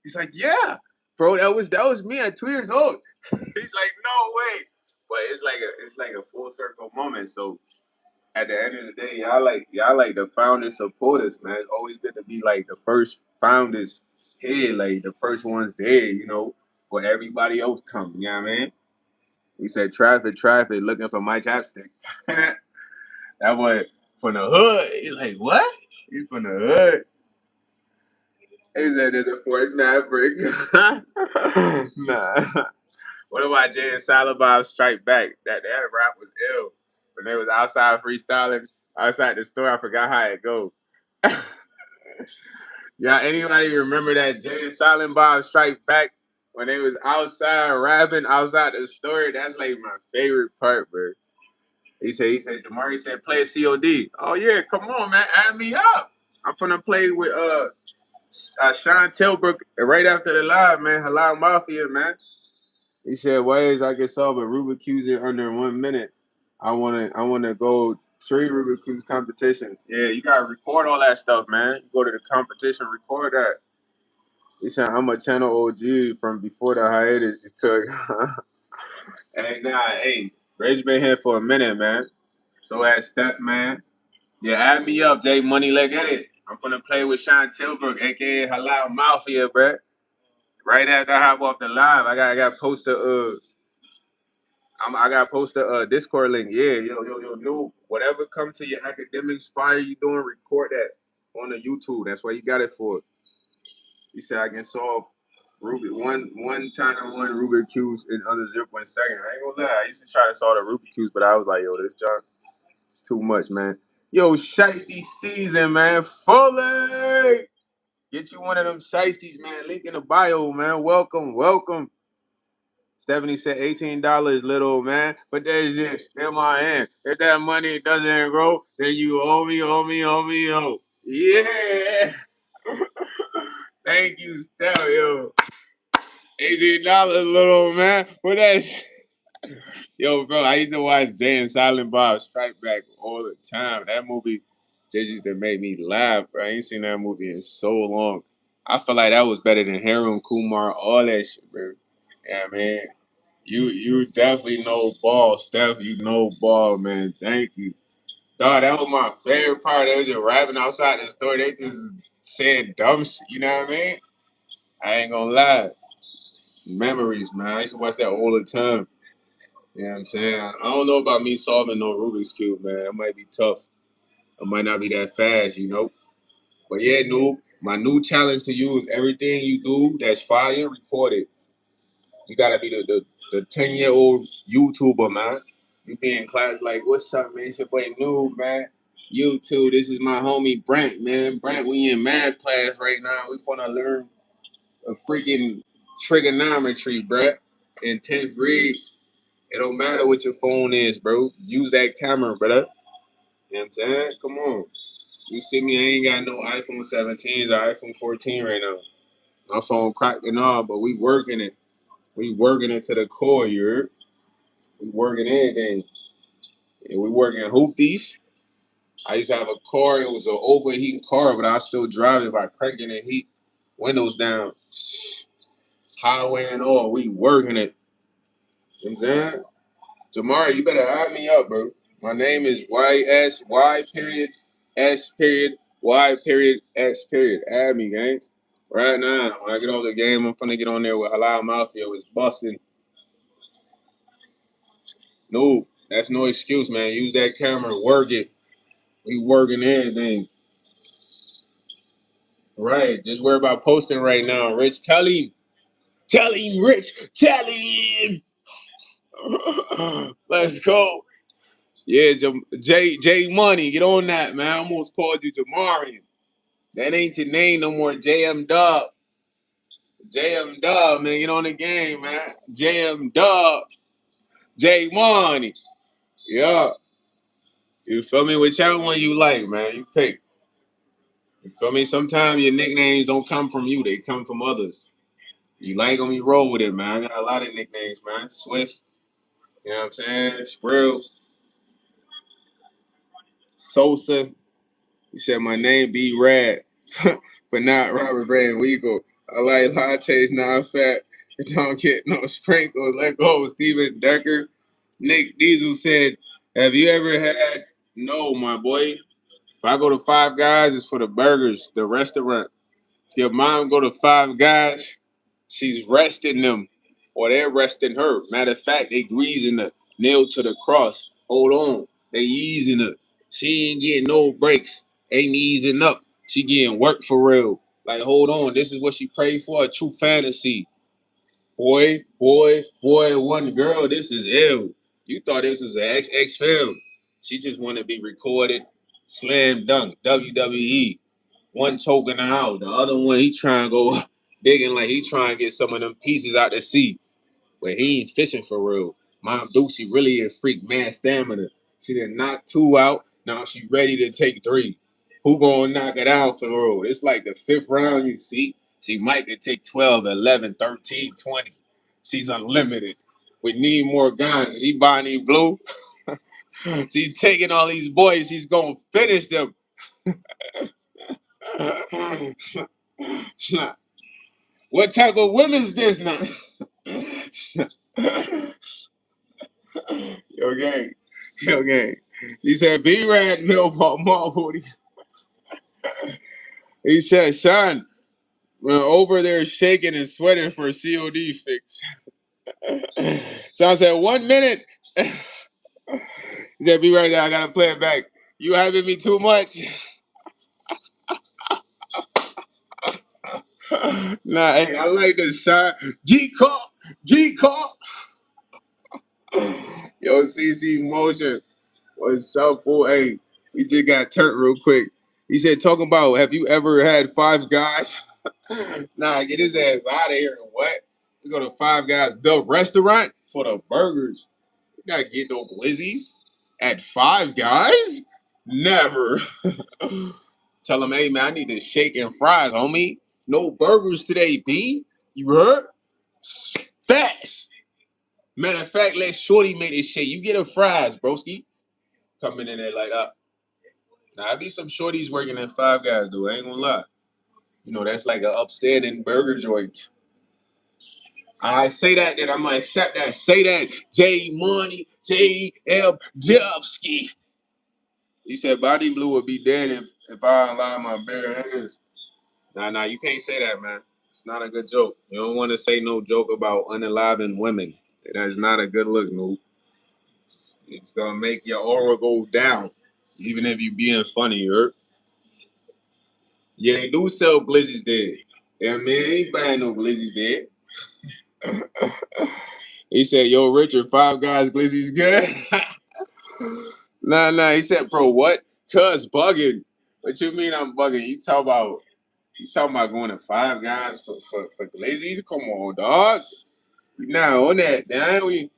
He's like, "Yeah, bro. That was me at 2 years old." He's like, "No way!" But it's like a full circle moment. So at the end of the day, y'all like the founding supporters, man. It's always good to be like the first founders here, like the first ones there, you know, for everybody else come. You know what I mean? He said, traffic, looking for my chapstick. That boy from the hood. He's like, what? He's from the hood. He said, there's a Ford Maverick. Nah. What about Jay and Silent Bob Strike Back? That rap was ill. When they was outside freestyling, outside the store, I forgot how it go. Yeah, anybody remember that Jay and Silent Bob Strike Back when they was outside rapping outside the store? That's like my favorite part, bro. He said, Jamari said, play a COD. Oh yeah, come on, man, add me up. I'm gonna play with Sean Tilbrook right after the live, man. Halal Mafia, man. He said, ways I can solve a Rubik's Cube in under 1 minute. I wanna go 3 Rubik's Cubes competition. Yeah, you gotta record all that stuff, man. You go to the competition, record that. He said, I'm a channel OG from before the hiatus you took. Hey, nah, hey, Rage been here for a minute, man. So has Steph, man. Yeah, add me up, Jay Money. Let's get it. I'm gonna play with Sean Tilbrook, aka Halal Mafia, bruh. Right after I hop off the live, I got post a I got post a Discord link. Yeah, yo, new whatever come to your academics, fire you doing, record that on the YouTube. That's what you got it for. He said I can solve Rubik one time one Rubik cubes in under 0.2 seconds. I ain't gonna lie. I used to try to solve the Rubik cubes, but I was like, yo, this junk is too much, man. Yo, Shiesty season, man. Fully. Get you one of them Shiesties, man. Link in the bio, man. Welcome. Stephanie said $18, little man. But there's it in my hand. If that money doesn't grow, then you owe me. Yeah. Thank you, Steph, yo. $18, little man. What that? Yo, bro, I used to watch Jay and Silent Bob Strike Back all the time. That movie just used to make me laugh, bro. I ain't seen that movie in so long. I feel like that was better than Harold Kumar, all that shit, bro. Yeah, man. You definitely know ball, Steph. You know ball, man. Thank you. Dog, that was my favorite part. They was just rapping outside the store. They just said dumb shit. You know what I mean? I ain't gonna lie. Memories, man. I used to watch that all the time. You know what I'm saying? I don't know about me solving no Rubik's Cube, man. That might be tough. I might not be that fast, you know? But yeah, noob, my new challenge to you is everything you do that's fire, record it. You gotta be the 10-year-old YouTuber, man. You be in class like, what's up, man? It's your boy Noob, man. You too. This is my homie Brent, man. Brent, we in math class right now. We wanna learn a freaking trigonometry, bruh, in 10th grade. It don't matter what your phone is, bro. Use that camera, brother. You know what I'm saying? Come on. You see me, I ain't got no iPhone 17s or iPhone 14 right now. My phone cracked and all, but we working it. We working it to the core, you heard? We working anything. And we working hoopties. I used to have a car. It was an overheating car, but I still drive it by cranking the heat windows down. Highway and all. We working it. You know what I'm saying? Jamari, you better add me up, bro. My name is YSY period S period Y period X period. Add me, gang. Right now, when I get off the game, I'm finna get on there with Halal Mafia. It's busting. No, that's no excuse, man. Use that camera, work it. We working everything. Right. Just worry about posting right now. Rich, tell him. Tell him, Rich. Tell him. Let's go. Yeah, J Money, get on that, man. I almost called you Jamarian. That ain't your name no more, JM Dub. JM Dub, man, get on the game, man. JM Dub. J Money. Yeah. You feel me? Whichever one you like, man. You pick. You feel me? Sometimes your nicknames don't come from you, they come from others. You like them, you roll with it, man. I got a lot of nicknames, man. Swift, you know what I'm saying? Skrill, Sosa. He said my name be Rad, but not Robert Van Wiegel. I like lattes non-fat. It don't get no sprinkles. Let go of Steven Decker. Nick Diesel said, have you ever had, no, my boy. If I go to Five Guys, it's for the burgers, the restaurant. If your mom go to Five Guys, she's resting them, or they're resting her. Matter of fact, they greasing her, nailed to the cross. Hold on, they easing her. She ain't getting no breaks. Ain't easing up. She getting work for real. Like, hold on, this is what she prayed for, a true fantasy. Boy, one girl, this is ill. You thought this was an XX film. She just want to be recorded, slam dunk, WWE. One choking her out. The other one, he trying to go digging like he trying to get some of them pieces out the sea. But he ain't fishing for real. Mom Ducey really a freak, man, stamina. She done knocked 2 out. Now she ready to take 3. Who gonna knock it out for real? It's like the 5th round, you see. She might could take 12, 11, 13, 20. She's unlimited. We need more guns. She Bonnie Blue. She's taking all these boys. She's gonna finish them. What type of women's this now? Yo, gang. Yo, gang. He said, V-Rad Millport Marvel. He said, Sean, we're over there shaking and sweating for a COD fix. Sean said, 1 minute. He said, be right there. I got to play it back. You having me too much? Nah, hey, I like this, Sean. G-Cop. G-Cop. Yo, CC Motion. What's up, fool? Hey, we just got turned real quick. He said, talking about, have you ever had 5 guys? Nah, get his ass out of here. What? We go to 5 Guys, the restaurant for the burgers. You gotta get no glizzies at 5 Guys? Never. Tell him, hey, man, I need the shake and fries, homie. No burgers today, B. You heard? Fast. Matter of fact, let Shorty make this shit. You get a fries, broski. Coming in there like that. Now, I be some shorties working at 5 Guys, though. I ain't gonna lie. You know, that's like an upstanding burger joint. I say that, then I'm gonna accept that. Say that. J Money, J L Jovsky. He said Body Blue would be dead if I allowed my bare hands. Nah, you can't say that, man. It's not a good joke. You don't want to say no joke about unaliving women. That's not a good look, Noob. It's gonna make your aura go down, even if you being funny, you heard? Yeah, they do sell glizzies there. Yeah, man, ain't buying no glizzies there. He said, yo, Richard, 5 Guys glizzies good. Nah. He said, bro, what? Cuz bugging. What you mean I'm bugging? You talking about going to 5 Guys for glizzies? Come on, dog. We not on that. Then we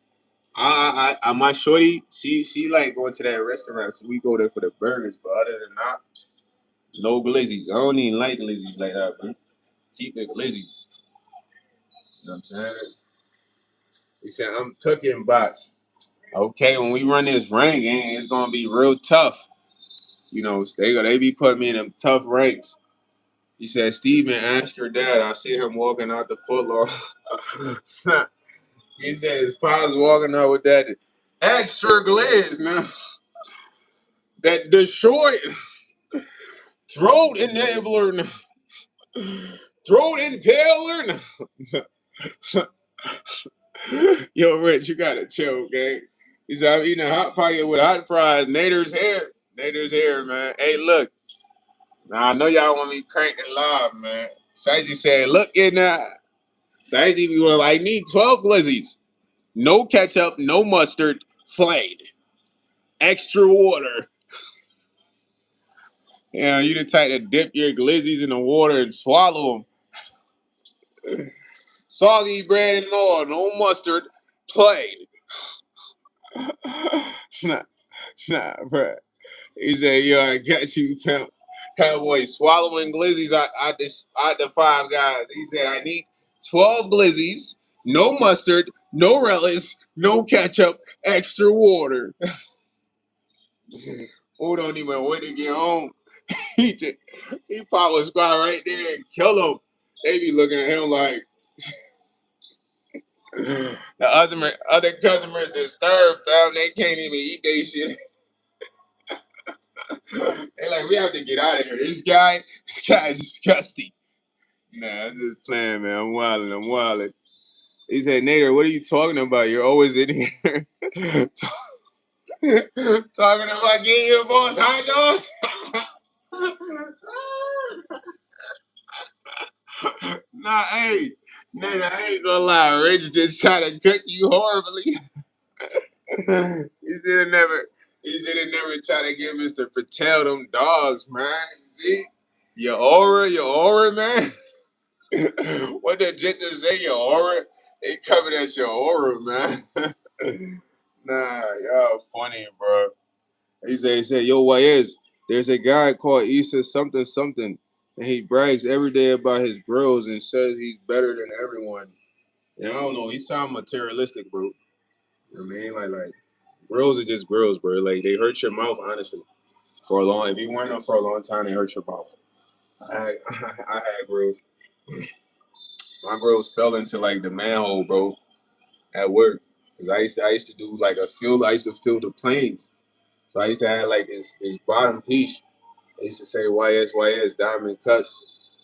my shorty, she like going to that restaurant, so we go there for the burgers, but other than that, no glizzies. I don't even like glizzies like that, man. Keep the glizzies. You know what I'm saying? He said, I'm cooking bots. Okay, when we run this ranking, it's gonna be real tough. You know, they be putting me in them tough ranks. He said, Steven, ask your dad. I see him walking out the footlong. He said his pa's walking out with that extra glaze now. That the short throat enabler. Throat impaler. Yo, Rich, you gotta chill, okay? He said, I'm eating a hot pocket with hot fries. Nader's hair. Nader's hair, man. Hey, look. Now, I know y'all want me cranking live, man. Shizzy said, look in that. Shizzy be going, I need 12 glizzies. No ketchup, no mustard, flayed. Extra water. Yeah, you the type to dip your glizzies in the water and swallow them. Soggy bread and oil, no mustard, played. Bruh. He said, yo, I got you, pimp. Cowboy swallowing glizzies out the 5 Guys. He said, I need 12 glizzies, no mustard, no relish, no ketchup, extra water. Fool don't even wait to get home. He probably squad right there and kill him. They be looking at him like the other customers disturbed, fam. They can't even eat their shit. They like, we have to get out of here. This guy's disgusting. Nah, I'm just playing, man. I'm wilding. He said, Nader, what are you talking about? You're always in here. Talking about getting your boss hot dogs? Nah, hey. Nigga, I ain't gonna lie, Rich just trying to cook you horribly. He should have never. He should have never tried to give Mr. Patel them dogs, man. See, your aura, man. What the jits say, your aura? They coming at your aura, man. Nah, y'all funny, bro. He said, yo, there's a guy called Issa something something, and he brags every day about his grills and says he's better than everyone. And I don't know, he sound materialistic, bro. You know what I mean? Like grills are just grills, bro. Like they hurt your mouth, honestly. For a long, if you wear them for a long time, they hurt your mouth. I had grills. My grills fell into like the manhole, bro, at work. Cause I used to do like a field. I used to fill the planes. So I used to have like this bottom piece. I used to say YS diamond cuts.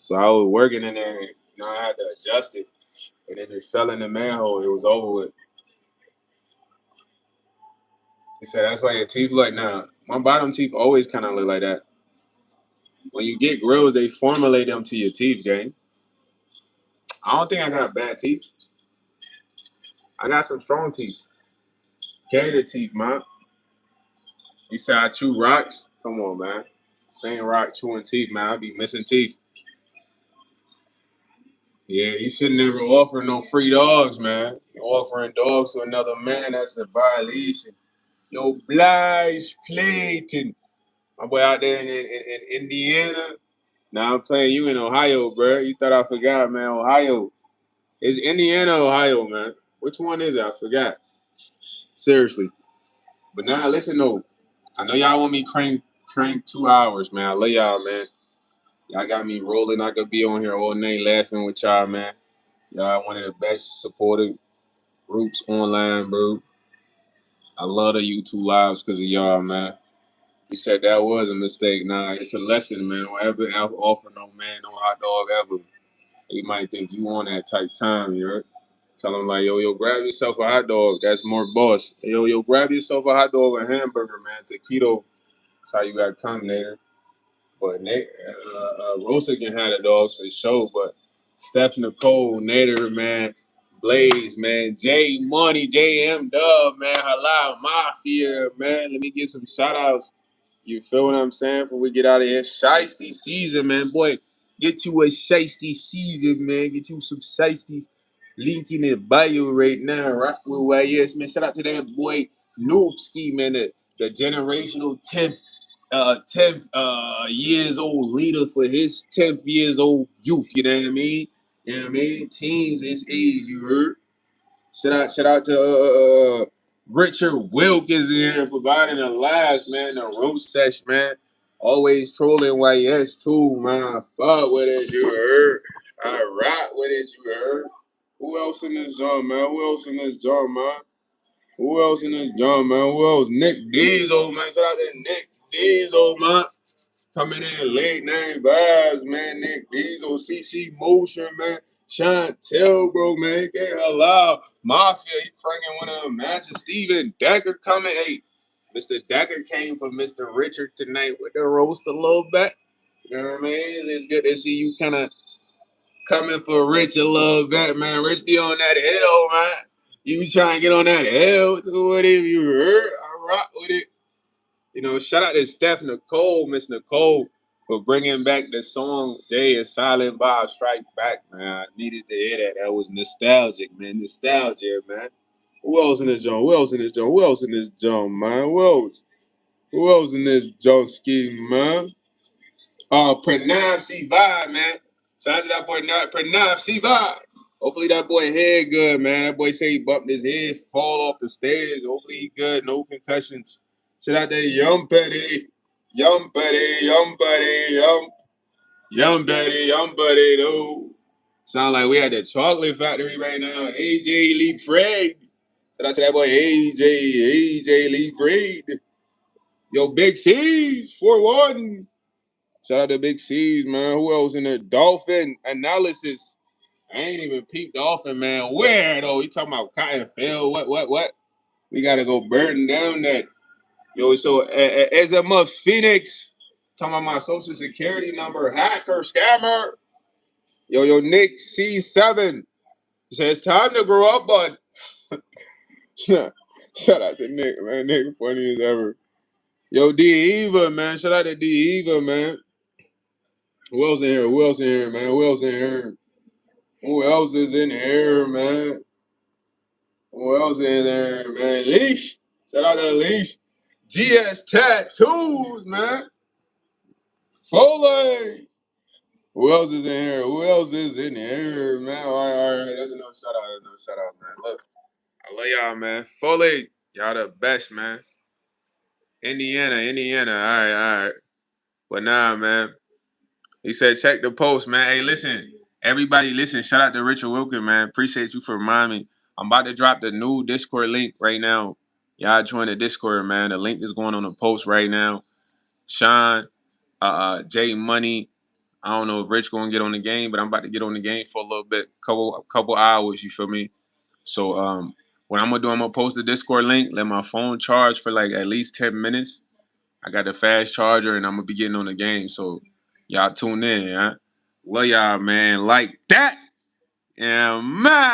So I was working in there, and I had to adjust it, and it just fell in the manhole. It was over with. He said that's why your teeth look. Nah, my bottom teeth always kind of look like that. When you get grills, they formulate them to your teeth, gang. I don't think I got bad teeth. I got some strong teeth. Gator teeth, man. You said I chew rocks? Come on, man. Same rock chewing teeth, man. I be missing teeth. Yeah, you should never offer no free dogs, man. You're offering dogs to another man, that's a violation. Yo, Blige Clayton. My boy out there in Indiana. Now I'm playing you in Ohio, bro. You thought I forgot, man. Ohio. It's Indiana, Ohio, man. Which one is it? I forgot. Seriously. But now listen though. I know y'all want me crank 2 hours, man. I love y'all, man. Y'all got me rolling. I could be on here all night laughing with y'all, man. Y'all one of the best supported groups online, bro. I love the YouTube lives because of y'all, man. He said that was a mistake. Nah, it's a lesson, man. Don't ever offer no man no hot dog ever. He might think you on that type time, you heard? Tell him like, yo, grab yourself a hot dog. That's more boss. Yo, grab yourself a hot dog or a hamburger, man. Taquito. That's how you got come, Nader. But Rosa can have the dogs for sure. But Steph Nicole, Nader, man, Blaze, man, J Money, JM Dub, man, Halal Mafia, man. Let me get some shout outs. You feel what I'm saying? Before we get out of here. Shiesty season, man. Boy, get you a shiesty season, man. Get you some shiesties. Link in the bio right now. Rock with YS, man. Shout out to that boy Noobski, man. The generational 10th years old leader for his 10th years old youth, you know what I mean? You know what I mean? Teens this age, you heard? Shout out to Richard Wilkins in here for providing the last, man, the roast sesh, man. Always trolling YS too, man. I fuck with it, you heard? I rock with it, you heard? Who else in this joint, man? Who else in this joint, man? Who else in this joint, man? Who else? Nick Diesel, man. Shout out to Nick Diesel, man. Coming in late name vibes, man. Nick Diesel, CC Motion, man. Chantel, bro, man. Can't allow Mafia. He cranking one of them matches. Steven Decker coming. Hey, Mr. Decker came for Mr. Richard tonight with the roast a little bit. You know what I mean? It's good to see you kind of coming for Rich a little bit, man. Rich be on that hill, man. You trying to get on that hill to whatever you heard. I rock with it. Shout out to Steph Nicole, Miss Nicole, for bringing back the song Jay is Silent Bob Strike Back, man. I needed to hear that. That was nostalgic, man. Nostalgia, man. Who else in this joint? Who else in this joint? Who else in this joint, man? Who else? Who else in this joint scheme, man? Pranav C Vibe, man. Shout out to that boy Pranav C Vibe. Hopefully that boy head good, man. That boy say he bumped his head, fall off the stairs. Hopefully he good, no concussions. Shout out to Young Petty, Young Petty, Young Petty, Young Petty, Young Petty, though. Sound like we at the chocolate factory right now. AJ Lee Fred. Shout out to that boy AJ Lee Fred. Yo, Big C's, 4-1. Shout out to Big C's, man. Who else in there? Dolphin analysis. I ain't even peeped Dolphin, man. Where though? You talking about Cotton Field? What? We gotta go burn down that. Yo, so as a month, Phoenix talking about my social security number, hacker, scammer. Yo, Nick C7. He said, it's time to grow up, bud. Shout out to Nick, man. Nick funny as ever. Yo, D Eva, man. Shout out to D Eva, man. Who else in here? Who else in here, man? Who else in here? Who else is in here, man? Who else in there, man? Leash. Shout out to Leash. GS Tattoos, man. Foley. Who else is in here? Who else is in here, man? All right. That's enough shout out. That's enough shout out, man. Look, I love y'all, man. Foley, y'all the best, man. Indiana. All right. But nah, man. He said, check the post, man. Hey, listen. Everybody, listen. Shout out to Richard Wilkin, man. Appreciate you for reminding me. I'm about to drop the new Discord link right now. Y'all join the Discord, man. The link is going on the post right now. Sean, Jay Money. I don't know if Rich gonna get on the game, but I'm about to get on the game for a little bit, couple hours. You feel me? So what I'm gonna do, I'm gonna post the Discord link. Let my phone charge for like at least 10 minutes. I got the fast charger, and I'm gonna be getting on the game. So y'all tune in, yeah. Love y'all, man. Like that, yeah, man.